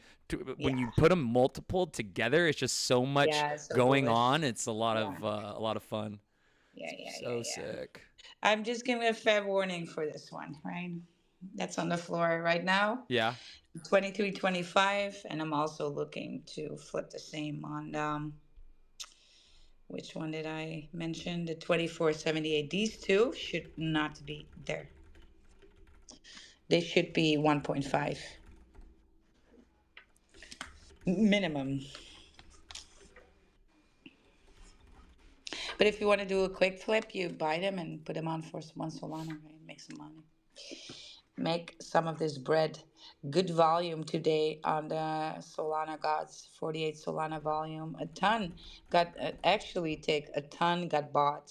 Yeah. you put them multiple together, it's just so much Yeah, it's so going bullish. on. It's Yeah. a lot of fun. Yeah, yeah, yeah, So yeah. sick. I'm just giving a fair warning for this one, right? That's on the floor right now. Yeah. 2325, and I'm also looking to flip the same on which one did I mention? The 2478. These two should not be there. They should be 1.5 minimum. But if you want to do a quick flip, you buy them and put them on for one Solana, right? Make some money. Make some of this bread. Good volume today on the Solana gods. 48 Solana volume. A ton got actually take a ton got bought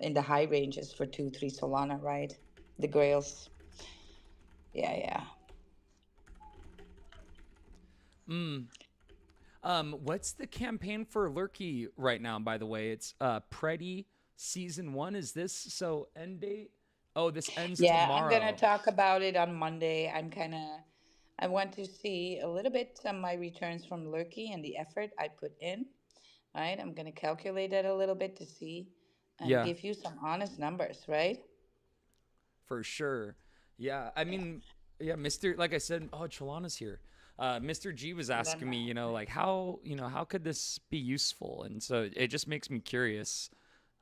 in the high ranges for 2, 3 Solana, right? The grails. Yeah, yeah. What's the campaign for Lurky right now? By the way, it's Pretty Season 1. Is this so end date? Oh, this ends Yeah, I'm gonna tomorrow. talk about it on Monday. I want to see a little bit of my returns from Lurky and the effort I put in. Right? I'm gonna calculate it a little bit to see and Yeah, give you some honest numbers, right? for sure. Yeah, I Yeah. mean, yeah, Mr. Like I said, oh, Chalana's here. Mr. G was asking me, Lana, like how could this be useful? And so it just makes me curious.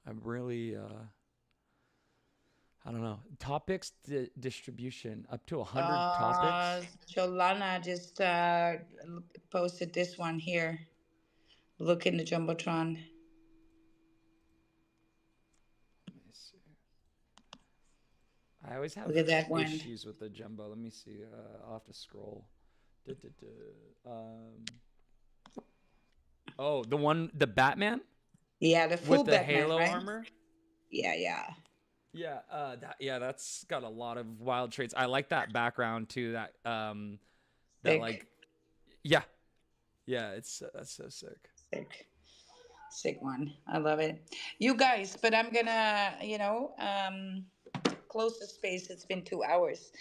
I'm really, I don't know. Topics distribution up to 100 topics. Cholana just posted this one here. Look in the Jumbotron. Let me see. I always Look have at that one. issues with the jumbo. Let me see. I'll have to scroll. Duh, duh, duh. Oh, the Batman Yeah, the with full the Batman, Halo right? armor. Yeah, yeah. Yeah, that's got a lot of wild traits. I like that background too. That like, Sick, yeah, yeah. It's that's so sick. sick, sick one. I love it. You guys, but I'm gonna, close the space. It's been 2 hours.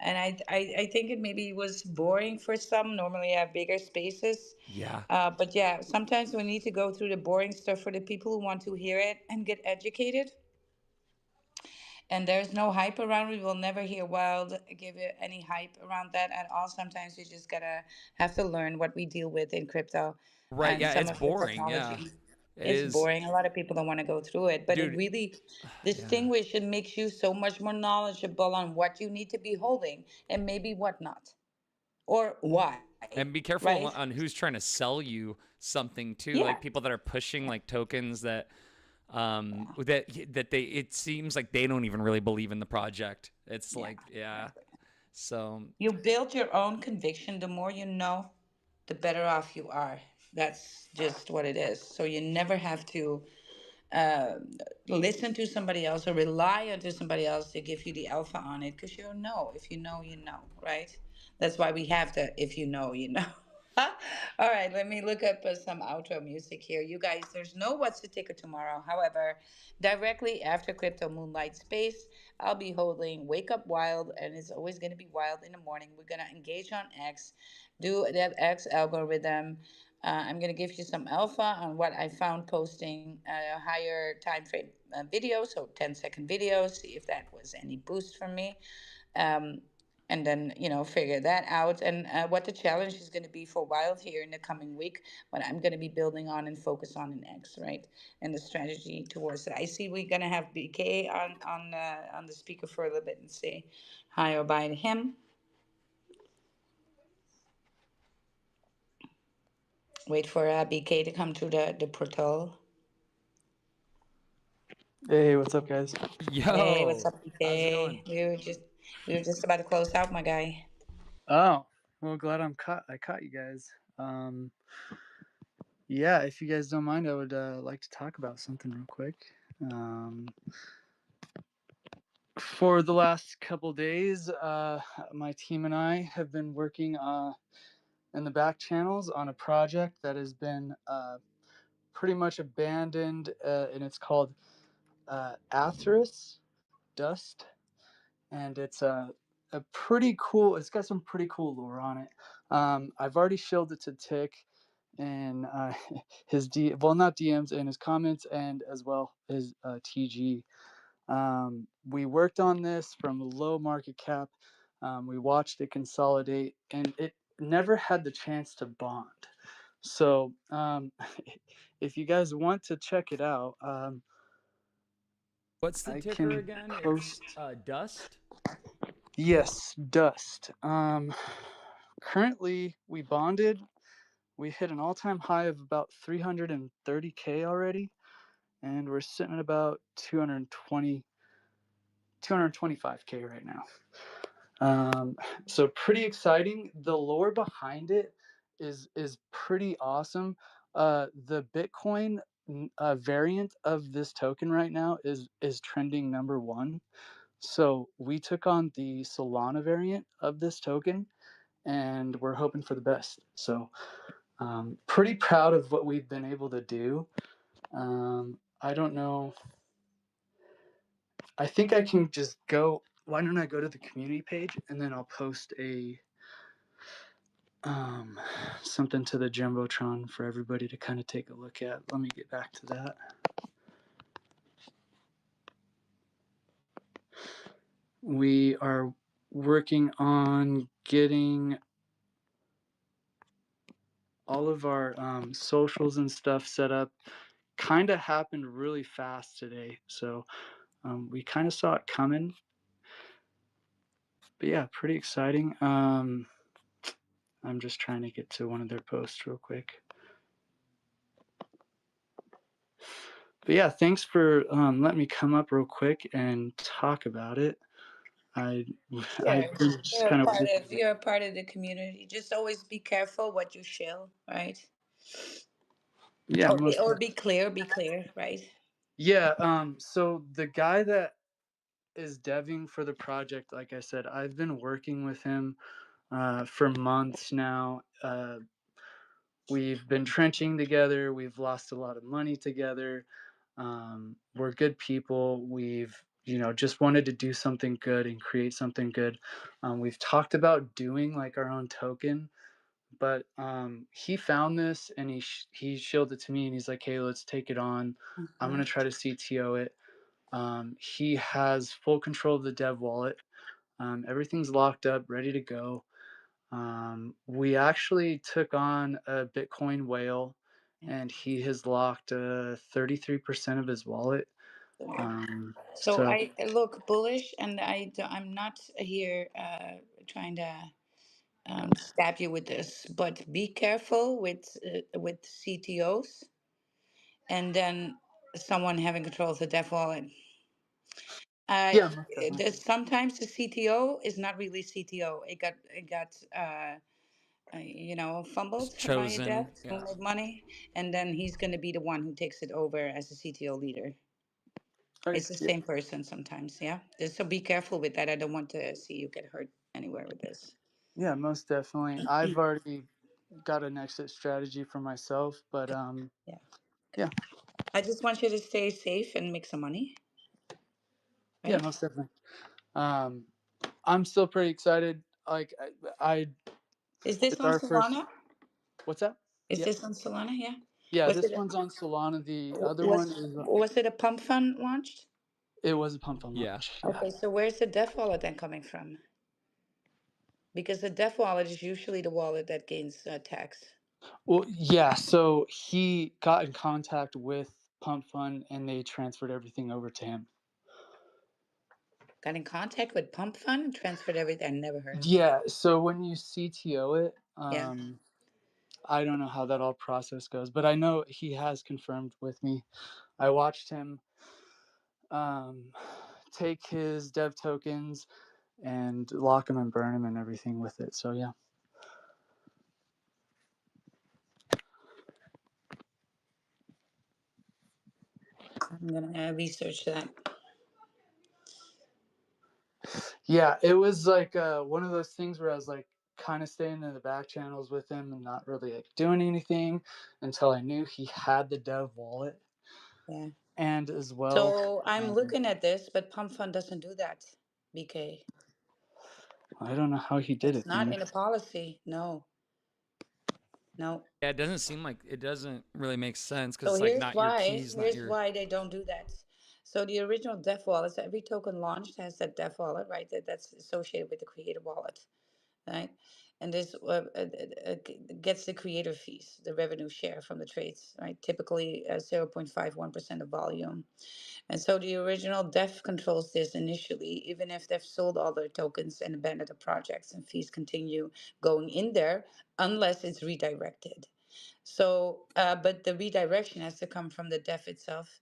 And I think it maybe was boring for some. Normally I have bigger spaces. Yeah, But yeah, sometimes we need to go through the boring stuff for the people who want to hear it and get educated. And there's no hype around it. We'll never hear Wild give it any hype around that at all. Sometimes we just gotta have to learn what we deal with in crypto right. and Yeah, some it's of the boring. Yeah, technology. it It's is, boring. A lot of people don't want to go through it, but it dude. really Yeah. distinguishes and makes you so much more knowledgeable on what you need to be holding and maybe what not or why, And be right? careful on who's trying to sell you something too. Yeah. Like people that are pushing like tokens that Yeah. that they it seems like they don't even really believe in the project. It's Yeah. like, yeah. Exactly. So You build your own conviction. The more you know, the better off you are. That's just what it is. So you never have to uh, listen to somebody else or rely on to somebody else to give you the alpha on it because you know. If you know, you know, right? That's why we have the if you know, you know. All right, let me look up some outro music here. You guys, there's no What's the Ticker tomorrow. However, directly after Crypto Moonlight Space, I'll be holding Wake Up Wild, and it's always going to be wild in the morning. We're going to engage on X, do that X algorithm. I'm going to give you some alpha on what I found posting higher time frame videos, so 10-second videos, see if that was any boost from me. Um, and then, figure that out and what the challenge is going to be for Wild here in the coming week, what I'm going to be building on and focus on in X, right? And the strategy towards it. I see we're going to have BK on the speaker for a little bit and say hi or bye to him. Wait for BK to come to the portal. Hey, what's up, guys? Hey, what's yo, up, how's it going? BK? We were just about to close out, my guy. Oh, well, glad I caught you guys. Yeah, if you guys don't mind, I would like to talk about something real quick. Um, for the last couple days, my team and I have been working in the back channels on a project that has been pretty much abandoned, and it's called Atheris Dust, and it's a pretty cool. It's got some pretty cool lore on it. I've already shilled it to Tick and his not DMs and his comments, and as well his TG. We worked on this from a low market cap. We watched it consolidate, and it never had the chance to bond. So, if you guys want to check it out, What's the I ticker can again? It's post. Dust. Yes, Dust. Currently, we bonded. We hit an all-time high of about 330K already, and we're sitting at about 225K right now. So pretty exciting. The lore behind it is pretty awesome. The Bitcoin variant of this token right now is trending number one. So we took on the Solana variant of this token, and we're hoping for the best. So pretty proud of what we've been able to do. I don't know. I think I can just go. Why don't I go to the community page and then I'll post a something to the jumbotron for everybody to kind of take a look at. Let me get back to that. We are working on getting all of our socials and stuff set up. Kind of happened really fast today, so we kind of saw it coming. But yeah, pretty exciting. I'm just trying to get to one of their posts real quick. But yeah, thanks for letting me come up real quick and talk about it. I've been just kind of You're a part of the community. Just always be careful what you shill, right? yeah, Or be clear, right? Yeah, so the guy that is deving for the project, like I said, I've been working with him for months now. We've been trenching together. We've lost a lot of money together. We're good people. We've just wanted to do something good and create something good. We've talked about doing like our own token, but he found this and he showed it to me and he's like, hey, let's take it on. I'm gonna try to CTO it. He has full control of the dev wallet. Everything's locked up, ready to go. We actually took on a Bitcoin whale, and he has locked 33% of his wallet. So I look bullish, and I'm not here trying to stab you with this, but be careful with CTOs, and then someone having control of the dev wallet. Yeah, most definitely. Sometimes the CTO is not really CTO. It got fumbled by a dev Chosen. to Yeah. make money, and then he's going to be the one who takes it over as a CTO leader. Okay, It's the same person sometimes, yeah. So be careful with that. I don't want to see you get hurt anywhere with this. yeah, most definitely. I've already got an exit strategy for myself, but Yeah. yeah, I just want you to stay safe and make some money, yeah, right? most definitely. I'm still pretty excited. Like I Is this it's on our first. Solana? What's that? Is Yeah, this on Solana? Yeah. yeah. Was This it one's on Solana. The other one was is. was it a pump fund launched? It was a pump on Yeah. launch. Yeah. Okay, so where's the dev wallet then coming from? Because the dev wallet is usually the wallet that gains tax. Well, yeah. So he got in contact with Pump Fund, and they transferred everything over to him. Got in contact with Pump Fund, transferred everything. I never heard of it. Yeah. So when you CTO it, Yeah. I don't know how that all process goes, but I know he has confirmed with me. I watched him take his dev tokens and lock them and burn them and everything with it. So yeah. I'm gonna research that. Yeah, it was like one of those things where I was like kind of staying in the back channels with him and not really like doing anything until I knew he had the dev wallet. Yeah. And as well, So I'm looking at this, but Pump Fund doesn't do that, BK. I don't know how he did It's it, not man. in a policy. No. No. Yeah, it doesn't seem like it doesn't really make sense because So it's like not your keys, not here's your. why they don't do that. So the original dev wallet, so every token launched has that dev wallet, right? That's associated with the creator wallet, right? And this gets the creator fees, the revenue share from the trades, right? Typically 0.51% of volume. And so the original dev controls this initially, even if they've sold all their tokens and abandoned the projects, and fees continue going in there unless it's redirected. So, but the redirection has to come from the dev itself.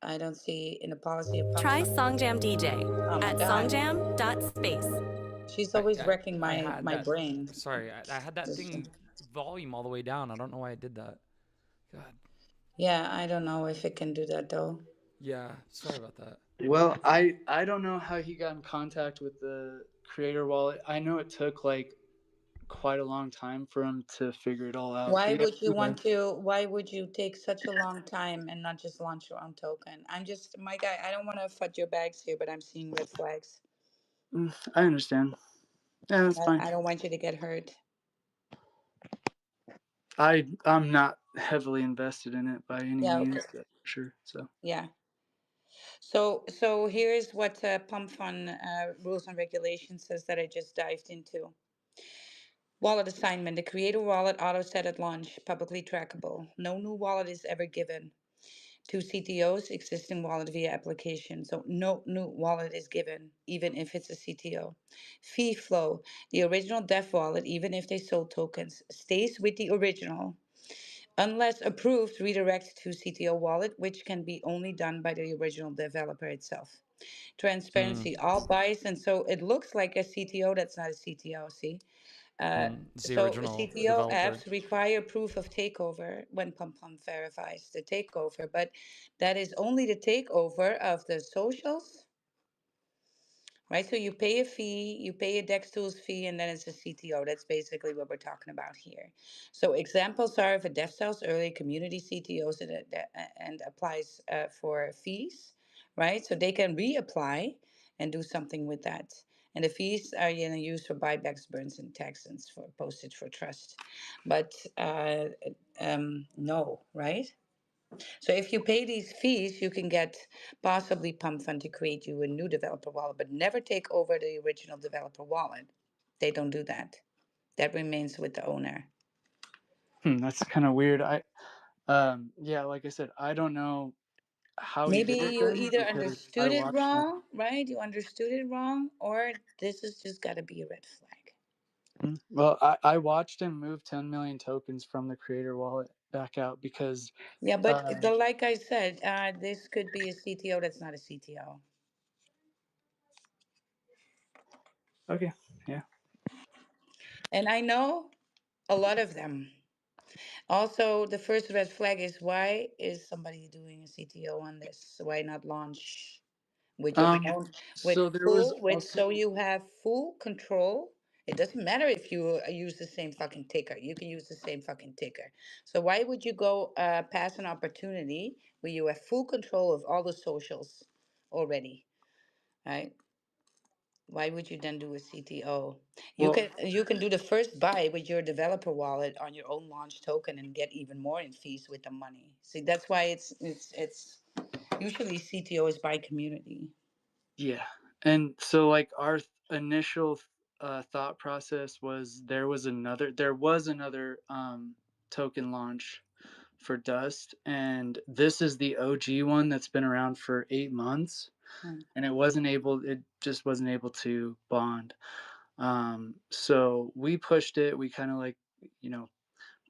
I don't see in the policy of pump Try fund. Songjam DJ Oh my at god. songjam.space. She's I, always I wrecking I my had my that. brain. Sorry, I had that Just, thing volume all the way down. I don't know why I did that. God. yeah, I don't know if it can do that though. Yeah. Sorry about that. Well, I don't know how he got in contact with the creator wallet. I know it took like quite a long time for him to figure it all out. Why But would you yeah, want to? Why would you take such a long time and not just launch your own token? I'm just, my guy, I don't want to fudge your bags here, but I'm seeing red flags. I understand. Yeah, that's fine. I don't want you to get hurt. I'm not heavily invested in it by any Yeah, okay. means, that's for sure. So Yeah. So here's what Pump Fund rules and regulations says that I just dived into. Wallet assignment. The creator wallet auto set at launch, publicly trackable. No new wallet is ever given to CTOs, existing wallet via application. So no new wallet is given, even if it's a CTO. Fee flow. The original dev wallet, even if they sold tokens, stays with the original unless approved, redirect to CTO wallet, which can be only done by the original developer itself. Mm, Transparency, all buys, and so it looks like a CTO that's not a CTO, see? it's the So original CTO developer. apps require proof of takeover when Pump Pump verifies the takeover, but that is only the takeover of the socials, right? So you pay a fee, you pay a DEX Tools fee, and then it's a CTO. That's basically what we're talking about here. So examples are if a dev sells early, community CTOs and applies for fees, right? So they can reapply and do something with that. And the fees are used for buybacks, burns, and taxes for postage for trust. But no, right? So if you pay these fees, you can get possibly Pump Fund to create you a new developer wallet, but never take over the original developer wallet. They don't do that. That remains with the owner. that's kind of weird. Yeah, like I said, I don't know how he Maybe did it you then either because I understood it watched him. wrong, right? You understood it wrong, or this has just got to be a red flag. Well, I watched him move 10 million tokens from the creator wallet back out because Yeah, but uh, like I said, this could be a CTO that's not a CTO. okay, yeah. And I know a lot of them. Also, the first red flag is why is somebody doing a CTO on this? Why not launch with your own, So there was with also so you have full control? It doesn't matter if you use the same fucking ticker. You can use the same fucking ticker. So why would you go pass an opportunity where you have full control of all the socials already, right? Why would you then do a CTO? well, You can do the first buy with your developer wallet on your own launch token and get even more in fees with the money. See, that's why it's usually CTO is by community. yeah, and so like our initial thought process was there was another token launch for Dust, and this is the OG one that's been around for 8 months, Hmm. and it just wasn't able to bond. So we pushed it. We kind of like, you know,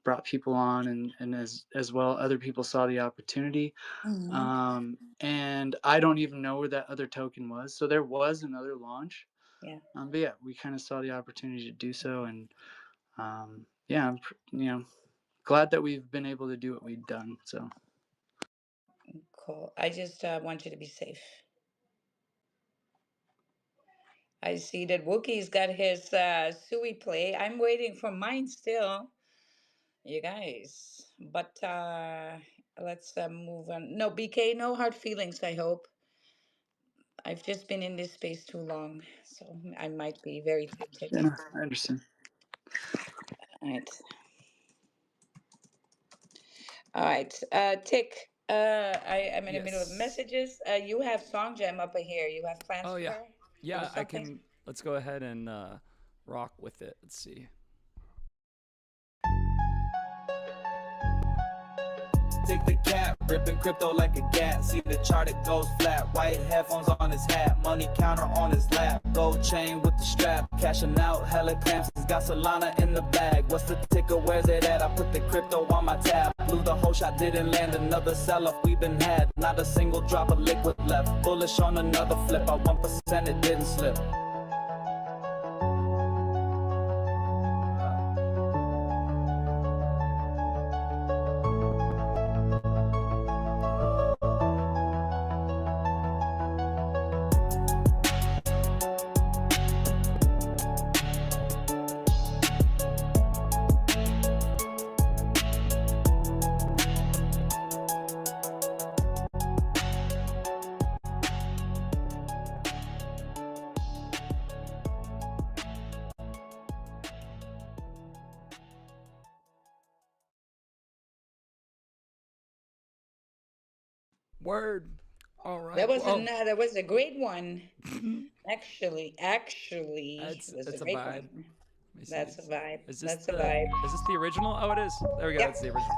brought people on, and as well, other people saw the opportunity. Hmm. And I don't even know where that other token was. So there was another launch. Yeah, But yeah, we kind of saw the opportunity to do so, and yeah, you know, glad that we've been able to do what we've done. So cool. I just want you to be safe. I see that Wookie's got his Sui play. I'm waiting for mine still, you guys. But let's move on. No, BK, no hard feelings, I hope. I've just been in this space too long, so I might be very yeah, cryptic. no, I understand. All right. All right. Tick, I'm in the middle of Yes. messages. You have Song Jam up in here. You have plans Oh for yeah. her? Or Yeah, I something? can. Let's go ahead and rock with it. Let's see. Wild&Tic the cat, ripping crypto like a gat. See the chart, it goes flat. White headphones on his hat, money counter on his lap. Gold chain with the strap, cashing out hella clamps. He's got Solana in the bag. What's the ticker? Where's it at? I put the crypto on my tab. Blew the whole shot, didn't land. Another sell-off, we've been had. Not a single drop of liquid left. Bullish on another flip. At 1%, it didn't slip. Word. All right. That was Oh, that was a great one. Actually, That's it was that's a a great vibe. one. Let me see. That's a vibe. Is this That's a the vibe. is this the original? Oh, it is. There we go. Yep. That's the original.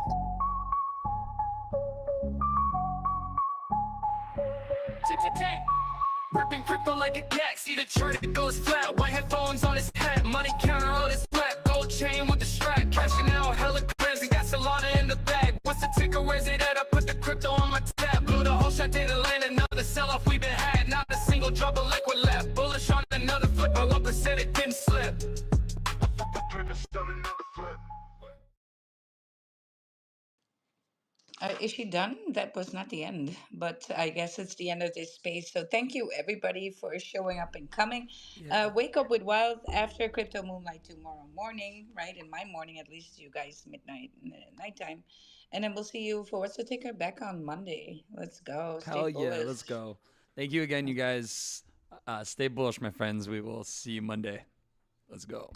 Ripping crypto like a gat, see the chart, it goes flat. White headphones on his hat, money counter on his lap. Gold chain with the strap, cashing out hella grams. He got Solana in the bag. What's the ticker? Where's it at? I put the crypto on my tab. Blew the whole shot, didn't land. Another sell-off, we've been had. Not a single drop of liquid left. Bullish on another flip, but 1%, it didn't slip. Is she done? That was not the end, but I guess it's the end of this space. So thank you everybody for showing up and coming. Yeah. Wake up with Wild after Crypto Moonlight tomorrow morning, right? In my morning, at least you guys midnight, nighttime, and then we'll see you for What's the Ticker back on Monday. Let's go. Stay Hell yeah. bullish. Let's go. Thank you again, you guys. Stay bullish, my friends. We will see you Monday. Let's go.